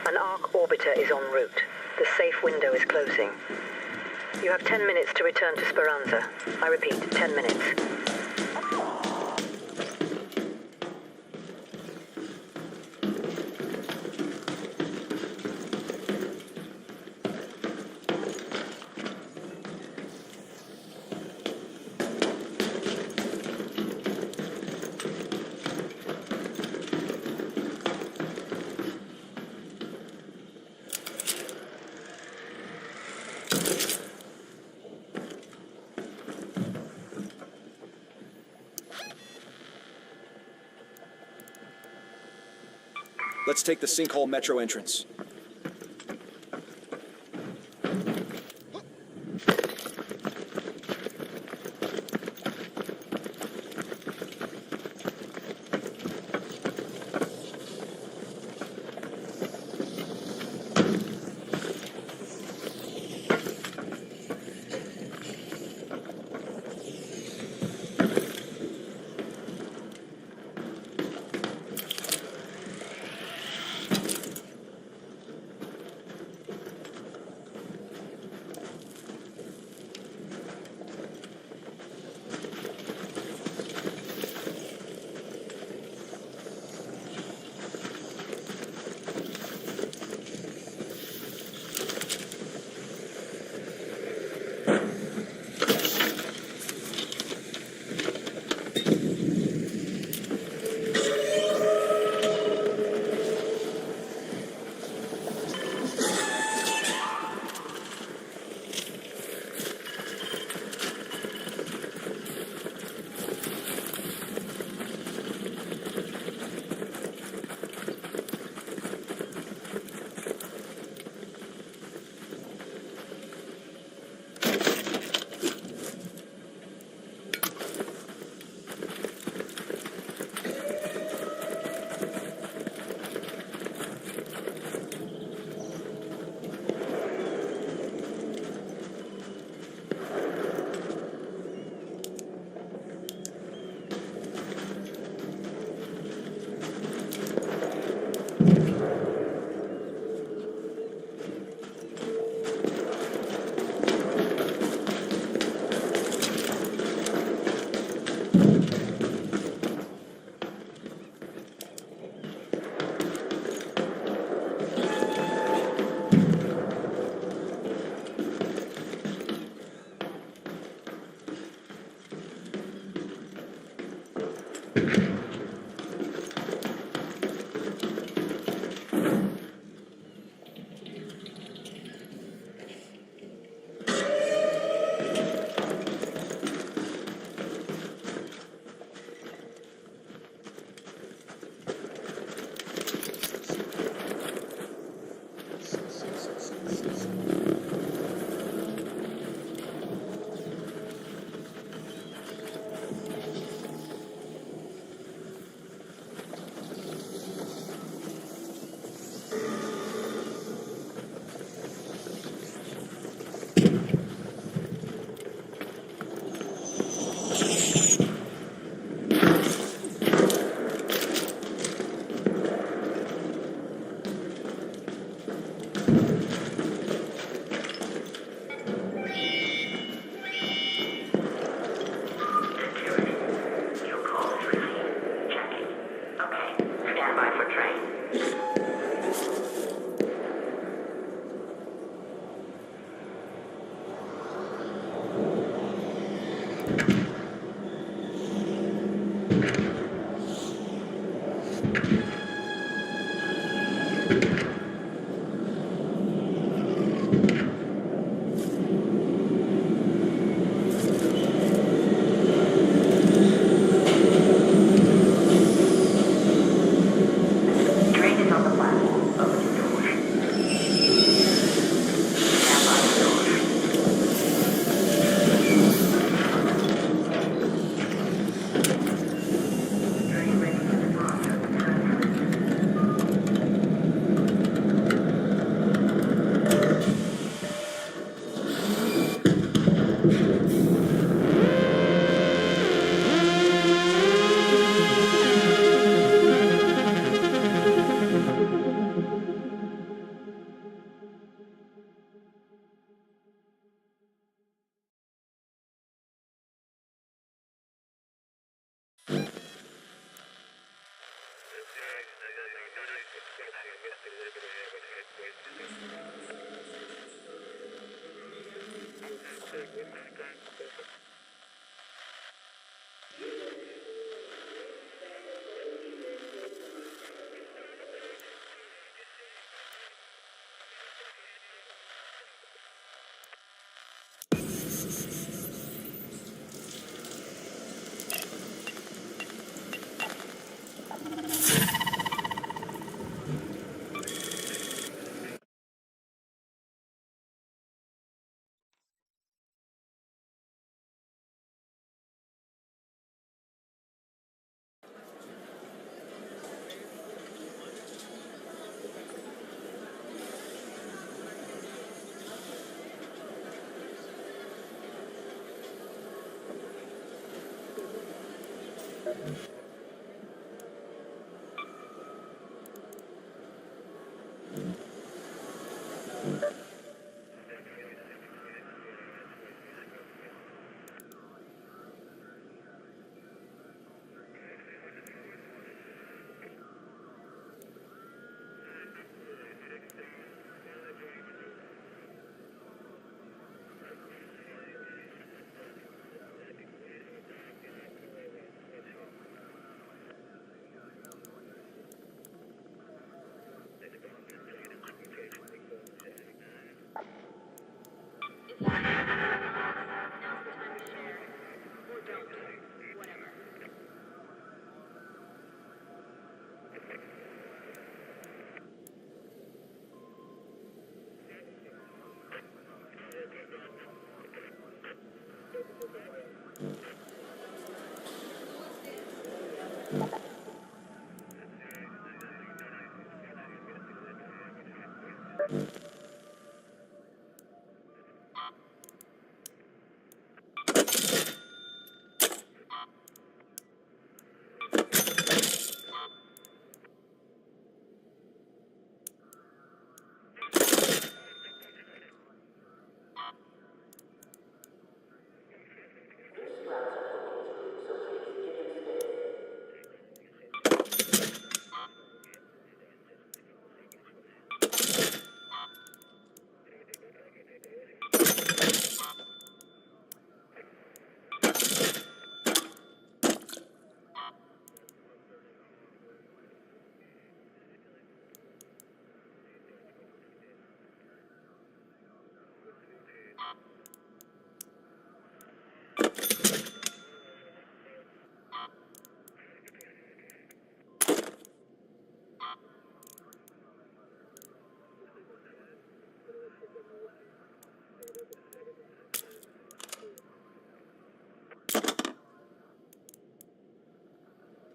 An arc orbiter is en route. The safe window is closing. You have 10 minutes to return to Speranza. I repeat, 10 minutes. Let's take the sinkhole metro entrance.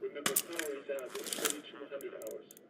Remember, power is out in 2200 hours.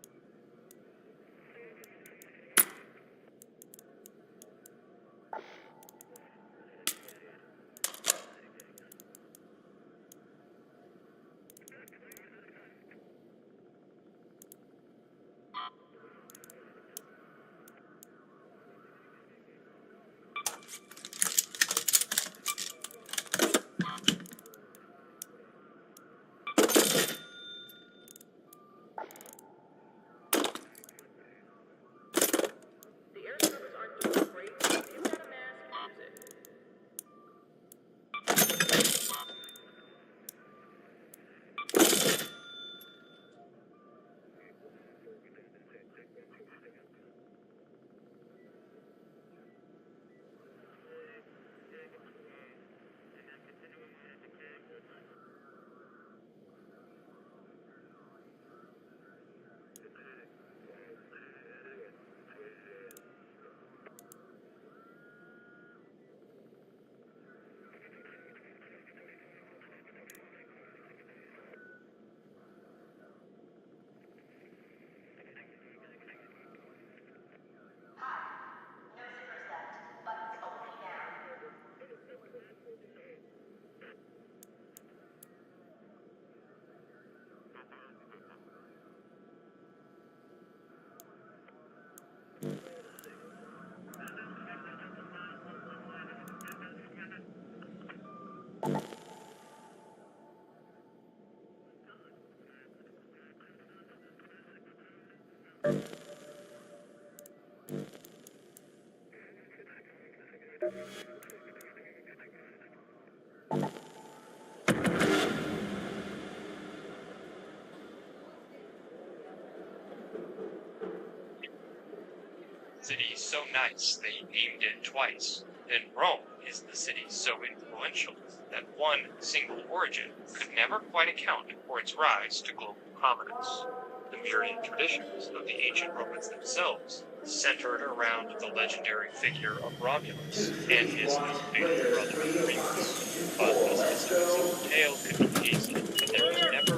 City so nice they aimed it twice. Then Rome is the city so influential that one single origin could never quite account for its rise to global prominence. The myriad traditions of the ancient Romans themselves centered around the legendary figure of Romulus and his ill-fated brother Remus. But the specifics of the tale could be hazy, and there was never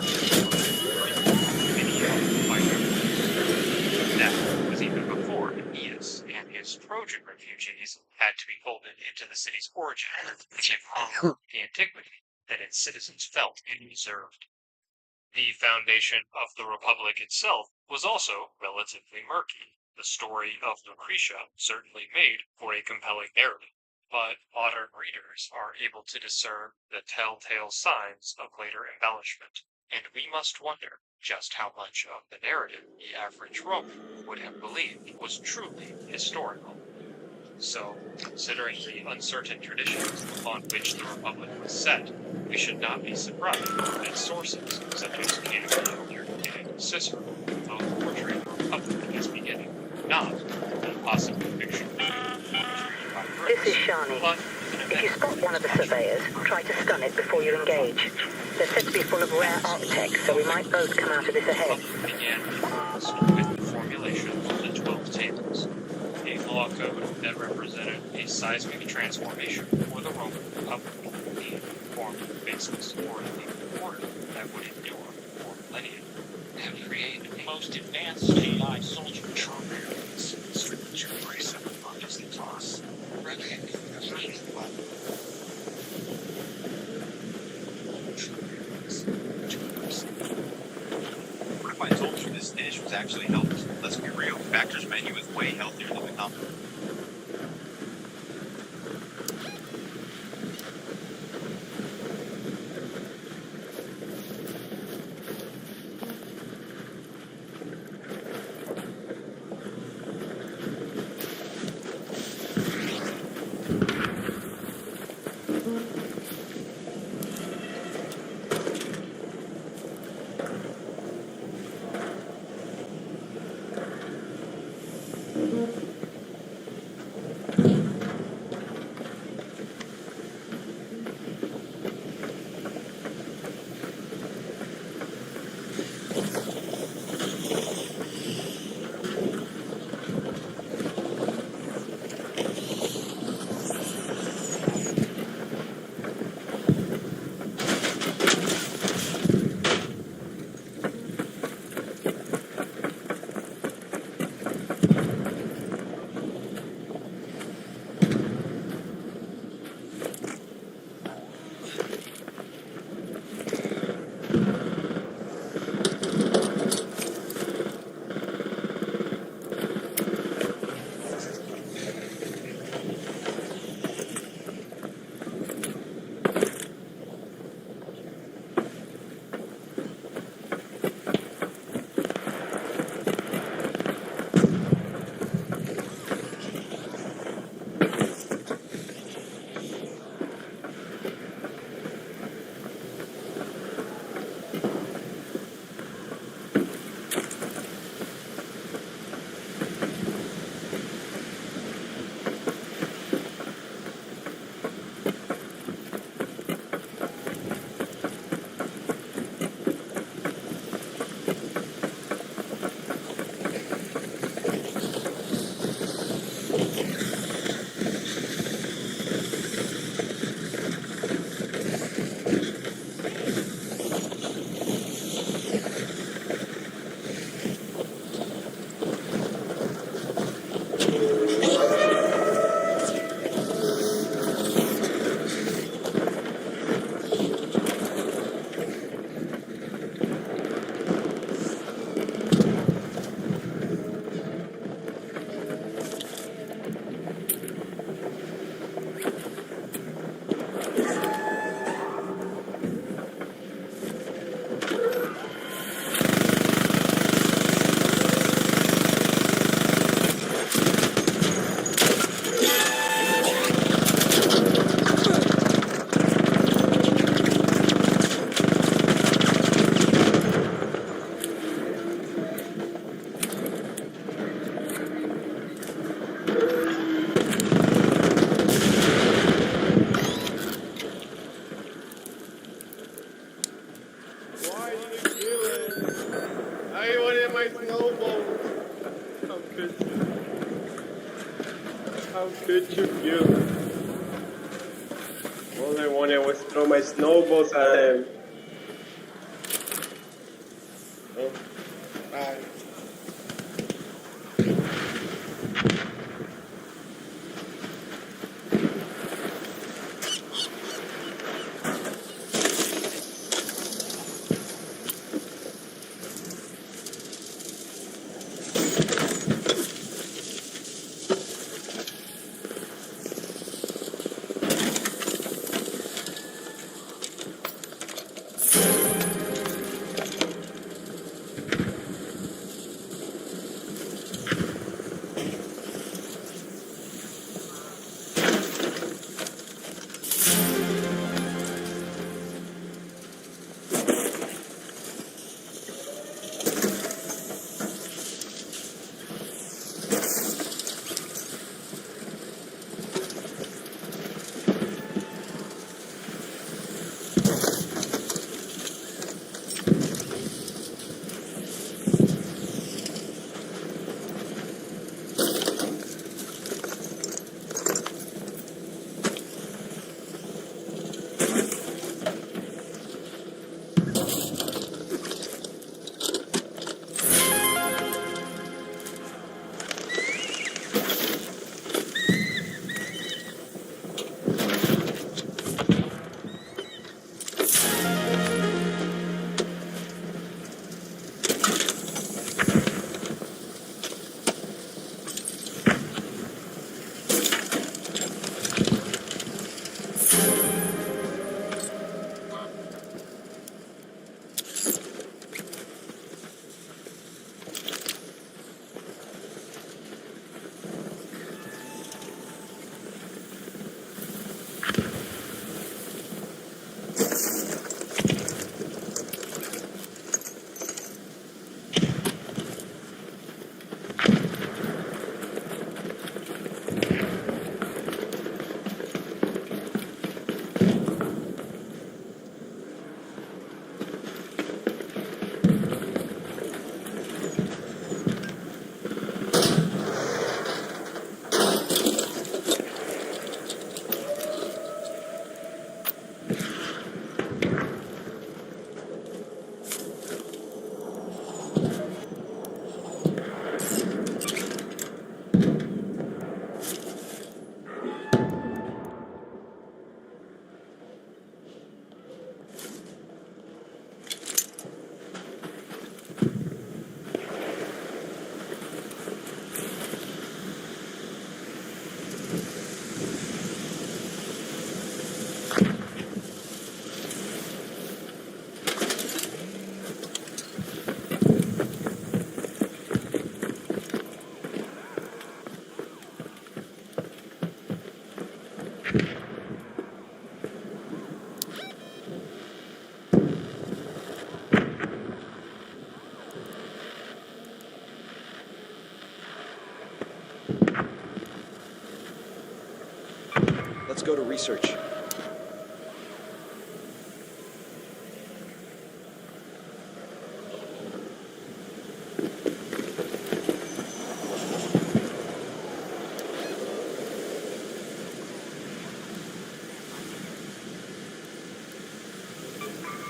any that was even before Aeneas and his Trojan refugees had to be folded into the city's origin, the antiquity that its citizens felt it deserved. The foundation of the Republic itself was also relatively murky. The story of Lucretia certainly made for a compelling narrative, but modern readers are able to discern the telltale signs of later embellishment, and we must wonder just how much of the narrative the average Roman would have believed was truly historical. So, considering the uncertain traditions upon which the Republic was set, we should not be surprised that sources such as Campbell and Cicero both portray the Republic as beginning, not a possible fiction. This is Shani. If you spot one of the surveyors, try to stun it before you engage. They're said to be full of rare architects, so we might both come out of this ahead. Began with the formulation of the 12 tables, a law code that represented a seismic transformation for the Roman Republic, and formed the basis for a legal order that would endure for millennia, and create the most advanced AI soldier programs. Strategic race of Marcus the Toss. What if I told you this dish was actually healthy? Let's be real, Factor's menu is way healthier than the company. Good you. All I wanted was to throw my snowballs at him. Oh, bye. Let's go to research.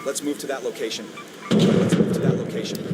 Let's move to that location. Let's move to that location.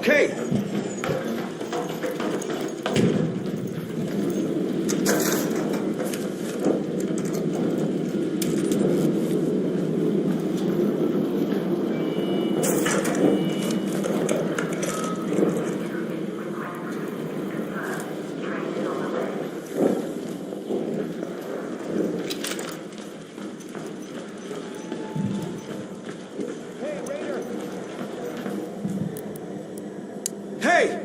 Okay. Hey!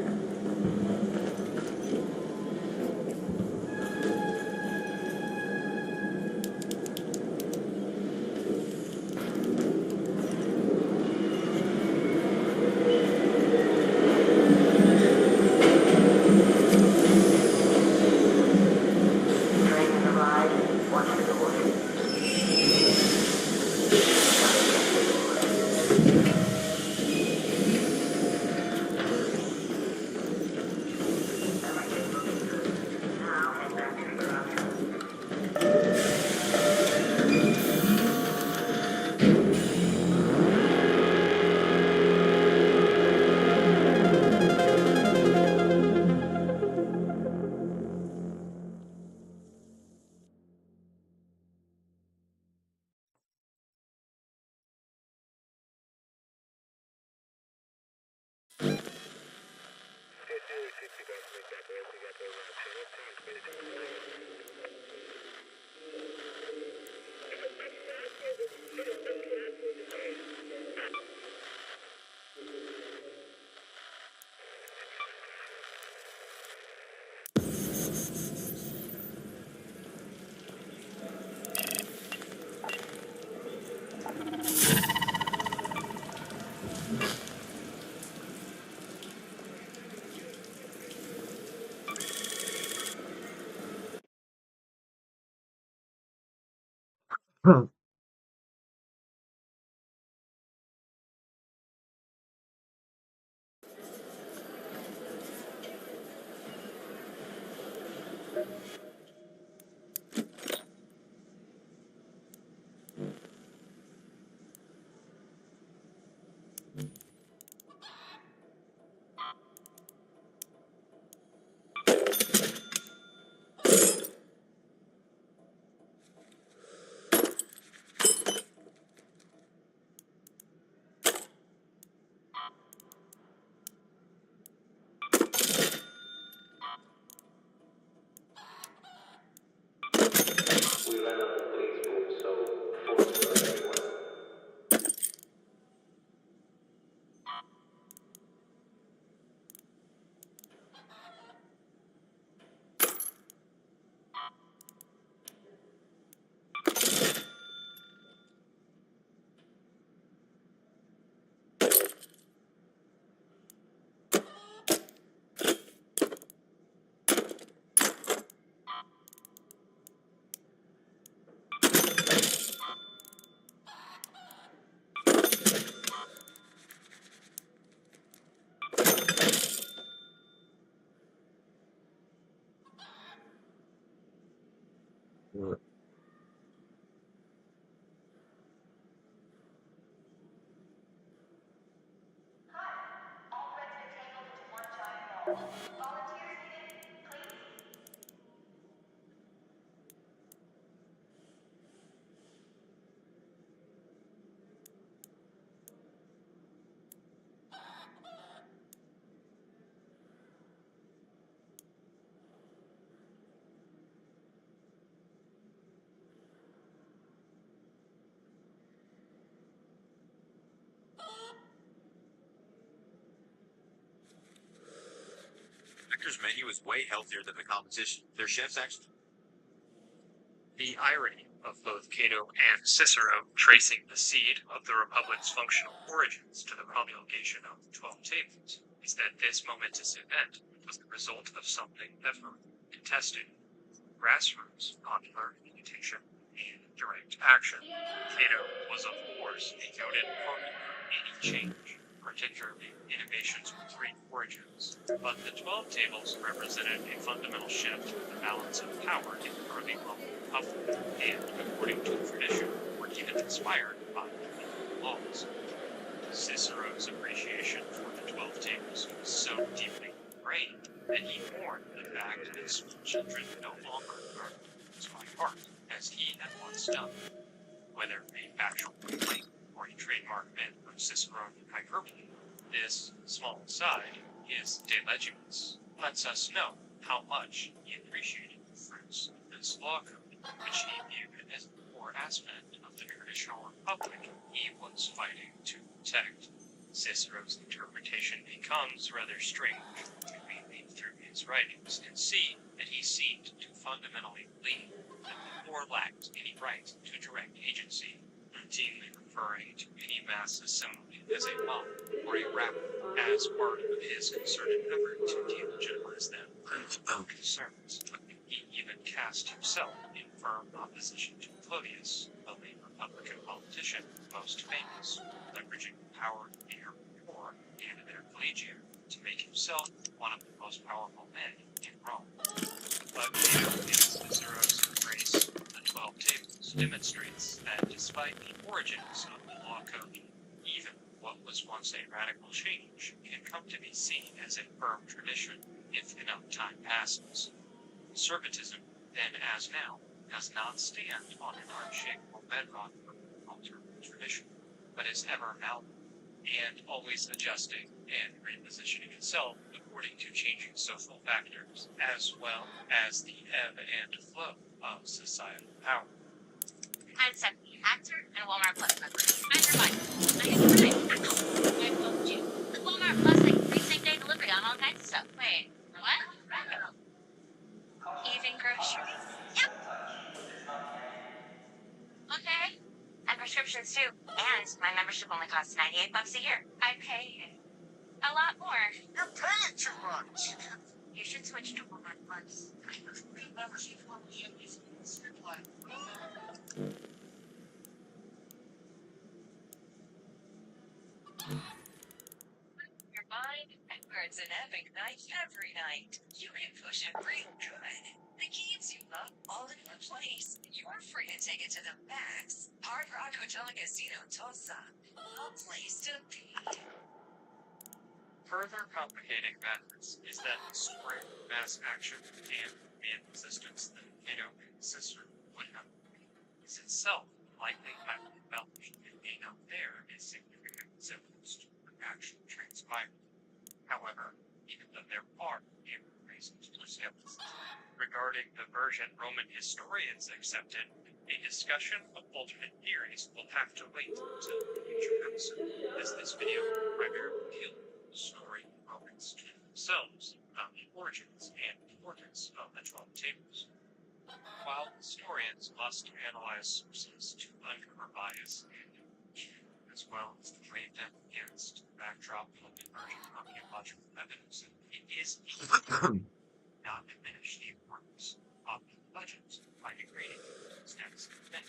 Vector's menu is way healthier than the composition. Their chefs actually. The irony of both Cato and Cicero tracing the seed of the Republic's functional origins to the promulgation of the 12 Tables is that this momentous event was the result of something ever contested: grassroots popular imitation and direct action. Cato was, of course, a noted opponent of any change, particularly innovations with Greek origins. But the 12 Tables represented a fundamental shift in the balance of power in the early Roman Republic, and, according to tradition, were even inspired by the laws. Cicero's appreciation for the 12 Tables was so deeply ingrained that he mourned the fact that school children no longer learn by heart, as he had once done. Whether a factual complaint or a trademark myth of Ciceronian hyperbole, this small aside, his De Legibus, lets us know how much he appreciated the fruits of this law code, which he viewed as the core aspect of the traditional republic he was fighting to protect. Cicero's interpretation becomes rather strange when we read through his writings and see that he seemed to fundamentally believe that the poor lacked any right to direct agency, routinely referring to any mass assembly as a mob or a rabble as part of his concerted effort to delegitimize them from own concerns. He even cast himself in firm opposition to Clodius, the late Republican politician most famous, leveraging the power of their poor and their collegia to make himself one of the most powerful men in Rome. But Cicero's embrace of the 12 Tables demonstrates that despite the origins of the law code, even what was once a radical change can come to be seen as a firm tradition if enough time passes. Conservatism, then as now, does not stand on an unshakable bedrock of alternative tradition, but is ever malleable and always adjusting and repositioning itself according to changing social factors, as well as the ebb and flow of societal power. I'm Stephanie, actor and Walmart Plus member. I'm your wife. I have your name. I told you. The Walmart Plus, like, free same-day delivery on all kinds of stuff. Wait, what? Even groceries? Yep. Okay. And prescriptions too. And my membership only costs $98 a year. I pay a lot more. You're paying too much. You should switch to Walmart Plus. Membership only at least your mind and burns an epic night every night. You can push it real good. The games you love all in one place. You're free to take it to the max. Hard Rock Hotel and Casino Tulsa. A place to be. Further complicating matters is that the story of mass action and the existence that Cato and Cicero would have is itself likely highly embellished and may not bear a significant resemblance to what actually transpired. However, even though there are numerous reasons for skepticism regarding the version Roman historians accepted, a discussion of alternate theories will have to wait until a future episode, as this video will primarily deal with the story of Romans themselves about the origins and importance of the 12 Tables. While historians must analyze sources to uncover bias and as well as to weigh them against the backdrop of emerging archaeological evidence, it is not diminish the importance of the budget by degrading its next event.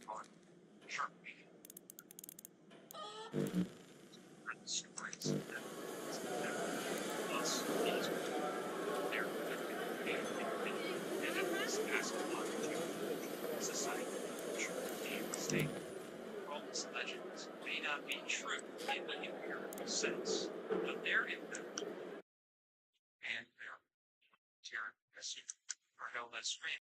Or, sure, we can. Stories that plus these their and at least ask a lot to society, the state. Rome's legends may not be true in the empirical sense, but their impact and their tyranny are held as real